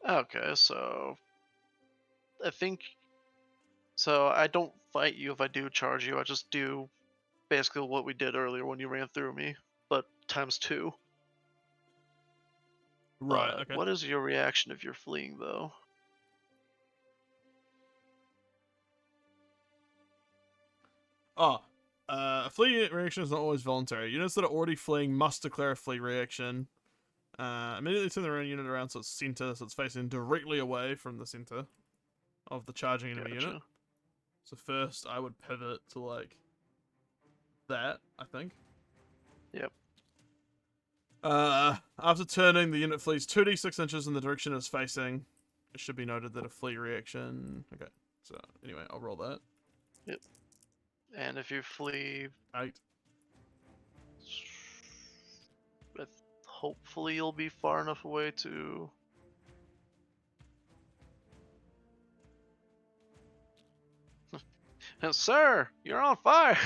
Okay, so I think so. I don't fight you if I do charge you. I just do basically what we did earlier when you ran through me, but times 2. Right, okay. What is your reaction if you're fleeing, though? Oh, a flee reaction is not always voluntary. Units that are already fleeing must declare a flee reaction. Immediately turn their own unit around so it's center, so it's facing directly away from the center of the charging enemy unit. So first, I would pivot to like that, I think. Yep. After turning, the unit flees 2d6 inches in the direction it's facing. It should be noted that a flee reaction. Okay, so anyway, I'll roll that. Yep. And if you flee, 8. hopefully you'll be far enough away to. And sir, you're on fire.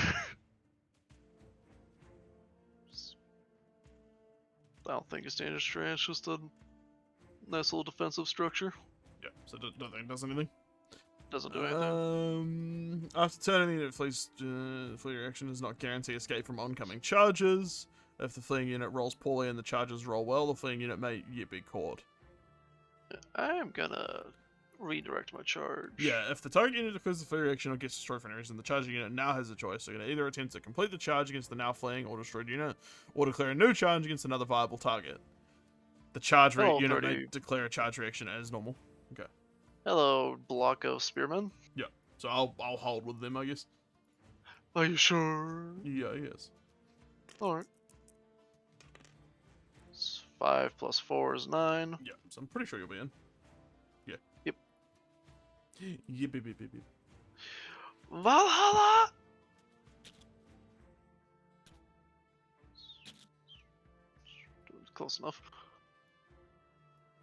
I don't think it's dangerous terrain. It's just a nice little defensive structure. Yeah, so don't think it does anything. Doesn't do anything. After turning, the unit flees. Flee reaction does not guarantee escape from oncoming charges. If the fleeing unit rolls poorly and the charges roll well, the fleeing unit may yet be caught. I am gonna redirect my charge. Yeah, if the target unit declares the flee reaction or gets destroyed for any reason, the charging unit now has a choice. So you can either attempt to complete the charge against the now fleeing or destroyed unit, or declare a new charge against another viable target. The charge unit may declare a charge reaction as normal. Okay. Hello, block of spearmen. Yeah, so I'll hold with them, I guess. Are you sure? Yeah, yes. Alright. 5 plus 4 is 9. Yeah, so I'm pretty sure you'll be in. Yeah. Yep. Yep. Valhalla! Close enough.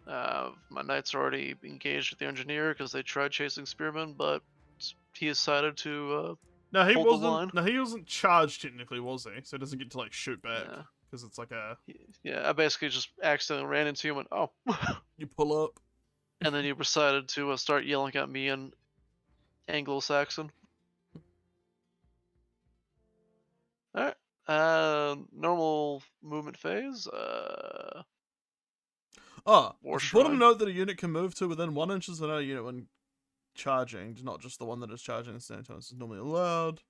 My knights are already engaged with the engineer because they tried chasing spearmen, but he decided to No, he hold the wasn't. line. No, he wasn't charged technically, was he? So he doesn't get to like shoot back Yeah. because it's like a. Yeah, I basically just accidentally ran into him and oh. You pull up. And then he decided to start yelling at me in Anglo-Saxon. Alright. Normal movement phase. Oh, War it's important to Shrine. note that a unit can move to within 1 inch of another unit when charging, not just the one that is charging at the same time. This is normally allowed.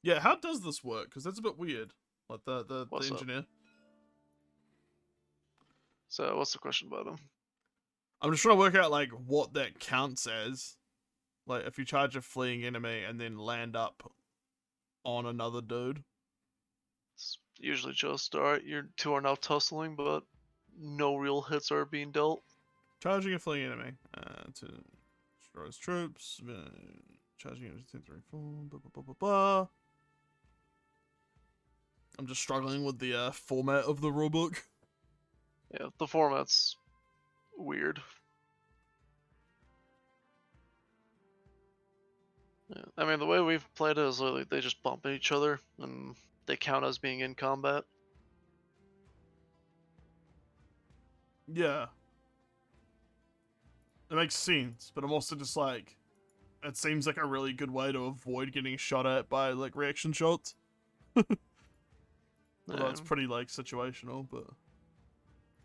Yeah, how does this work? Because that's a bit weird. Like the engineer. So what's the question about him? I'm just trying to work out like what that counts as. Like if you charge a fleeing enemy and then land up on another dude. It's usually just alright, you two are now tussling, but no real hits are being dealt. Charging a fleeing enemy to destroy his troops. Charging it to 10, 3, 4, blah, blah, blah, blah, blah. I'm just struggling with the format of the rulebook. Yeah, the format's weird. Yeah, I mean, the way we've played it is literally they just bump each other, and they count as being in combat. Yeah. It makes sense, but I'm also just like, it seems like a really good way to avoid getting shot at by like reaction shots. Although it's And, pretty like situational, but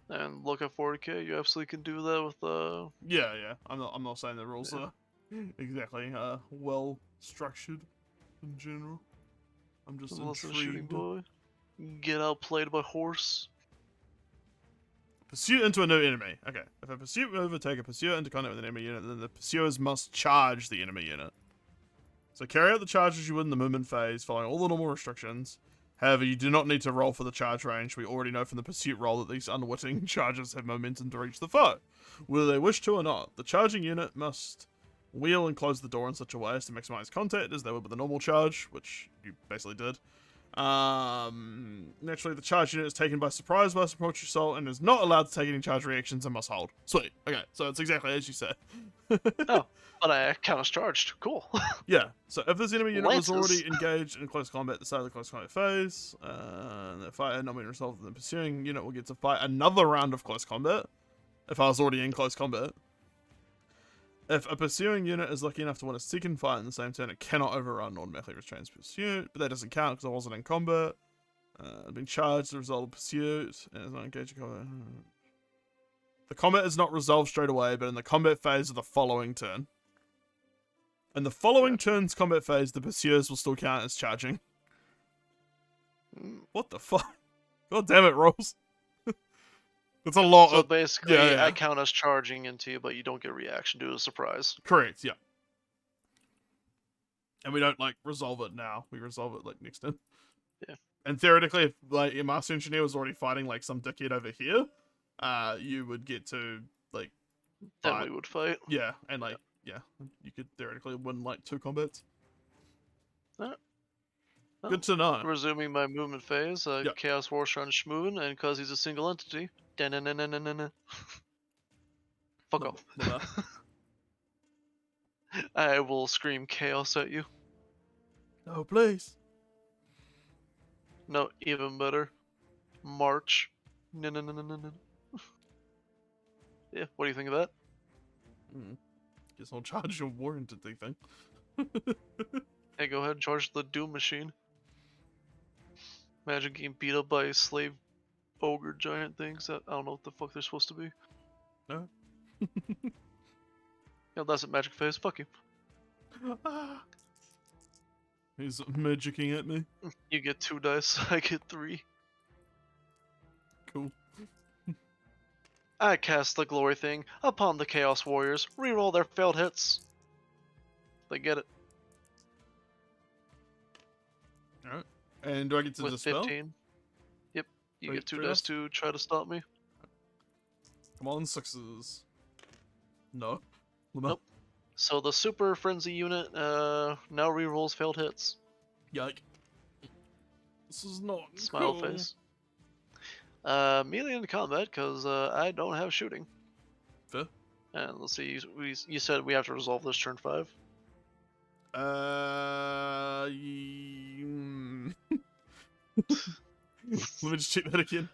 and look at 40k, you absolutely can do that with yeah. I'm not saying the rules Yeah. are exactly well structured in general. I'm just unless it's a shooting intrigued. boy. Get outplayed by horse. Pursuit into a new enemy. Okay, if a pursuit will overtake a pursuer into contact with an enemy unit, then the pursuers must charge the enemy unit. So carry out the charge as you would in the movement phase, following all the normal restrictions. However, you do not need to roll for the charge range. We already know from the pursuit roll that these unwitting charges have momentum to reach the foe, whether they wish to or not. The charging unit must wheel and close the door in such a way as to maximize contact as they would with a normal charge, which you basically did. Naturally, the charge unit is taken by surprise by approach assault and is not allowed to take any charge reactions and must hold. Sweet. Okay, so it's exactly as you said. Oh, but I counter-charged. Cool. Yeah, so if this enemy unit was Lances. already engaged in close combat at the start of the close combat phase, the fight had not been resolved, then the pursuing unit will get to fight another round of close combat, if I was already in close combat. If a pursuing unit is lucky enough to win a second fight in the same turn, it cannot overrun or automatically restrains pursuit, but that doesn't count because I wasn't in combat. I've been charged as a result of pursuit, and is not engaged in combat. The combat is not resolved straight away, but in the combat phase of the following turn. In the following turn's combat phase, the pursuers will still count as charging. What the fuck? God damn it, Rolls. It's a lot So of... basically, yeah. I count as charging into you, but you don't get a reaction due to surprise. Correct, yeah. And we don't, like, resolve it now. We resolve it, like, next turn. Yeah. And theoretically, if, like, your Master Engineer was already fighting, like, some dickhead over here, you would get to, like... Then fight. we would fight. Yeah, and, like, yeah, you could theoretically win, like, 2 combats. Oh, Good to know. resuming my movement phase, Yep. Chaos War's trying to schmoon, and because he's a single entity, fuck off. I will scream chaos at you. Oh, please. No, even better. March. Yeah, what do you think of that? Guess I'll charge your war entity thing. Hey, go ahead and charge the Doom Machine. Imagine getting beat up by slave ogre giant things that I don't know what the fuck they're supposed to be. No. Yeah, that's a magic phase. Fuck you. He's magicking at me. You get 2 dice, I get 3. Cool. I cast the glory thing upon the Chaos Warriors. Reroll their failed hits. They get it. Alright. And do I get to With dispel? 15. Yep. You Three- get 2 three dice dice? to try to stop me. Come on, 6s. No. Nope. So the Super Frenzy unit now rerolls failed hits. Yike. This is not Smile cool. face. Melee into combat because I don't have shooting. Fair. And let's see, you said we have to resolve this turn 5. Let me just check that again.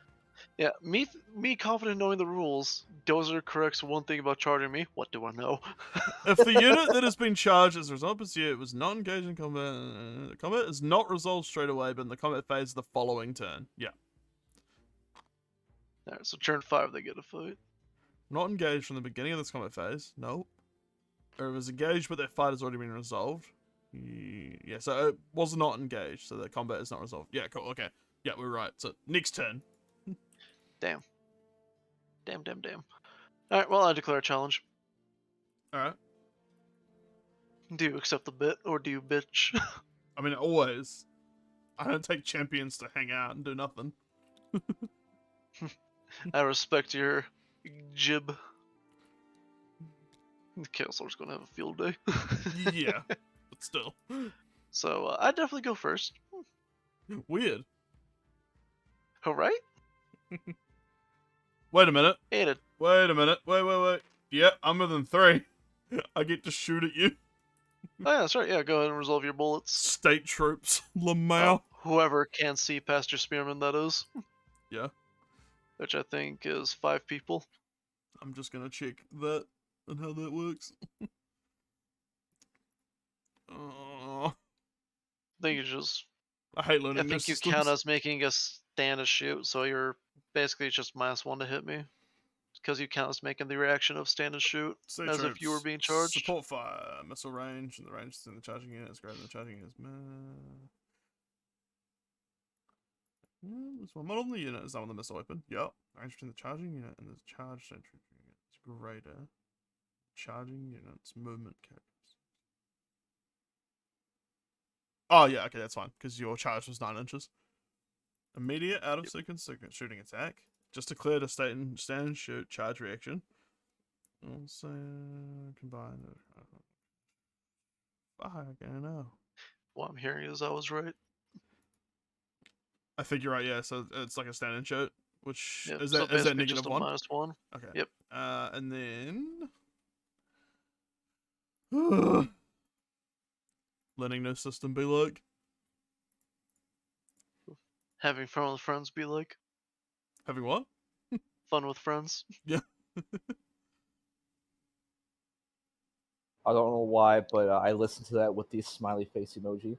Yeah, me confident knowing the rules. Dozer corrects one thing about charging me. What do I know? If the unit that has been charged as a result of pursuit was not engaged in combat, the combat is not resolved straight away, but in the combat phase the following turn. Yeah. Alright, so turn 5 they get a fight. Not engaged from the beginning of this combat phase. Nope. Or it was engaged, but that fight has already been resolved. Yeah, so it was not engaged, so the combat is not resolved. Yeah, cool, okay. Yeah, we're right. So, next turn. Damn. Alright, well I declare a challenge. Alright. Do you accept the bit, or do you bitch? I mean, always. I don't take champions to hang out and do nothing. I respect your jib. The Chaos Lord's gonna have a field day. Yeah, but still. So, I definitely go first. Weird. Alright? Wait a minute. Ate it. Wait a minute. Wait. Yeah, I'm within 3. I get to shoot at you. Oh, yeah, that's right. Yeah, go ahead and resolve your bullets. State troops. Lamau. Whoever can see past your spearman, that is. Yeah. Which I think is 5 people. I'm just gonna check that and how that works. I think you just. I hate learning I new think you systems. count as making a stand to shoot, so you're basically just -1 to hit me. Because you count as making the reaction of stand and shoot, State as if you were troops. being charged. Support fire. Missile range, and the range in the charging unit is greater than the charging unit's there's one model in the unit. Is that one the missile weapon? Yep. Range between the charging unit and the charged sentry unit is greater. Charging unit's movement characteristics. Oh yeah, okay, that's fine, because your charge was 9 inches. Immediate out of sequence shooting attack. Just to clear the stand and shoot charge reaction. Also combine. Fuck, I know. What I'm hearing is I was right. I think you're right. Yeah, so it's like a stand and shoot, which Yep. is So that basically negative just a 1? -1. Okay. Yep. And then letting no system be like. Having fun with friends be like. Having what? Fun with friends. Yeah. I don't know why, but I listened to that with the smiley face emoji.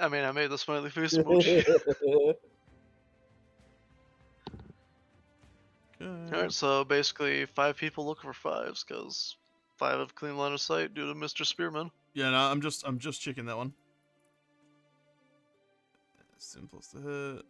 I mean, I made the smiley face emoji. Alright, so basically 5 people looking for 5s, because 5 have clean line of sight due to Mr. Spearman. Yeah, no, I'm just checking that one. Simplest to hit.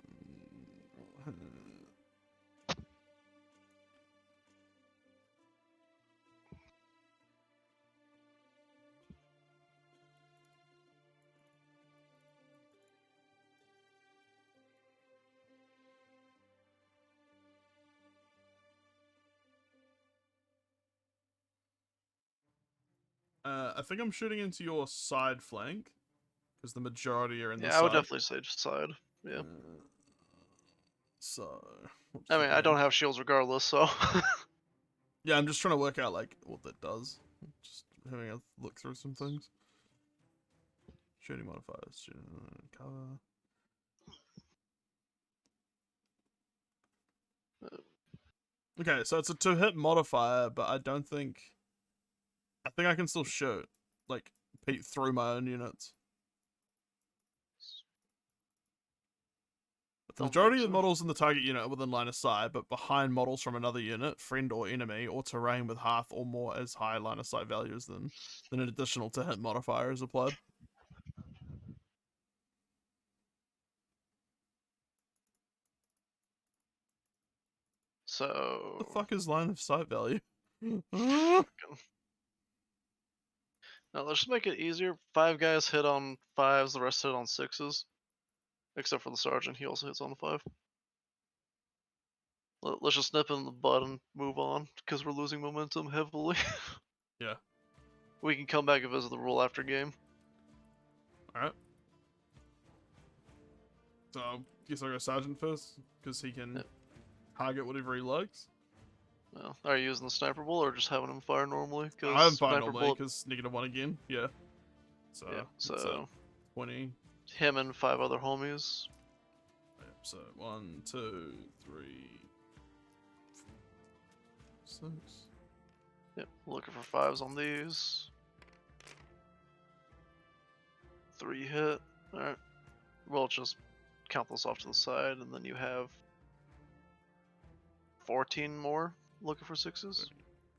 I think I'm shooting into your side flank, because the majority are in the Yeah, side. I would definitely say just side. Yeah. So. I mean, I don't have shields regardless, so. Yeah, I'm just trying to work out like what that does. Just having a look through some things. Shooting modifiers, cover. Okay, so it's a 2-hit modifier, but I don't think. I think I can still shoot, like, peek through my own units. The majority of the models in the target unit are within line of sight, but behind models from another unit, friend or enemy, or terrain with half or more as high line of sight values than an additional 2-hit modifier is applied. So. What the fuck is line of sight value? Now let's just make it easier. 5 guys hit on 5s, the rest hit on 6s. Except for the sergeant, he also hits on the 5. Let's just nip in the bud and move on, because we're losing momentum heavily. Yeah. We can come back and visit the rule after game. Alright. So, I guess I'll go sergeant first, because he can target whatever he likes. Well, are you using the sniper bullet or just having him fire normally? I haven't fired normally, because -1 again, yeah. So, yeah, so 20. Him and 5 other homies. Yep, so 1, 2, 3, 4, 6. Yep, looking for 5s on these. 3 hit. Alright. We'll just count those off to the side, and then you have 14 more looking for 6s.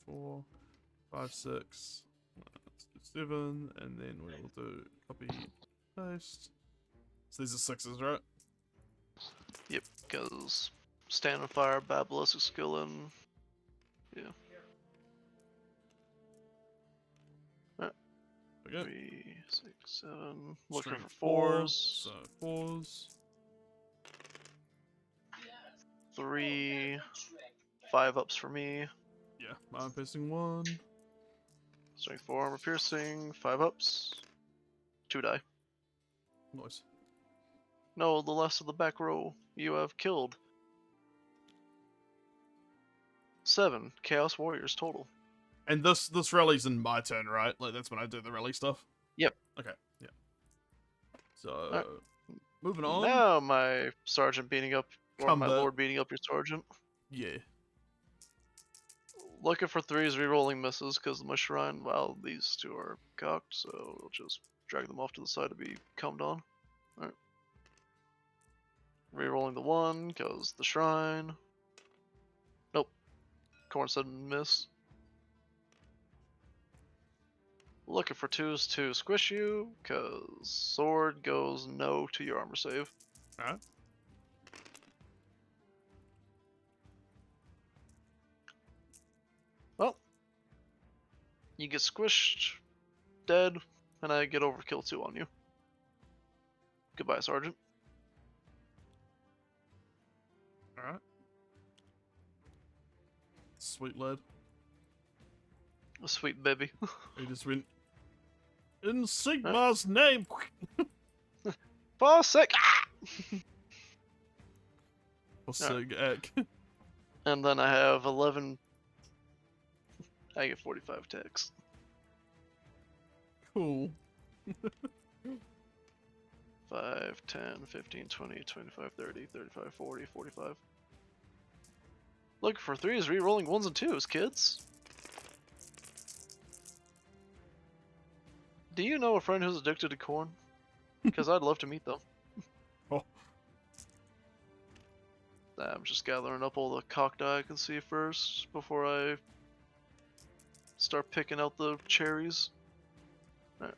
4, 5, 6, 7, and then we'll do copy, paste. So these are 6s, right? Yep, because stand and fire, bad ballistic skill, and yeah. Alright. Okay. 3, 6, 7. Looking Strength for 4, 4s. so 4s. 3, 5 ups for me. Yeah, armor piercing 1. Strength 4, armor piercing, 5 ups. 2 die. Nice. No, the last of the back row. You have killed 7 Chaos Warriors total. And this rally's in my turn, right? Like that's when I do the rally stuff. Yep. Okay. Yeah. So Alright. moving on. Now my sergeant beating up, or my Combat. lord beating up your sergeant. Yeah. Looking for 3s, re-rolling misses because my shrine, well, these 2 are cocked, so we'll just drag them off to the side to be calmed on. Alright. Re-rolling the 1 because the shrine. Nope. Khorn said miss. Looking for 2s to squish you because sword goes no to your armor save. Alright. Well, you get squished, dead, and I get overkill 2 on you. Goodbye, Sergeant. Alright. Sweet lad. A sweet baby. He just went in Sigmar's name. For sec. For Sig-Ak. And then I have 11. I get 45 ticks. Cool. 5, 10, 15, 20, 25, 30, 35, 40, 45. Looking for 3s, re-rolling 1s and 2s, kids. Do you know a friend who's addicted to corn? Because I'd love to meet them. Oh. I'm just gathering up all the cocked eye I can see first before I start picking out the cherries. Alright.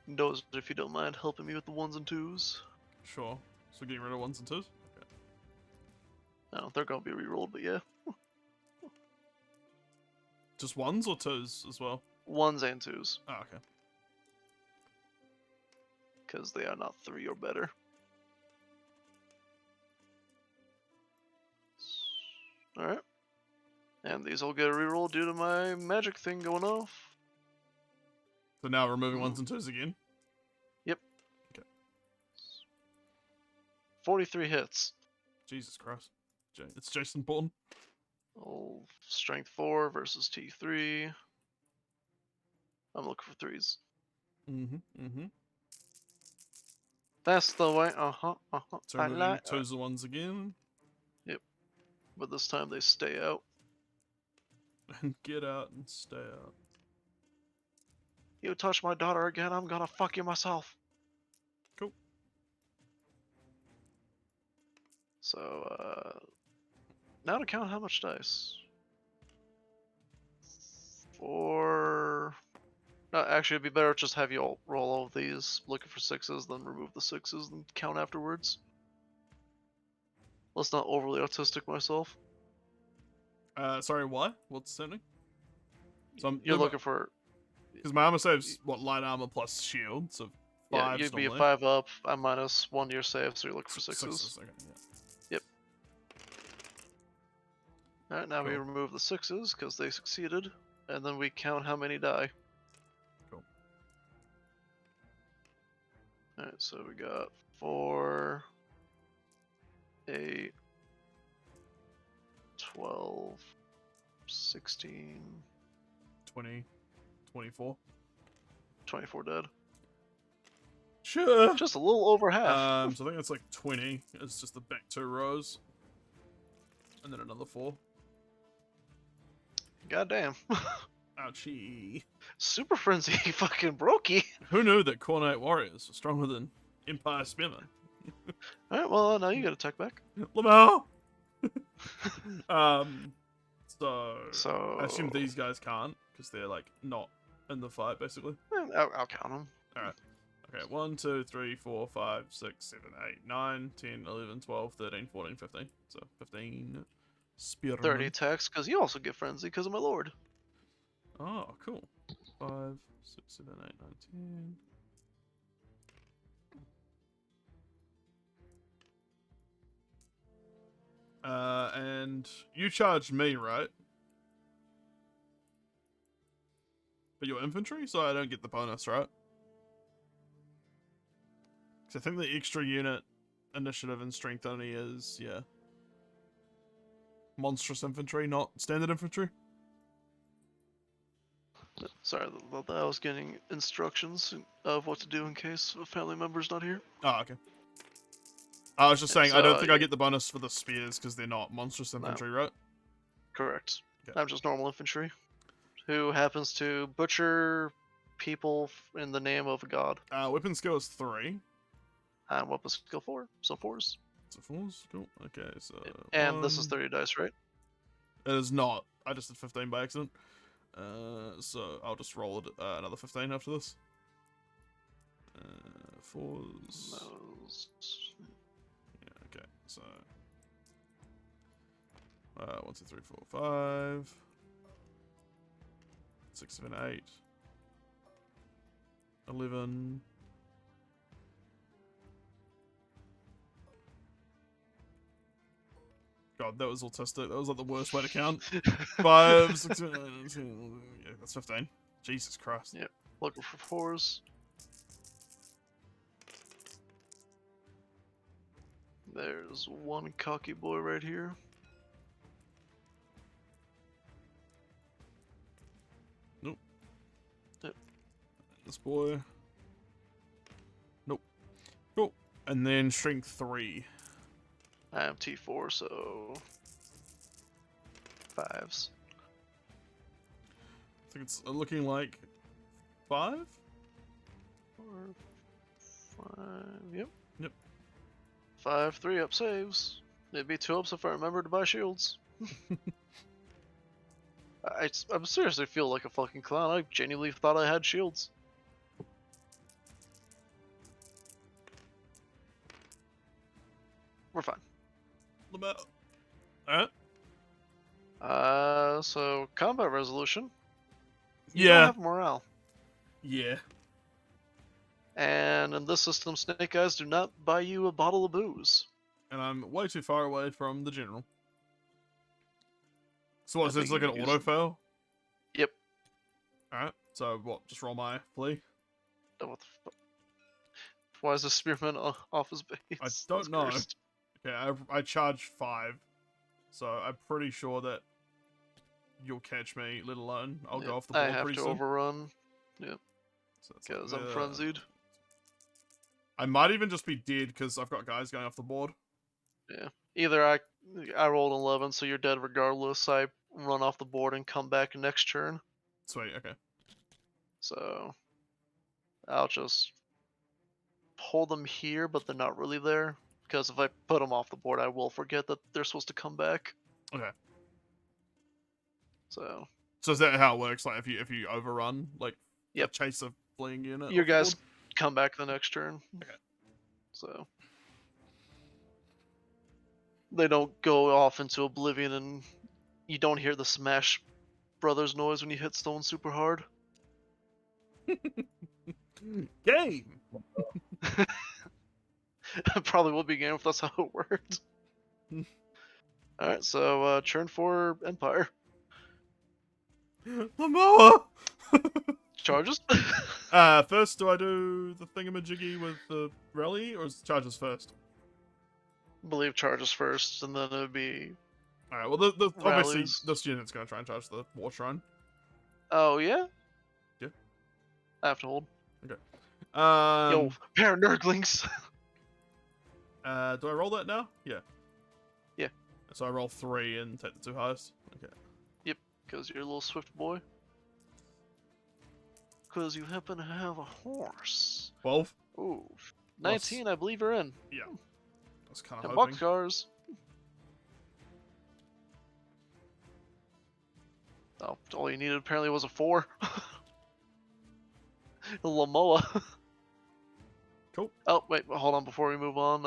Those, if you don't mind helping me with the 1s and 2s. Sure. So getting rid of 1s and 2s? Okay. No, they're gonna be re-rolled, but yeah. Just 1s or 2s as well? 1s and 2s. Oh, okay. Because they are not 3 or better. Alright. And these will get a reroll due to my magic thing going off. So now removing 1s and 2s again? Yep. Okay. 43 hits. Jesus Christ. It's Jason Bourne. Oh, strength 4 versus T3. I'm looking for 3s. That's the way. So I removing like. 2s and 1s again. Yep. But this time they stay out. And get out and stay out. You touch my daughter again, I'm gonna fuck you myself. Cool. So, now to count how much dice. 4. No, actually, it'd be better to just have you all roll all of these, looking for 6s, then remove the 6s and count afterwards. Let's not overly autistic myself. Sorry, why? What's happening? So You're looking for. Because my armor saves, what, light armor plus shield, so 5s Yeah, you'd be a normally. 5 up. I'm minus 1 to your save, so you're looking for 6s. 6s, okay, yeah. Yep. Alright, now we Cool. remove the 6s because they succeeded, and then we count how many die. Cool. Alright, so we got 4, 8, 12, 16, 20, 24. 24 dead. Sure. Just a little over half. So I think that's like 20. It's just the back 2 rows. And then another 4. Goddamn. Ouchie. Super Frenzy fucking brokey. Who knew that Khornate Warriors were stronger than Empire Spearmen? Alright, well, now you get attack back. Lamau! So So. I assume these guys can't, because they're like not in the fight, basically. I'll count them. Alright. Okay, 1, 2, 3, 4, 5, 6, 7, 8, 9, 10, 11, 12, 13, 14, 15. So 15 spearmen. 30 attacks, because you also get Frenzy because of my lord. Oh, cool. 5, 6, 7, 8, 9, 10. And you charged me, right? But you're infantry, so I don't get the bonus, right? Because I think the extra unit initiative and strength only is, yeah. Monstrous infantry, not standard infantry. Sorry about that. I was getting instructions of what to do in case a family member's not here. Oh, okay. I was just saying, So, I don't think I get the bonus for the spears because they're not monstrous infantry, right? Correct. Okay. I'm just normal infantry, who happens to butcher people in the name of a god. Weapon skill is 3. And weapon skill 4, so 4s. So 4s, cool. Okay, so And this is 1. 30 dice, right? It is not. I just did 15 by accident. So I'll just roll it, another 15 after this. 4s. Those... Yeah, okay, so 1, 2, 3, 4, 5, 6, 7, 8, 11. God, that was autistic. That was like the worst way to count. 5, 6, 7, 8, 10, yeah, that's 15. Jesus Christ. Yep. Looking for 4s. There's one cocky boy right here. Nope. Yep. This boy. Nope. Cool. And then strength 3. I am T4, so 5s. I think it's looking like 5? 4, 5, yep. Yep. 5, 3 up saves. It'd be 2 ups if I remember to buy shields. I seriously feel like a fucking clown. I genuinely thought I had shields. We're fine. Alright. So combat resolution. You Yeah. don't have morale. Yeah. And in this system, Snake Eyes do not buy you a bottle of booze. And I'm way too far away from the general. So what, I is this think like an you auto fail? Yep. Alright, so what, just roll my flee? Oh, what the fuck? Why is the spearman off his base? I don't That's know. cursed. Okay, I charge 5. So I'm pretty sure that you'll catch me, let alone I'll Yep, go off the I board have pretty to soon. overrun. Yep, So that's because like, I'm frenzied. I might even just be dead because I've got guys going off the board. Yeah. Either I rolled an 11, so you're dead regardless. I run off the board and come back next turn. Sweet, okay. So I'll just hold them here, but they're not really there. Because if I put them off the board, I will forget that they're supposed to come back. Okay. So So is that how it works? Like if you overrun, like Yep. chase a fleeing unit? your off the guys board? come back the next turn. Okay. So they don't go off into oblivion and you don't hear the Smash Brothers noise when you hit stone super hard. Game! Probably would be game if that's how it worked. Alright, so turn 4 Empire. Momoa! Charges? First, do I do the thingamajiggy with the rally, or is charges first? I believe charges first, and then it would be... Alright, well, obviously, Rallies. this unit's gonna try and charge the war shrine. Oh, yeah? Yeah. I have to hold. Yo, Yo, pair of nerdlings! do I roll that now? Yeah. Yeah. So I roll 3 and take the 2 highest. Okay. Because you're a little swift boy. Because you happen to have a horse. 12? Ooh. 19, I believe you're in. Yeah. I was kind And of hoping. boxcars. Oh, all you needed apparently was a 4. Lamoa. Cool. Oh, wait, hold on before we move on.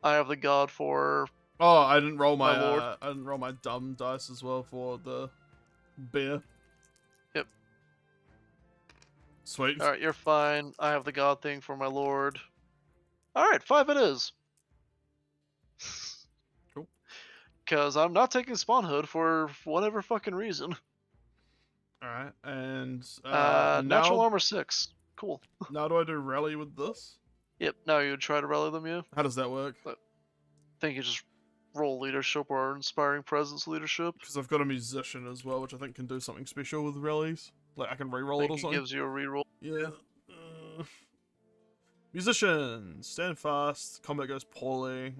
I have the god for... Oh, I didn't roll My lord. I didn't roll my dumb dice as well for the beer. Yep. Sweet. Alright, you're fine. I have the god thing for my lord. Alright, 5 it is. Cool. Because I'm not taking Spawn Hood for whatever fucking reason. Alright, and Natural now, armor 6. Cool. now do I do rally with this? Yep. Now you would try to rally them, yeah. How does that work? I think you just roll leadership or inspiring presence leadership. Because I've got a musician as well, which I think can do something special with rallies. Like I can re-roll it Like or it something. gives you a reroll. Yeah. Musician, stand fast. Combat goes poorly.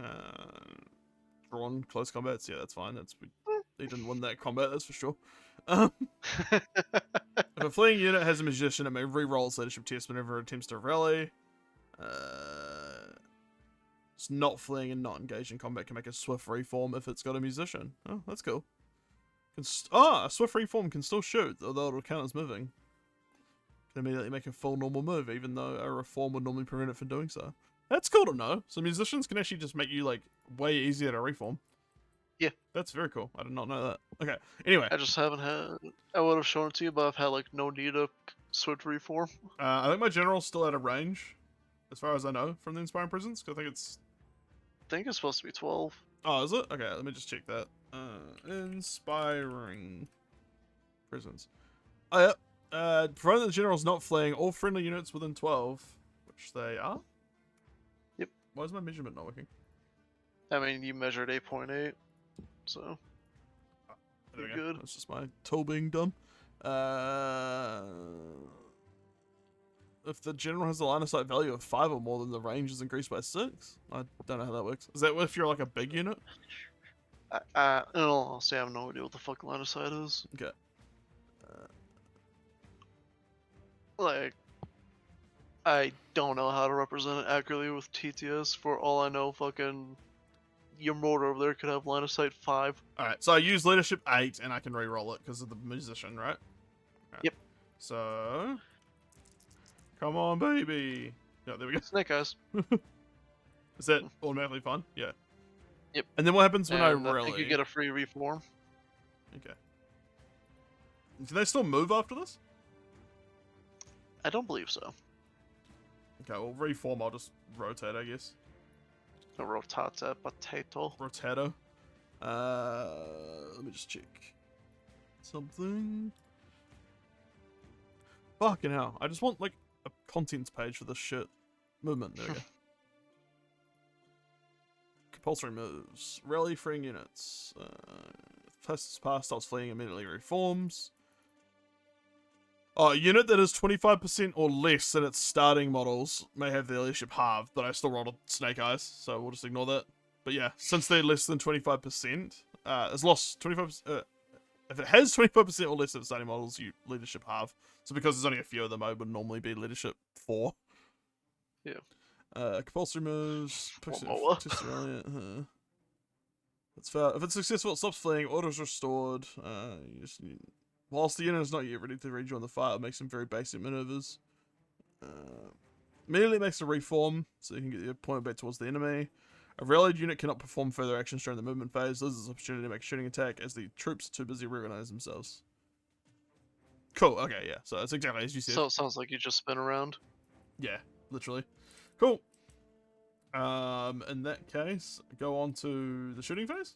Drawn close combats. Yeah, that's fine. He didn't win that combat. That's for sure. If a fleeing unit has a musician, it may re-roll its leadership test whenever it attempts to rally. It's not fleeing and not engaged in combat can make a swift reform if it's got a musician. Oh, that's cool. A swift reform can still shoot, although it'll count as moving. Can immediately make a full normal move, even though a reform would normally prevent it from doing so. That's cool to know. So musicians can actually just make you like way easier to reform. Yeah. That's very cool. I did not know that. Okay. Anyway. I just haven't had. I would have shown it to you, but I've had like no need of swift reform. I think my general's still out of range, as far as I know, from the Inspiring Presence. Cause I think it's. It's supposed to be 12. Oh, is it? Okay, let me just check that. Inspiring Presence. Oh, yeah. Provided the general's not fleeing, all friendly units within 12, which they are. Yep. Why is my measurement not working? I mean, you measured 8.8, so There we you're go. good. That's just my tool being dumb. If the general has a line of sight value of 5 or more, then the range is increased by 6. I don't know how that works. Is that if you're like a big unit? In all honesty, I have no idea what the fuck line of sight is. Okay. Like, I don't know how to represent it accurately with TTS. For all I know, fucking your mortar over there could have line of sight 5. Alright, so I use leadership 8 and I can re-roll it because of the musician, right? Right. Yep. So, come on, baby. Yeah, there we go. Snake eyes. Is that automatically fun? Yeah. Yep. And then what happens when I And I rally? think you get a free reform. Okay. Can they still move after this? I don't believe so. Okay, well, reform, I'll just rotate, I guess. No rotata potato. Rotato. Let me just check. Something. Fucking hell. I just want, like, a contents page for this shit. Movement, there we go. Compulsory moves. Rally freeing units. First pass starts fleeing, immediately reforms. Oh, a unit that is 25% or less than its starting models may have their leadership halved, but I still rolled a Snake Eyes, so we'll just ignore that. But yeah, since they're less than 25%, it's lost 25%. If it has 25% or less of its starting models, you leadership halve. So because there's only a few of them, I would normally be leadership 4. Yeah. Compulsory moves. Momoa. That's fair. If it's successful, it stops fleeing. Order's restored. Whilst the unit is not yet ready to rejoin the fight, it makes some very basic maneuvers. Immediately makes a reform, so you can get your point back towards the enemy. A rallied unit cannot perform further actions during the movement phase. Loses this opportunity to make a shooting attack as the troops are too busy reorganize themselves. Cool, okay, yeah. So it's exactly as you said. So it sounds like you just spin around. Yeah, literally. Cool. In that case, go on to the shooting phase?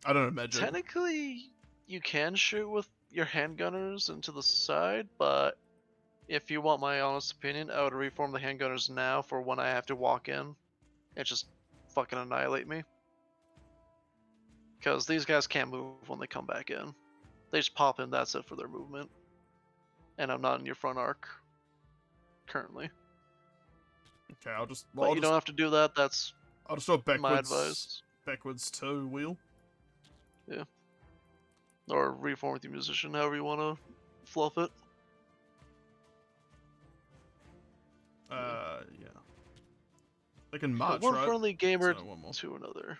I don't imagine. Technically, you can shoot with your handgunners into the side, but if you want my honest opinion, I would reform the handgunners now for when I have to walk in and just fucking annihilate me. Because these guys can't move when they come back in. They just pop in, that's it for their movement. And I'm not in your front arc currently. Okay, I'll just... But you don't have to do that, that's I'll just go backwards. my advice. Backwards to wheel. Yeah. Or reform with your musician, however you want to fluff it. Yeah. They can march, one right? friendly gamer So, one more. to another.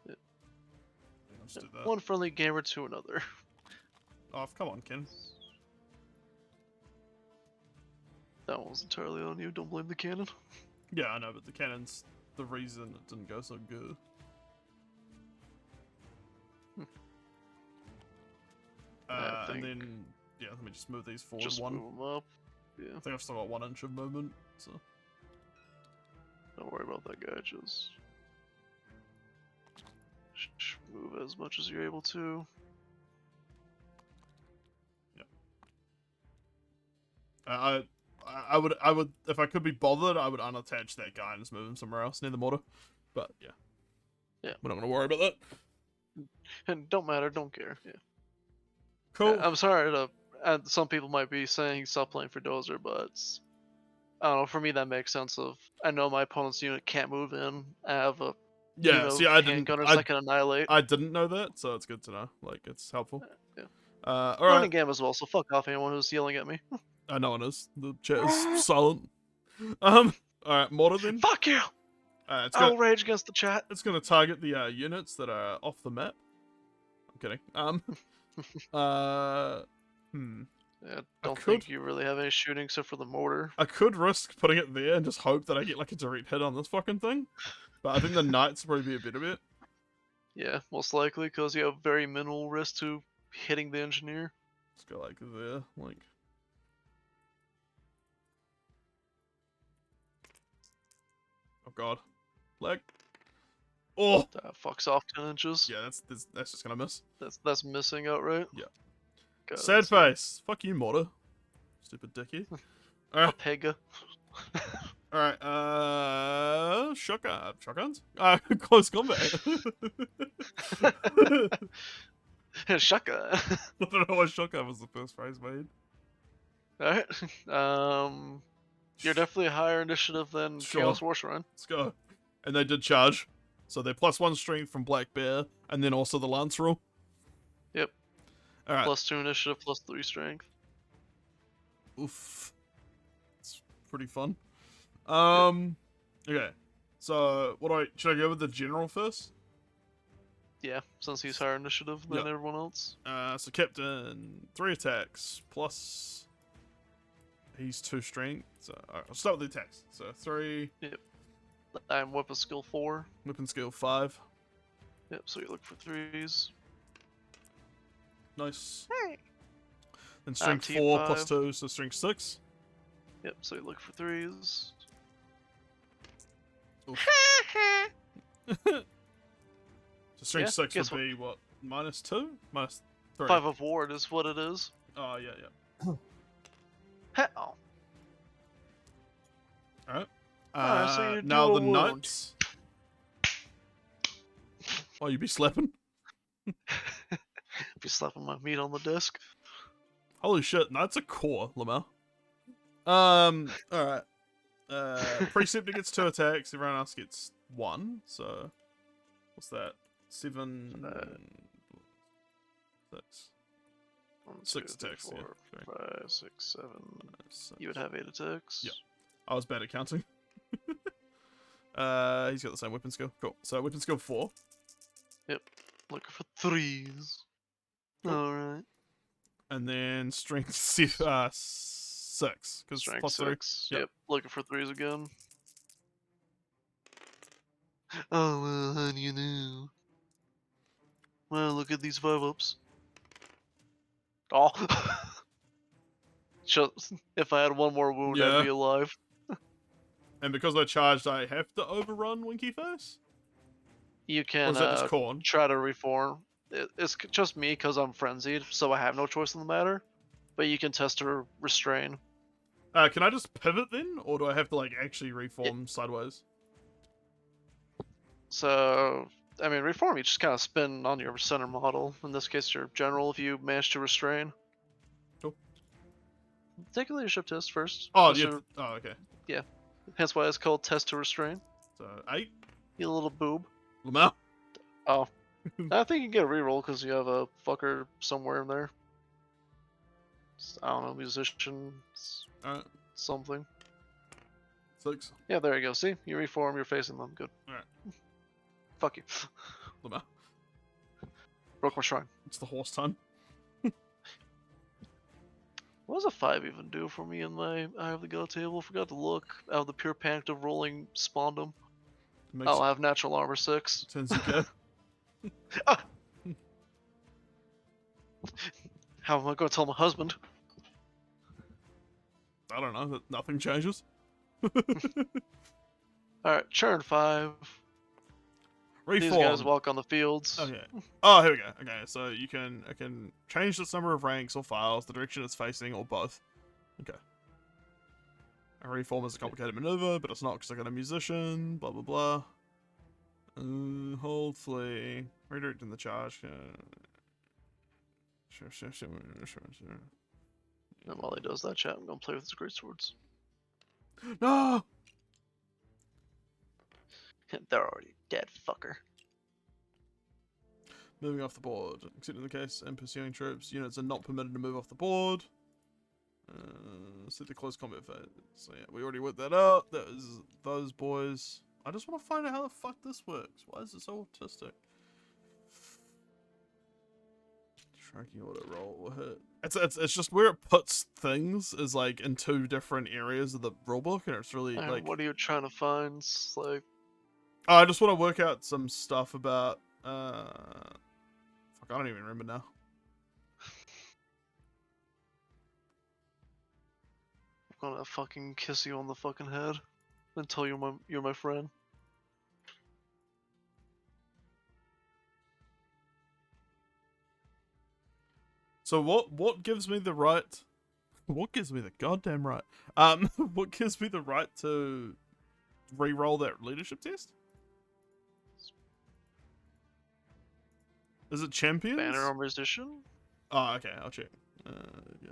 Yeah, let's do that. One friendly gamer to another. Oh, come on, Ken. That one was entirely on you, don't blame the cannon. Yeah, I know, but the cannon's the reason it didn't go so good. And then, yeah, let me just move these forward Just one. move them up. Yeah, I think I've still got 1 inch of movement, so... don't worry about that guy, just move as much as you're able to. I would, if I could be bothered, I would unattach that guy and just move him somewhere else near the mortar. But yeah, we're not gonna worry about that. And don't matter, don't care. Yeah. Cool. I'm sorry to. Some people might be saying stop playing for Dozer, but I don't know. For me, that makes sense. Of I know my opponent's unit can't move in. I have a Yeah, see, I didn't. handgunners that can annihilate. I didn't know that, so it's good to know. Like, it's helpful. Yeah. All Learning right. game as well, so fuck off anyone who's yelling at me. No one is. The chat is silent. All right, mortar then. Fuck you! It's I'll gonna, rage against the chat. it's gonna target the units that are off the map. I'm kidding. Yeah, don't could- think you really have any shooting except for the mortar. I could risk putting it there and just hope that I get like a direct hit on this fucking thing, but I think the knights would probably be a better bet. Yeah, most likely, because you have very minimal risk to hitting the engineer. Let's go like there, like. Oh god, lag. Oh, That fucks off 10 inches. yeah, that's just gonna miss. That's missing outright. Yeah. God, Sad face. Fuck you, mortar. Stupid dicky. Alright, Pega. alright, shotguns? Close combat. Shaka. I don't know why shotgun was the first phrase made. Alright. You're definitely a higher initiative than Sure. Chaos War Shrine. Let's go. And they did charge. So they're +1 strength from Black Bear, and then also the Lance rule. Yep. Alright. +2 initiative, +3 strength. Oof. It's pretty fun. Okay. So, should I go with the general first? Yeah, since he's higher initiative than Yep. everyone else. So Captain, 3 attacks, plus he's 2 strength. So, alright, I'll start with the attacks. So 3, I'm weapon skill 4. weapon skill 5. Yep, so you look for 3s. Nice. Hey. Then strength 4 plus 2, so strength 6. Yep, so you look for 3s. Oof. So strength Yeah, 6 guess would be what? -2? -3. 5 of ward is what it is. Oh, yeah. Hell. Alright. Alright, so you do Now a the wound. knights. Oh, you be slapping? Be slapping my meat on the desk. Holy shit, knights are core, Lamar. Alright. Preceptor gets 2 attacks, everyone else gets 1, so what's that? 7 6. 1, 6 2, attacks, 3, yeah. 4, Sorry. 5, 6, 7. 6. You would have 8 attacks. Yeah. I was bad at counting. He's got the same weapon skill. Cool. So weapon skill 4. Looking for 3s. Cool. Alright. And then strength 6, because Strength plus 3. 6. Yep. Yep. Looking for 3s again. Oh, well, how do you know? Well, look at these 5-ups. Oh. Just, if I had one more wound, Yeah. I'd be alive. And because I charged, I have to overrun Winky Face? You Or can is that just Corn? try to reform. It's just me because I'm frenzied, so I have no choice in the matter. But you can test to restrain. Can I just pivot then? Or do I have to, like, actually reform sideways? So, I mean, reform, you just kind of spin on your center model. In this case, your general, if you manage to restrain. Cool. Take a leadership test first. Oh, just yeah. to- Oh, okay. Hence why it's called test to restrain. So, 8. You little boob. Lamau. Oh. I think you can get a reroll because you have a fucker somewhere in there. I don't know, musician, Alright. something. 6. Yeah, there you go. See? You reform, you're facing them. Good. Alright. Fuck you. Lamau. Broke my shrine. It's the horse time. What does a 5 even do for me in my Eye of the God table? Forgot to look. Out of the pure panic of rolling Spondum. Makes I'll have natural armor 6. turns you go. Ah! How am I going to tell my husband? I don't know. Nothing changes. Alright, churn 5. These guys Reform. walk on the fields. Okay. Oh, here we go. Okay, so I can change this number of ranks or files, the direction it's facing, or both. Okay. A reform is a complicated maneuver, but it's not because I got a musician. Blah blah blah. Hold flee. Redirecting the charge. Sure. And while he does that, chat, I'm gonna play with his great swords. No. They're already dead, fucker. Moving off the board. Except in the case and pursuing troops, units are not permitted to move off the board. Set the close combat phase. So yeah, we already worked that out. That was those boys. I just want to find out how the fuck this works. Why is it so autistic? Striking order roll will hit. It's just where it puts things is like in two different areas of the rulebook, and it's really like. What are you trying to find? It's like, oh, I just want to work out some stuff about. Fuck, I don't even remember now. I'm gonna fucking kiss you on the fucking head and tell you you're my friend. So what gives me the right? What gives me the goddamn right? What gives me the right to re-roll that leadership test? Is it champions? Banner or musician? Oh, okay. I'll check. Yeah.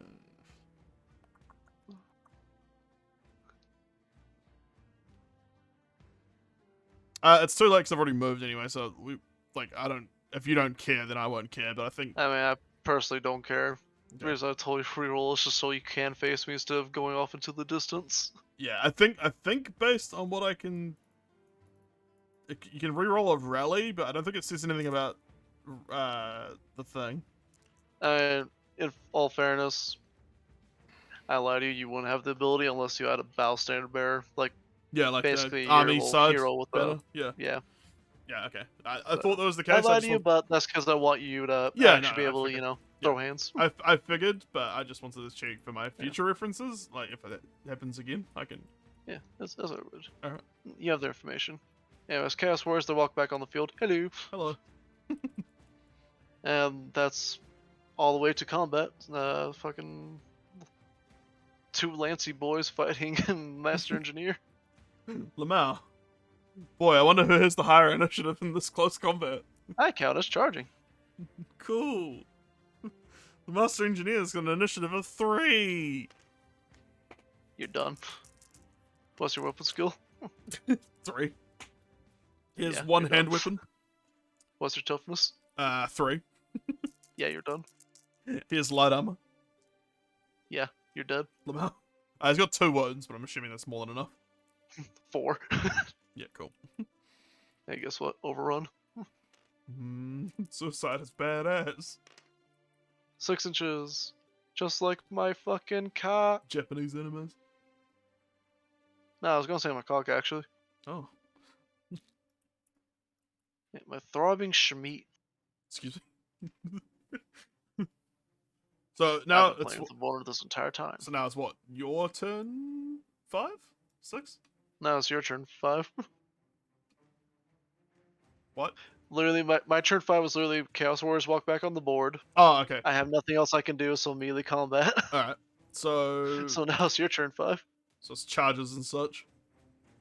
It's too late because I've already moved anyway. So I don't. If you don't care, then I won't care. But I think. I mean, I personally don't care. The Okay. reason I told you free roll is just so you can face me instead of going off into the distance. Yeah, I think based on what I can, you can re-roll a rally, but I don't think it says anything about the thing. And in all fairness, I lied to you. You wouldn't have the ability unless you had a battle standard bearer, like Yeah, like basically the army your little side hero with banner. the Yeah. yeah. Okay. I thought that was the case. I I lied just to you, but that's because I want you to Yeah, actually no, be I able to, figured. throw hands. I figured, but I just wanted to check for my future references. Like if that happens again, I can. Yeah, that's what it would. Alright. You have the information. Anyways, Chaos Warriors, they walk back on the field. Hello. Hello. And that's all the way to combat. Fucking two Lancy boys fighting Master Engineer. Lamau. Boy, I wonder who has the higher initiative in this close combat. I count as charging. Cool. The Master Engineer's got an initiative of 3. You're done. What's your weapon skill? 3. Here's Yeah, one you're hand done. weapon. What's your toughness? 3. Yeah, you're done. Here's light armor. Yeah, you're dead. Lamau. He's got 2 wounds, but I'm assuming that's more than enough. 4. Yeah, cool. Hey, guess what? Overrun. Suicide is badass. 6 inches. Just like my fucking cock. Japanese enemies. No, I was gonna say my cock, actually. Oh, Yeah, my throbbing Schmeat. excuse me. So now I've been it's playing with the board this entire time. so now it's what, your turn? 5, 6? Now it's your turn. 5. What? Literally, my turn 5 was literally Chaos Warriors walk back on the board. Oh, okay. I have nothing else I can do, so melee combat. All right. So So now it's your turn 5. so it's charges and such.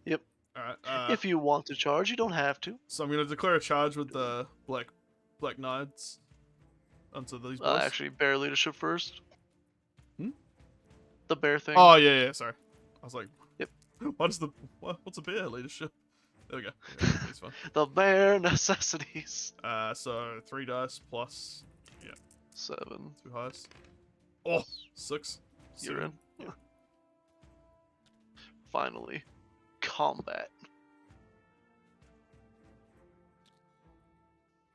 Yep. All right. If you want to charge, you don't have to. So I'm gonna declare a charge with the black knights onto these boys. Actually, bear leadership first. Hmm? The bear thing. Oh yeah. Sorry. I was like, Yep. What's a bear leadership? There we go. Yeah, it's fine. The bare necessities. So 3 dice plus 7. 2 highs. Oh, 6. You're 7. in. Finally, combat.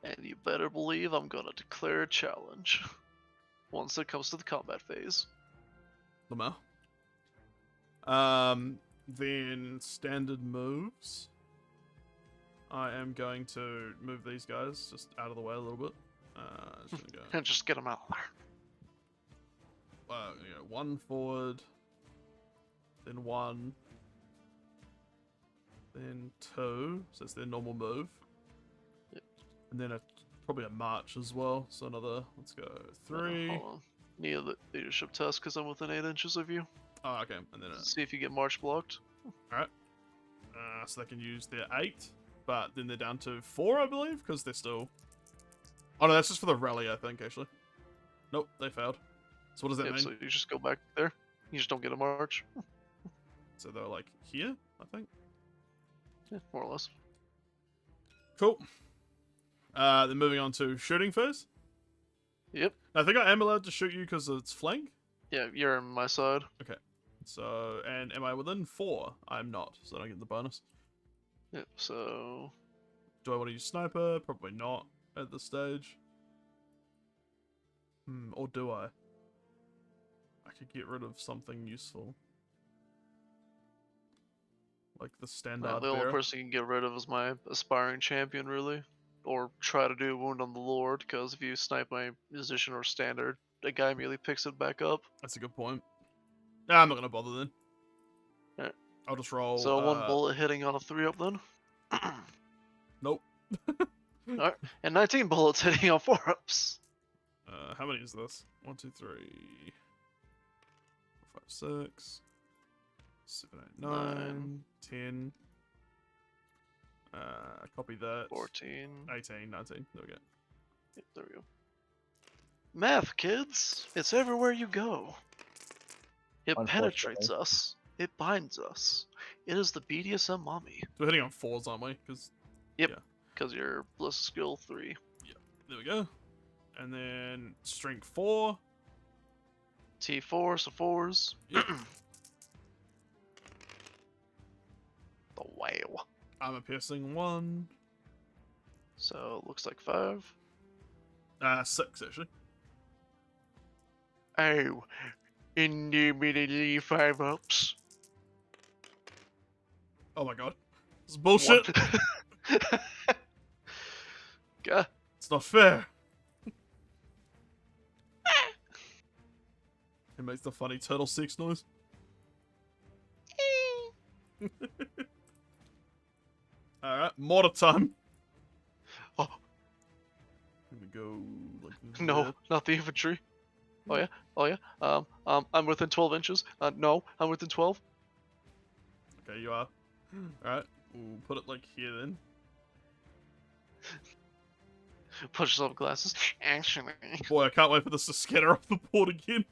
And you better believe I'm gonna declare a challenge once it comes to the combat phase. Lamau. Then standard moves. I am going to move these guys just out of the way a little bit. Just gonna go. And just get them out. 1 forward, then 1, then 2. So it's their normal move. Yep. And then probably a march as well. So another. Let's go 3. Hold on. Need a leadership test because I'm within 8 inches of you. Oh, okay. And then See if you get march blocked. so they can use their 8, but then they're down to 4, I believe, because they're still. Oh no, that's just for the rally, I think. Actually, nope, they failed. So what does that mean? So you just go back there. You just don't get a march. So they're like here, I think. Yeah, more or less. Cool. Then moving on to shooting phase. Yep. I think I am allowed to shoot you because it's flank. Yeah, you're on my side. So, and am I within 4? I'm not, so I don't get the bonus. Yep. So Do I want to use sniper? Probably not at this stage. Or do I? I could get rid of something useful. Like the standard the only bearer. person you can get rid of is my aspiring champion, really, or try to do a wound on the Lord. Because if you snipe my musician or standard, a guy immediately picks it back up. That's a good point. Nah, I'm not gonna bother then. Alright. I'll just roll. So 1 bullet hitting on a 3-up then. Nope. Alright, and 19 bullets hitting on 4-ups. How many is this? 1, 2, 3, 4, 5, 6, 7, 8, 9, 10. Copy that. 14. 18, 19. There we go. Yep, there we go. Math, kids! It's everywhere you go. It penetrates us. It binds us. It is the BDSM mommy. We're hitting on 4s, aren't we? Because Because you're bliss skill 3. there we go. And then strength 4. T4, so 4s. Yep. The whale. I'm a piercing 1. So looks like 5. 6 actually. Oh, immediately 5-ups. Oh my god. This is bullshit. God. It's not fair. It makes the funny turtle sex noise. Alright, mortar time. Oh. Here we go. Like this. No, not the infantry. Oh yeah, oh yeah. I'm within 12 inches. No, I'm within 12. Okay, you are. Alright, we'll put it like here then. Pushes up glasses. Actually, Boy, I can't wait for this to scatter off the board again.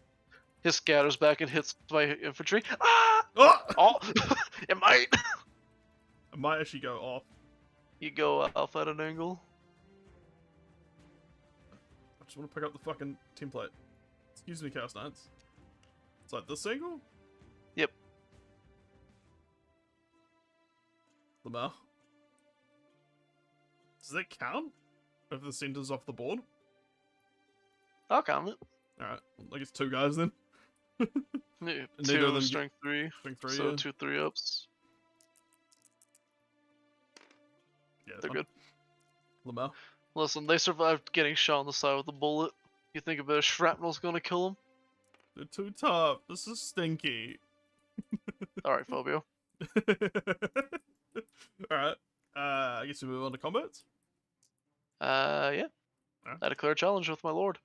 his scatters back and hits my infantry. Ah! Oh! Oh, it might. I might actually go off. You go off at an angle. I just want to pick up the fucking template. Excuse me, Chaos Knights. It's like this angle? Yep. Lamar. Does that count? If the center's off the board? I'll count it. Alright, I guess 2 guys then. Yeah, Neither of 2 them strength 3. Strength 3, So yeah. 2 3-ups. Yeah, They're fine. good. Lamar. Listen, they survived getting shot on the side with a bullet. You think a bit of shrapnel's gonna kill them? They're too tough. This is stinky. Alright, Phobio. Alright. I guess we move on to combats. Yeah. Alright. I declare a challenge with my lord.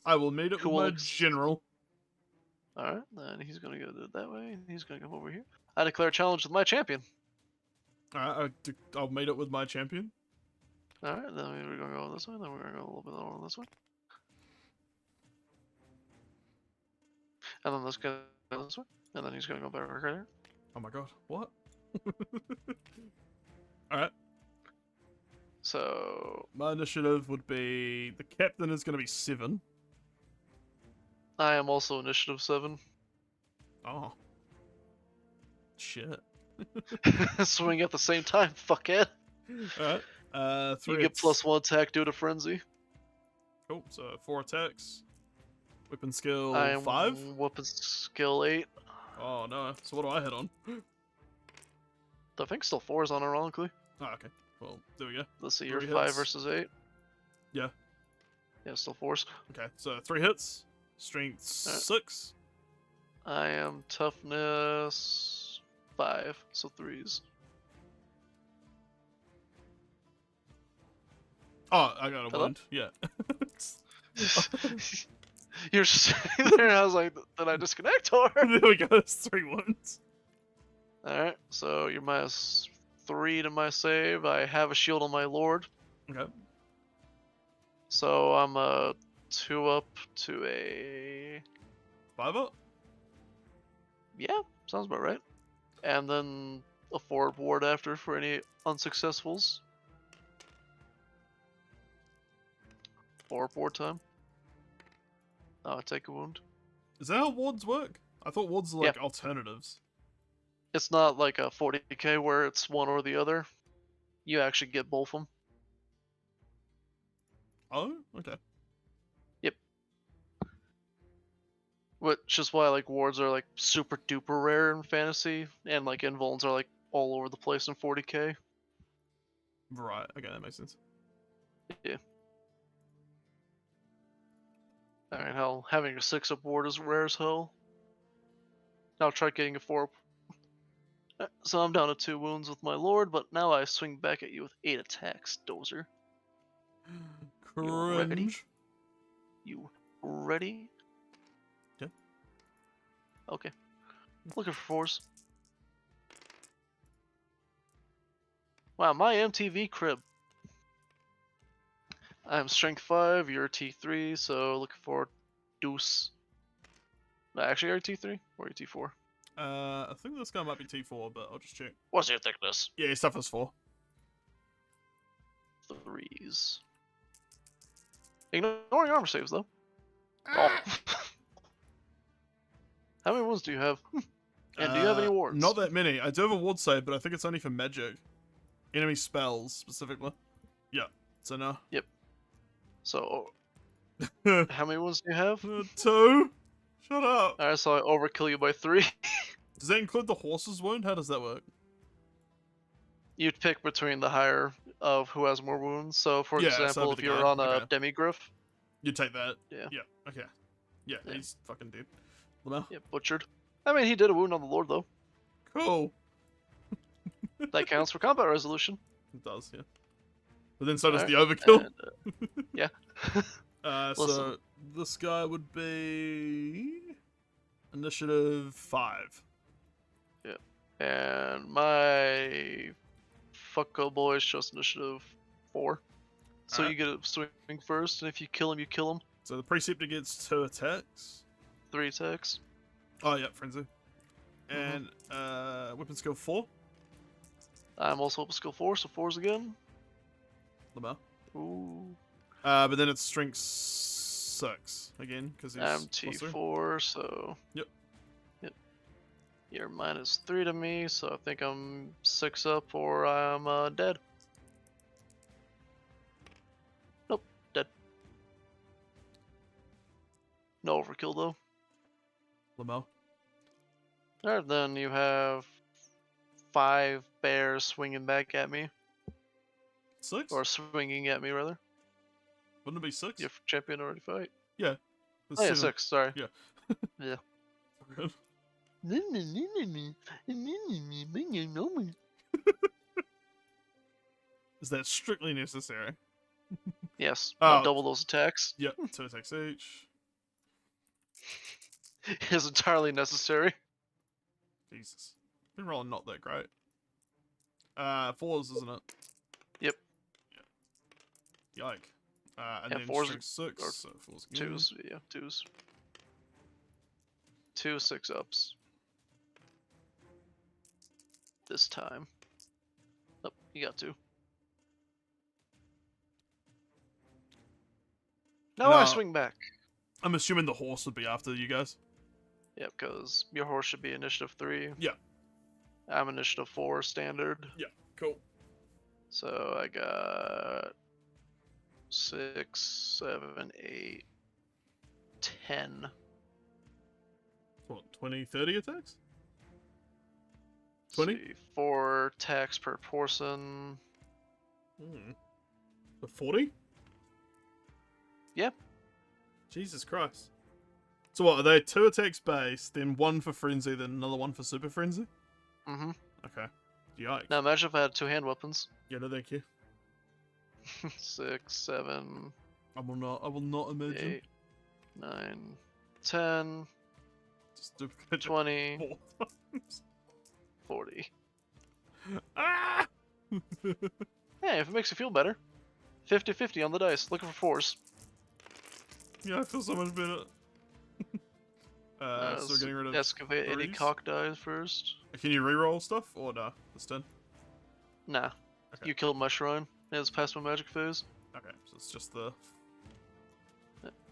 I will meet it Who with will my general. Alright, then he's gonna go that way, and he's gonna come over here. I declare a challenge with my champion. Alright, I'll meet it with my champion. Alright, then we're gonna go this way, then we're gonna go a little bit over this way. And then this guy go this way. And then he's gonna go back right there. Oh my god, what? Alright. So My initiative would be... The captain is going to be 7. I am also initiative 7. Oh. Shit. Swing at the same time, fuckhead. Alright. 3 You get +1 attack due to frenzy. Cool, so 4 attacks. Weapon skill I am 5? weapon skill 8. Oh no, so what do I hit on? I think still 4s unironically. Oh, okay. Well, there we go. Let's see, you're 3 5 hits. versus 8. Yeah. Yeah, still 4s. Okay, so 3 hits. Strength 6. I am toughness 5, so 3s. Oh, I got a Hello? wound. Yeah. You're just sitting there, and I was like, did I disconnect or? There we go. That's 3 wounds. Alright, so you're -3 to my save. I have a shield on my lord. Okay. So I'm a 2 up to a... 5 up. Yeah, sounds about right. And then a forward ward after for any unsuccessfuls. Or ward time. Oh, I take a wound. Is that how wards work? I thought wards are like alternatives. It's not like a 40k where it's one or the other. You actually get both of them. Oh, okay. Which is why like wards are like super duper rare in fantasy, and like invulns are like all over the place in 40k. Right. Okay, that makes sense. Yeah. Alright, hell, having a 6 up ward is rare as hell. Now try getting a 4 up. So I'm down to 2 wounds with my lord, but now I swing back at you with 8 attacks, Dozer. You ready? Cringe. You ready? Yeah. Okay. Looking for 4s. Wow, my MTV crib. I'm strength 5, you're T3, so looking for deuce. No, actually, are you T3 or are you T4? I think this guy might be T4, but I'll just check. What's your thickness? Yeah, his stuff is 4. 3s. Ignoring armor saves though. Oh. How many wounds do you have? And do you have any wards? Not that many. I do have a ward save, but I think it's only for magic. Enemy spells, specifically. Yeah, so no. Yep. So, how many wounds do you have? 2? Shut up. Alright, so I overkill you by 3. Does that include the horse's wound? How does that work? You'd pick between the higher of who has more wounds. So, for Yeah, so example, that'd if be the you're guy. on a Okay. demigriff, You take that. Yeah. Yeah, okay. Yeah, Yeah. he's fucking dead. Lamau? yeah, butchered. I mean, he did a wound on the lord though. Cool. That counts for combat resolution. It does, yeah. But then so does the Alright, overkill. and, yeah. So Listen. this guy would be initiative 5. And my fucko boy is just initiative 4. So Alright. you get a swing first, and if you kill him, you kill him. So the preceptor gets 2 attacks. 3 attacks. Oh yeah, frenzy. Mm-hmm. And weapon skill 4. I'm also up to skill 4, so 4s again. Lamau. Ooh. But then it's strength 6 again because he's I'm +3. T4, so. Yep. Yep. You're -3 to me, so I think I'm 6 up or I'm dead. Nope, dead. No overkill though. Lamau. Alright, then you have 5 bears swinging back at me. 6? Or swinging at me, rather. Wouldn't it be 6? Your champion already fight. Yeah. Oh yeah, 6, sorry. Yeah. Yeah. Good. Is that strictly necessary? Yes, Oh. I'll double those attacks. Yep, 2 attacks each. It is entirely necessary. Jesus. Been rolling not that great. 4s, isn't it? Yep. Yeah. Yike. And Yeah, then 4s strength 6, or so 4s again. 2s, yeah, 2s. 2 6-ups. This time. Oh, you got 2. Now I No. swing back. I'm assuming the horse would be after you guys. Yeah, because your horse should be initiative 3. Yeah. I'm initiative 4 standard. Yeah, cool. So I got 6, 7, 8, 10. What, 20, 30 attacks? 20? See, 4 attacks per person. For 40? Yeah. Jesus Christ. So what, are they 2 attacks base, then 1 for frenzy, then another 1 for super frenzy? Mm-hmm. Okay. Yikes. Now imagine if I had 2 hand weapons. Yeah, no thank you. 6, 7, I will not imagine. 8, 9, 10, Just duplicate 20, 4 times. 40. Ah! Hey, if it makes you feel better. 50-50 on the dice, looking for 4s. Yeah, I feel so much better. So we're getting rid of Excavate any 3s. cock dice first. Can you reroll stuff or nah? It's 10. Nah. Okay. You killed my shrine. It's past my magic phase. Okay, so it's just the.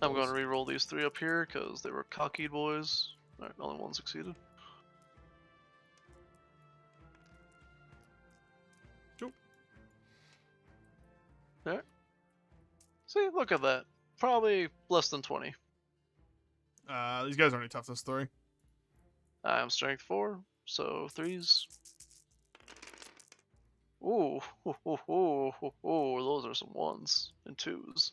I'm going to re-roll these 3 up here because they were cocky boys. Alright, only 1 succeeded. Sure. Alright. See, look at that. Probably less than 20. These guys are only toughness 3. I'm strength 4, so 3s. Ooh, those are some 1s and 2s.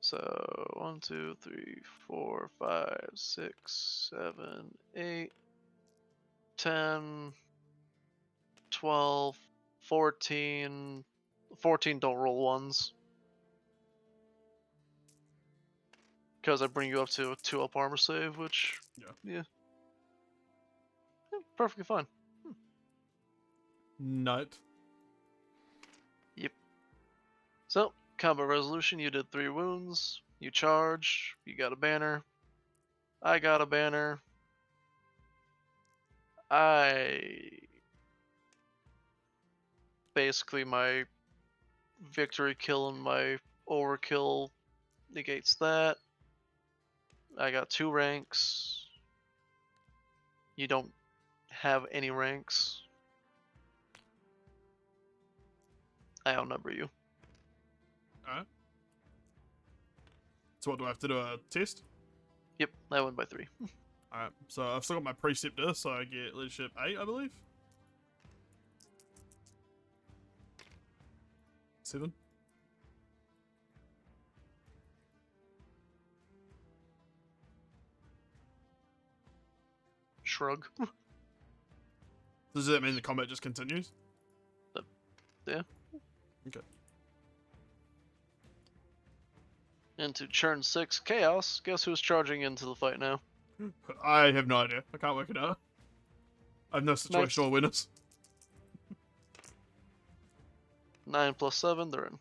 So 1, 2, 3, 4, 5, 6, 7, 8, 10, 12, 14. 14 don't roll 1s. Because I bring you up to a 2-up armor save, which, yeah. Perfectly fine. Nut. Yep. So, combat resolution, you did 3 wounds. You charge. You got a banner. I got a banner. Basically, my victory kill and my overkill negates that. I got 2 ranks. You don't have any ranks. I outnumber you. Alright. So what do I have to do? A test? Yep, I win by 3. Alright, so I've still got my preceptor, so I get leadership 8, I believe. 7. Shrug. Does that mean the combat just continues? Yeah. Okay. Into turn 6 chaos. Guess who's charging into the fight now? I have no idea. I can't work it out. I have no situational awareness. 9 plus 7, they're in.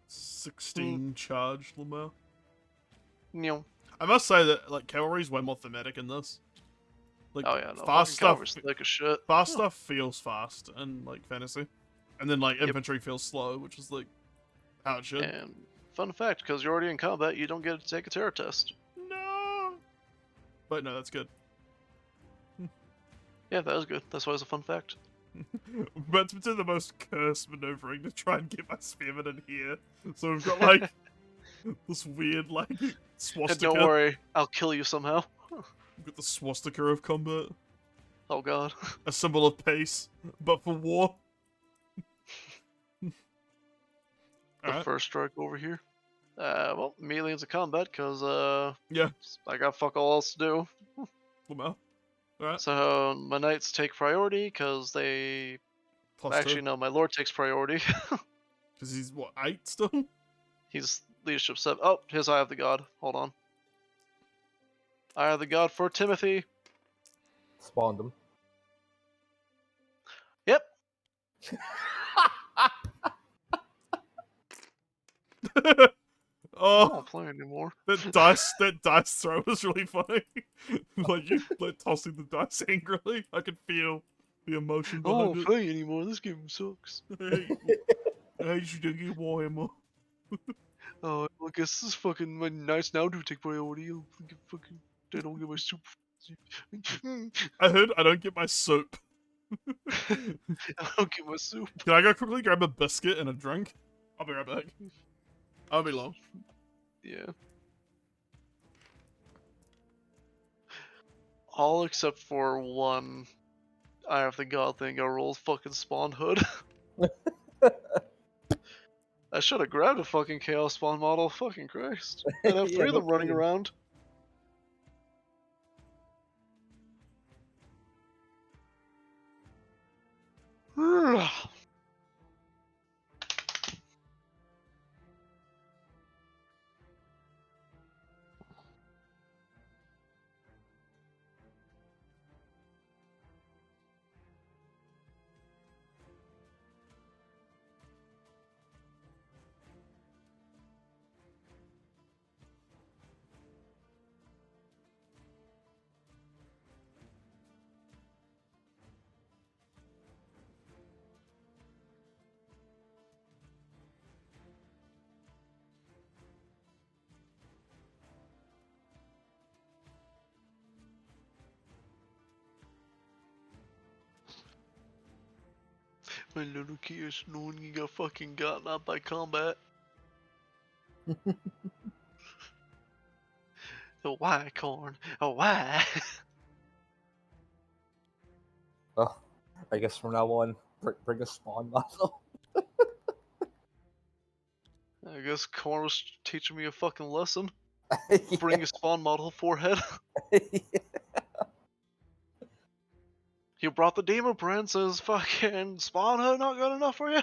16 charge, Lamar. Neil. I must say that like cavalry's way more thematic in this. Like Oh yeah, no. fast stuff. Like a shit. Fast stuff feels fast in like fantasy, and then like Yep. infantry feels slow, which is like how it should. And fun fact, because you're already in combat, you don't get to take a terror test. No. But no, that's good. Yeah, that was good. That's why it's a fun fact. But to do the most cursed maneuvering to try and get my spearmen in here. So we've got like this weird like swastika. And don't worry, I'll kill you somehow. We've got the swastika of combat. Oh god. A symbol of peace, but for war. The Alright. first strike over here. Well, melee into combat, because, Yeah. I got fuck all else to do. Lamar. Alright. So, my knights take priority, because they... Plus Actually, 2. no, my lord takes priority. Because he's what, 8 still? He's leadership 7. Oh, his Eye of the God. Hold on. Eye of the God for Timothy. Spawned them. Yep. I Oh, don't play anymore. that dice throw was really funny. Like you like tossing the dice angrily. I could feel the emotion I don't behind it. play anymore. This game sucks. I should get Warhammer. Oh, I guess this fucking my knights now do take priority. I don't get my soup. I heard I don't get my soup. I don't get my soup. Can I go quickly grab a biscuit and a drink? I'll be right back. I'll be long. Yeah. All except for one Eye of the God thing I rolled fucking spawn hood. I should have grabbed a fucking chaos spawn model. Fucking Christ. I'd have 3 Yeah, of no them running kidding. around. My little kids knowing you got fucking gotten up by combat. Oh, why, Corn? Oh, why? Oh, I guess from now on, bring a spawn model. I guess Corn was teaching me a fucking lesson. Yeah. Bring a spawn model forehead. You brought the demon prince as fucking spawn head not good enough for you?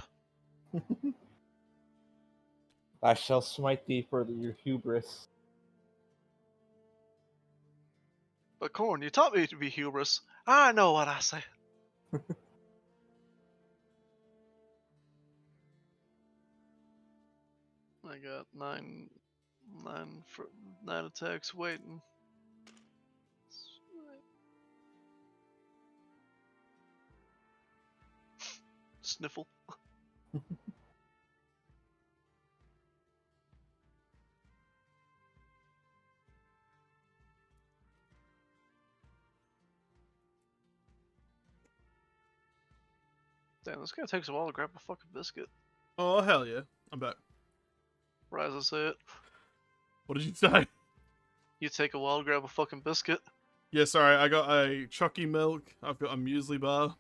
I shall smite thee for your hubris. But Corn, you taught me to be hubris. I know what I say. I got nine attacks waiting. Sniffle. Damn, this guy takes a while to grab a fucking biscuit. Oh, hell yeah. I'm back. Rise and say it. What did you say? You take a while to grab a fucking biscuit. Yeah, sorry, I got a Chucky milk. I've got a muesli bar.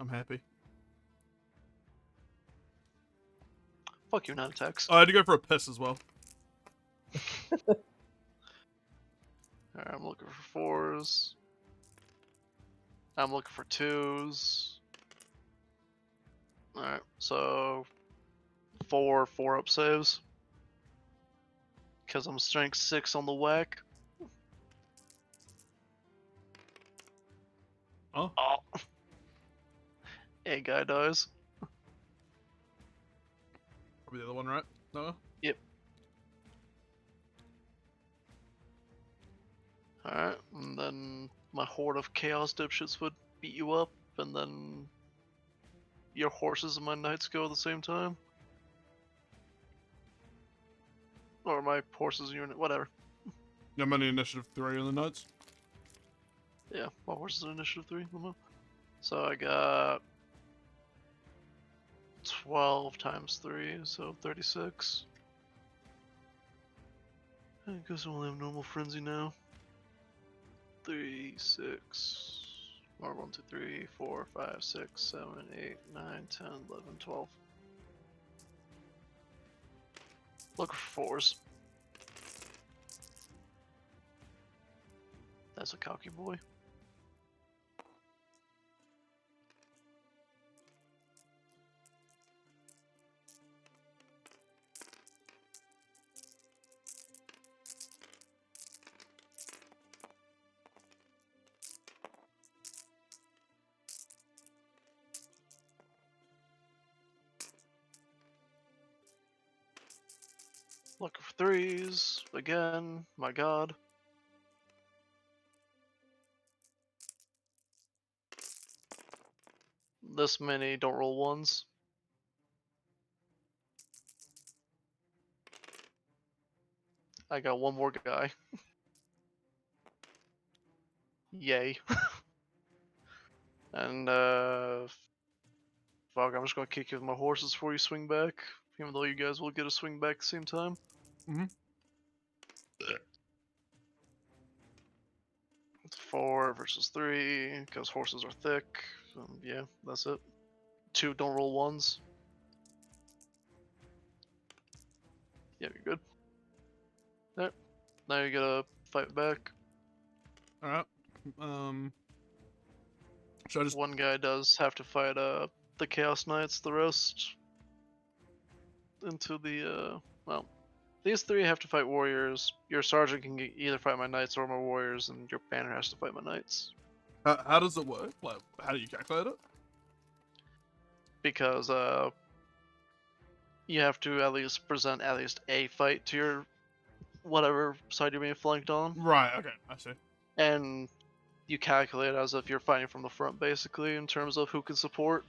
I'm happy. Fuck you, 9 attacks. I had to go for a piss as well. Alright, I'm looking for 4s. I'm looking for 2s. Alright, so 4 up saves. Because I'm strength 6 on the whack. Oh. Oh. A guy dies. Probably the other one, right? No? Yep. Alright, and then my horde of chaos dipshits would beat you up, and then your horses and my knights go at the same time. Or my horses unit, whatever. I'm only initiative 3 on the notes. Yeah, my horses are initiative 3. So I got 12 times 3, so 36. I guess we'll have normal frenzy now. 3, 6, or 1, 2, 3, 4, 5, 6, 7, 8, 9, 10, 11, 12. Look for 4s. That's a cocky boy. Looking for 3s again. My god. This many don't roll 1s. I got one more guy. Yay. And fuck, I'm just gonna kick you with my horses before you swing back. Even though you guys will get a swing back at the same time. Mm-hmm. 4 versus 3, because horses are thick. Yeah, that's it. 2 don't roll 1s. Yeah, you're good. There. Now you gotta fight back. Alright. Should I just... One guy does have to fight the Chaos Knights, the rest into the well, these 3 have to fight warriors. Your sergeant can either fight my knights or my warriors, and your banner has to fight my knights. How does it work? Like, how do you calculate it? Because you have to at least present at least a fight to your whatever side you're being flanked on. Right, okay, I see. And you calculate as if you're fighting from the front, basically, in terms of who can support.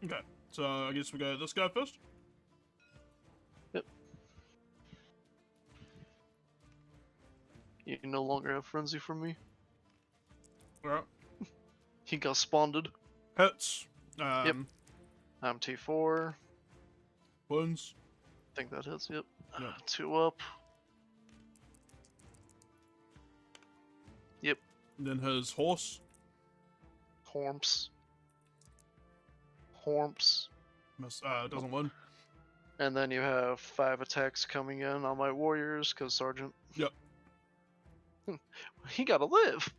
Okay, so I guess we go this guy first? Yep. You no longer have frenzy from me. Alright. He got spawned. Hits. Yep. I'm T4. Wounds. I think that hits. Yep. Yep. 2 up. Yep. And then his horse. Horms. Doesn't win. And then you have 5 attacks coming in on my warriors, because Sergeant. Yep. He gotta live.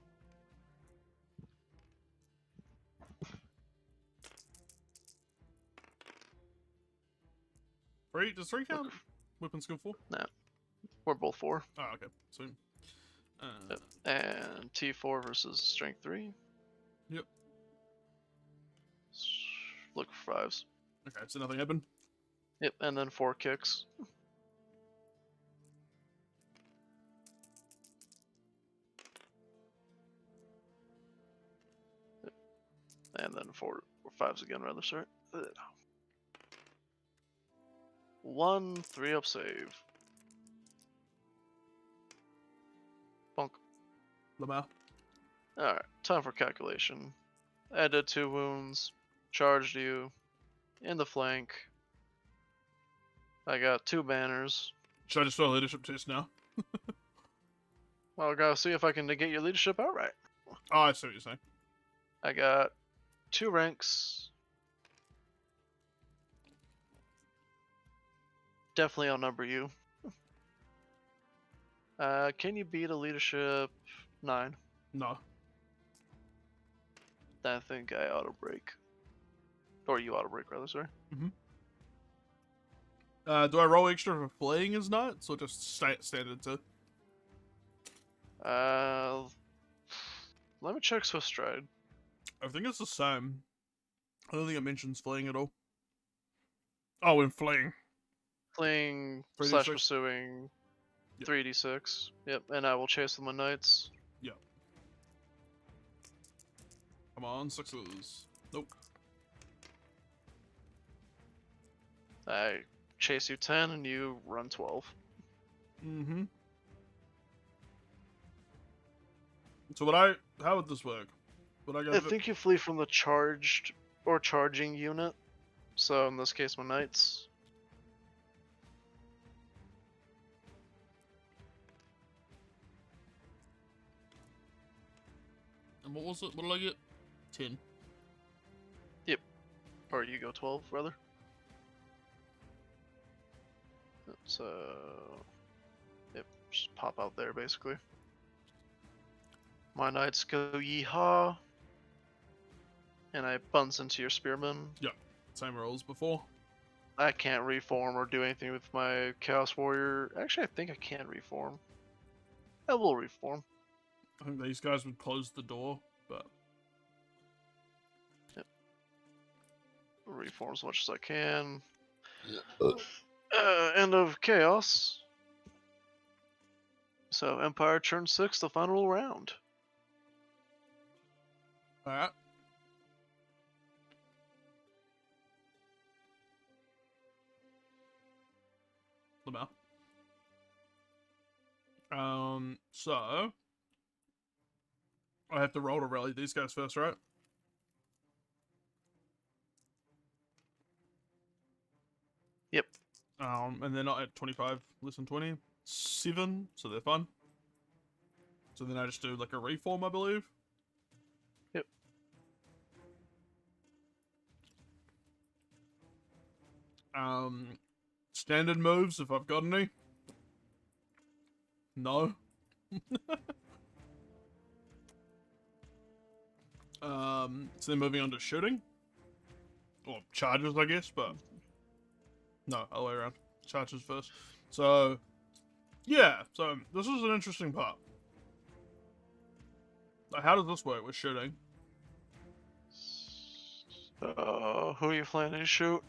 Does 3 count? Weapon skill 4? No. We're both 4. Oh, okay. Sweet. Yep. And T4 versus Strength 3. Yep. Look for 5s. Okay, so nothing happened. Yep, and then 4 kicks. Yep. And then 4 or 5s again, rather, sorry. 1 3-up save. Bonk. Lamau. Alright, time for calculation. I did 2 wounds, charged you, in the flank. I got 2 banners. Should I just throw a leadership test now? Well, I gotta see if I can negate your leadership outright. Oh, I see what you're saying. I got 2 ranks. Definitely outnumber you. Can you beat a leadership 9? No. I think I auto break. Or you auto break, rather, sorry. Do I roll extra for fleeing his knights, or just standard 2? Let me check Swift Stride. I think it's the same. I don't think it mentions fleeing at all. Oh, when fleeing. Fleeing 3d6? slash pursuing Yep. 3d6. Yep, and I will chase with my knights. Yep. Come on, 6s. Nope. I chase you 10 and you run 12. Mm-hmm. So how would this work? Would I go? I think you flee from the charged or charging unit. So in this case, my knights. And what was it? What did I get? 10. Or you go 12, rather. So, yep, just pop out there, basically. My knights go yeehaw. And I buns into your spearmen. Same rolls before. I can't reform or do anything with my Chaos Warrior. Actually, I think I can reform. I will reform. I think these guys would close the door, but Reform as much as I can. End of Chaos. So Empire turn 6, the final round. alright. Lamau. So I have to roll to rally these guys first, right? Yep. And they're not at 25, less than 20. 7, so they're fun. So then I just do like a reform, I believe. Yep. Standard moves, if I've got any. No. So then moving on to shooting. Or charges, I guess, but... No, other way around. Charges first. So, yeah. So, this is an interesting part. Like, how does this work with shooting? Who are you planning to shoot?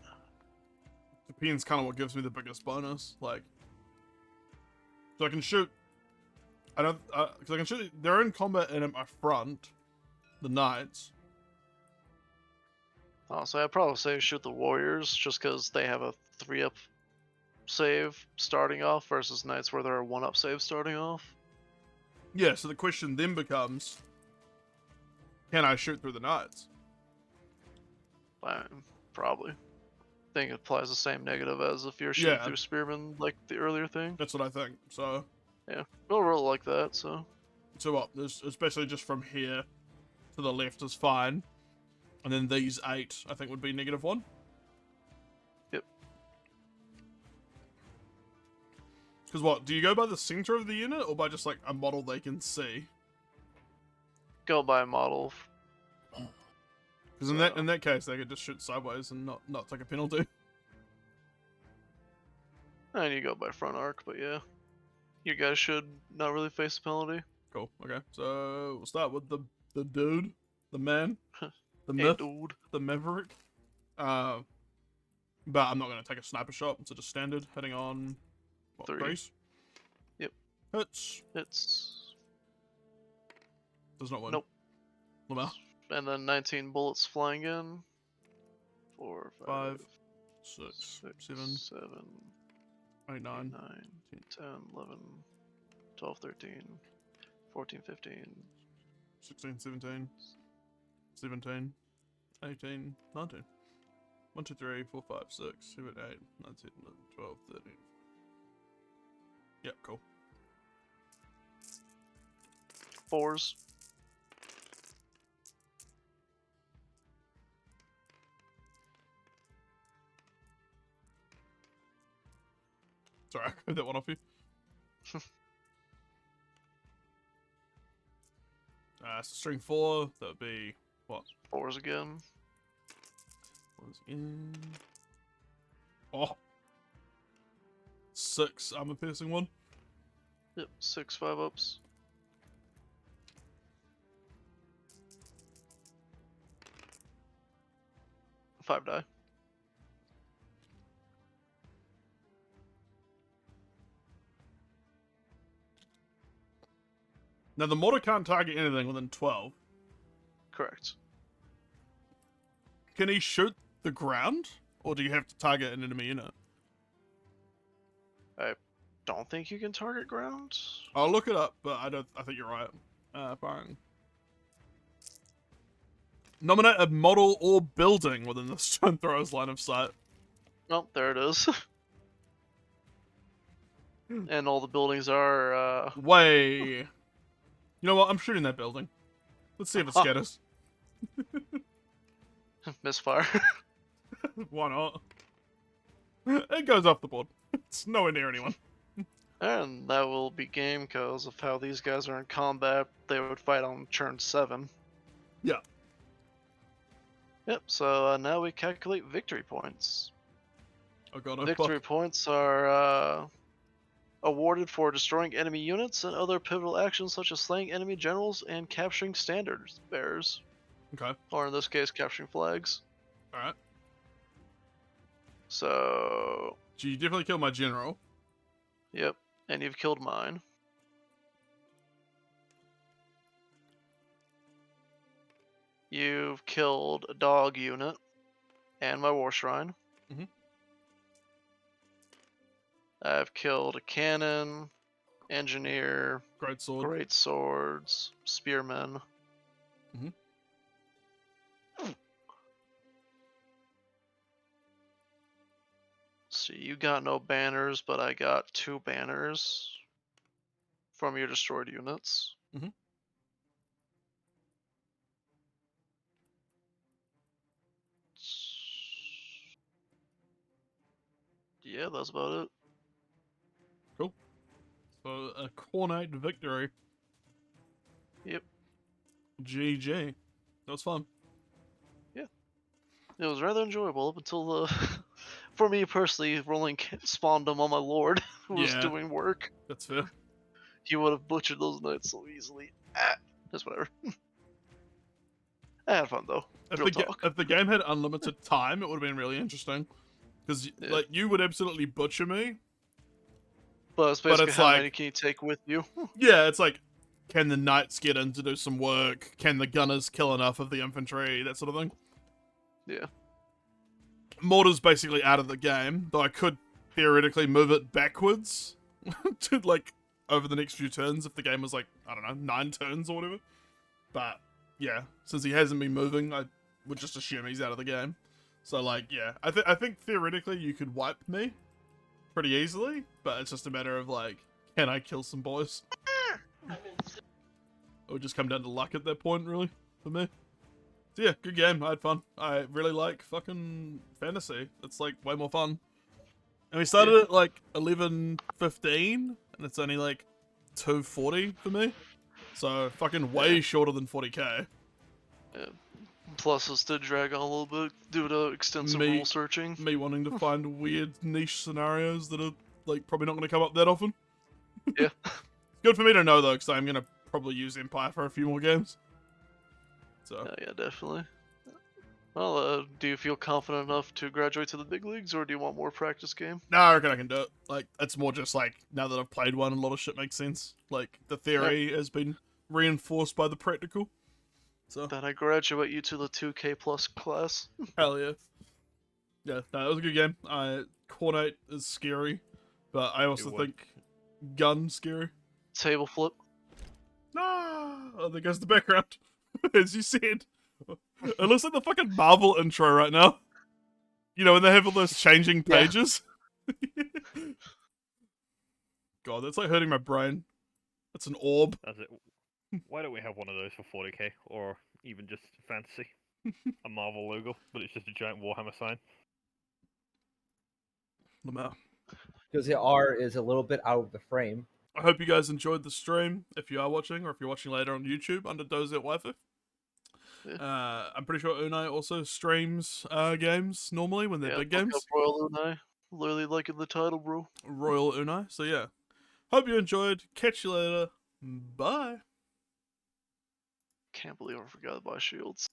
Depends kind of what gives me the biggest bonus. Like, so I can shoot... because I can shoot... They're in combat and at my front. The knights. Oh, so I'd probably say shoot the Warriors, just because they have a 3-up save starting off versus Knights where they're a 1-up save starting off. Yeah, so the question then becomes, can I shoot through the knights? Fine. Probably. I think it applies the same negative as if you're shooting through spearmen, like the earlier thing. That's what I think. So Yeah, we'll roll like that. So what? Especially just from here to the left is fine, and then these 8 I think would be -1. Yep. Because what? Do you go by the center of the unit or by just like a model they can see? go by model. Because in that case, they could just shoot sideways and not take a penalty. And you go by front arc, but yeah, you guys should not really face a penalty. Cool. Okay. So we'll start with the dude, the man, the Hey, myth, dude. the maverick. But I'm not gonna take a sniper shot. It's just standard hitting on what, 3. 3s? Yep. Hits. Does not win. Nope. Lamar. And then 19 bullets flying in. 4, 5, 6, 6 7, 8, 9, 9, 10, 11, 12, 13, 14, 15, 16, 17, 17, 18, 19. 1, 2, 3, 4, 5, 6, 7, 8, 9, 10, 11, 12, 13. Yep, cool. 4s. Sorry, I heard that one off you. So string 4, that would be what? 4s again. Once again. Oh! 6 armor piercing 1. Yep, 6 5-ups. 5 die. Now the mortar can't target anything within 12. Correct. Can he shoot the ground? Or do you have to target an enemy unit? I don't think you can target ground. I'll look it up, but I think you're right. Firing. Nominate a model or building within the stone thrower's line of sight. Oh, there it is. And all the buildings are, Way. You know what? I'm shooting that building. Let's see if it scatters. misfire. Why not? It goes off the board. It's nowhere near anyone. And that will be game because of how these guys are in combat. They would fight on turn 7. Yeah. Yep, so now we calculate victory points. Oh god, I Victory points are awarded for destroying enemy units and other pivotal actions such as slaying enemy generals and capturing standard bearers. Okay. Or in this case, capturing flags. Alright. So, So you definitely killed my general. yep, and you've killed mine. You've killed a dog unit and my war shrine. Mhm. I've killed a cannon, engineer, Great sword. great swords, spearmen. Mhm. So you got no banners, but I got 2 banners from your destroyed units. Mhm. Yeah, that's about it. Cool. So a Khornate victory. Yep. GG. That was fun. It was rather enjoyable up until for me personally, rolling spawned him on my lord who was Yeah. doing work. That's fair. He would have butchered those knights so easily. Just whatever. I had fun though. Real talk. If the game had unlimited time, it would have been really interesting. Because like you would absolutely butcher me. But it's basically it's how like- many can you take with you? Yeah, it's like, can the knights get in to do some work? Can the gunners kill enough of the infantry? That sort of thing. Yeah. Mortar's basically out of the game, though I could theoretically move it backwards to like over the next few turns if the game was like, I don't know, 9 turns or whatever. But yeah, since he hasn't been moving, I would just assume he's out of the game. So like, yeah, I think theoretically you could wipe me pretty easily, but it's just a matter of like, can I kill some boys? It would just come down to luck at that point, really, for me. So yeah, good game. I had fun. I really like fucking fantasy. It's like way more fun. And we started at like 11:15, and it's only like 2:40 for me. So fucking way shorter than 40k. Yeah. Plus, this did drag on a little bit due to extensive rule searching. Me wanting to find weird niche scenarios that are like probably not going to come up that often. Yeah. It's good for me to know though, because I'm going to probably use Empire for a few more games. So. Yeah, definitely. Well, do you feel confident enough to graduate to the big leagues, or do you want more practice game? No, I reckon I can do it. Like, it's more just like, now that I've played one, a lot of shit makes sense. Like, the theory has been reinforced by the practical. So. Then I graduate you to the 2K plus class. Hell yeah. Yeah, no, that was a good game. Khornate is scary, but I also think gun scary. Table flip. No, oh, there goes the background. As you said. It looks like the fucking Marvel intro right now. You know, when they have all those changing pages. Yeah. God, that's like hurting my brain. That's an orb. That's it. Why don't we have one of those for 40k, or even just fantasy? A Marvel logo, but it's just a giant Warhammer sign. Lamar. Because the R is a little bit out of the frame. I hope you guys enjoyed the stream, if you are watching, or if you're watching later on YouTube under Dozer Waifu. Yeah. I'm pretty sure Unai also streams games normally when they're big games. Royal Unai. Literally liking the title, bro. Royal Unai. So yeah. Hope you enjoyed. Catch you later. Bye. Can't believe I forgot about shields.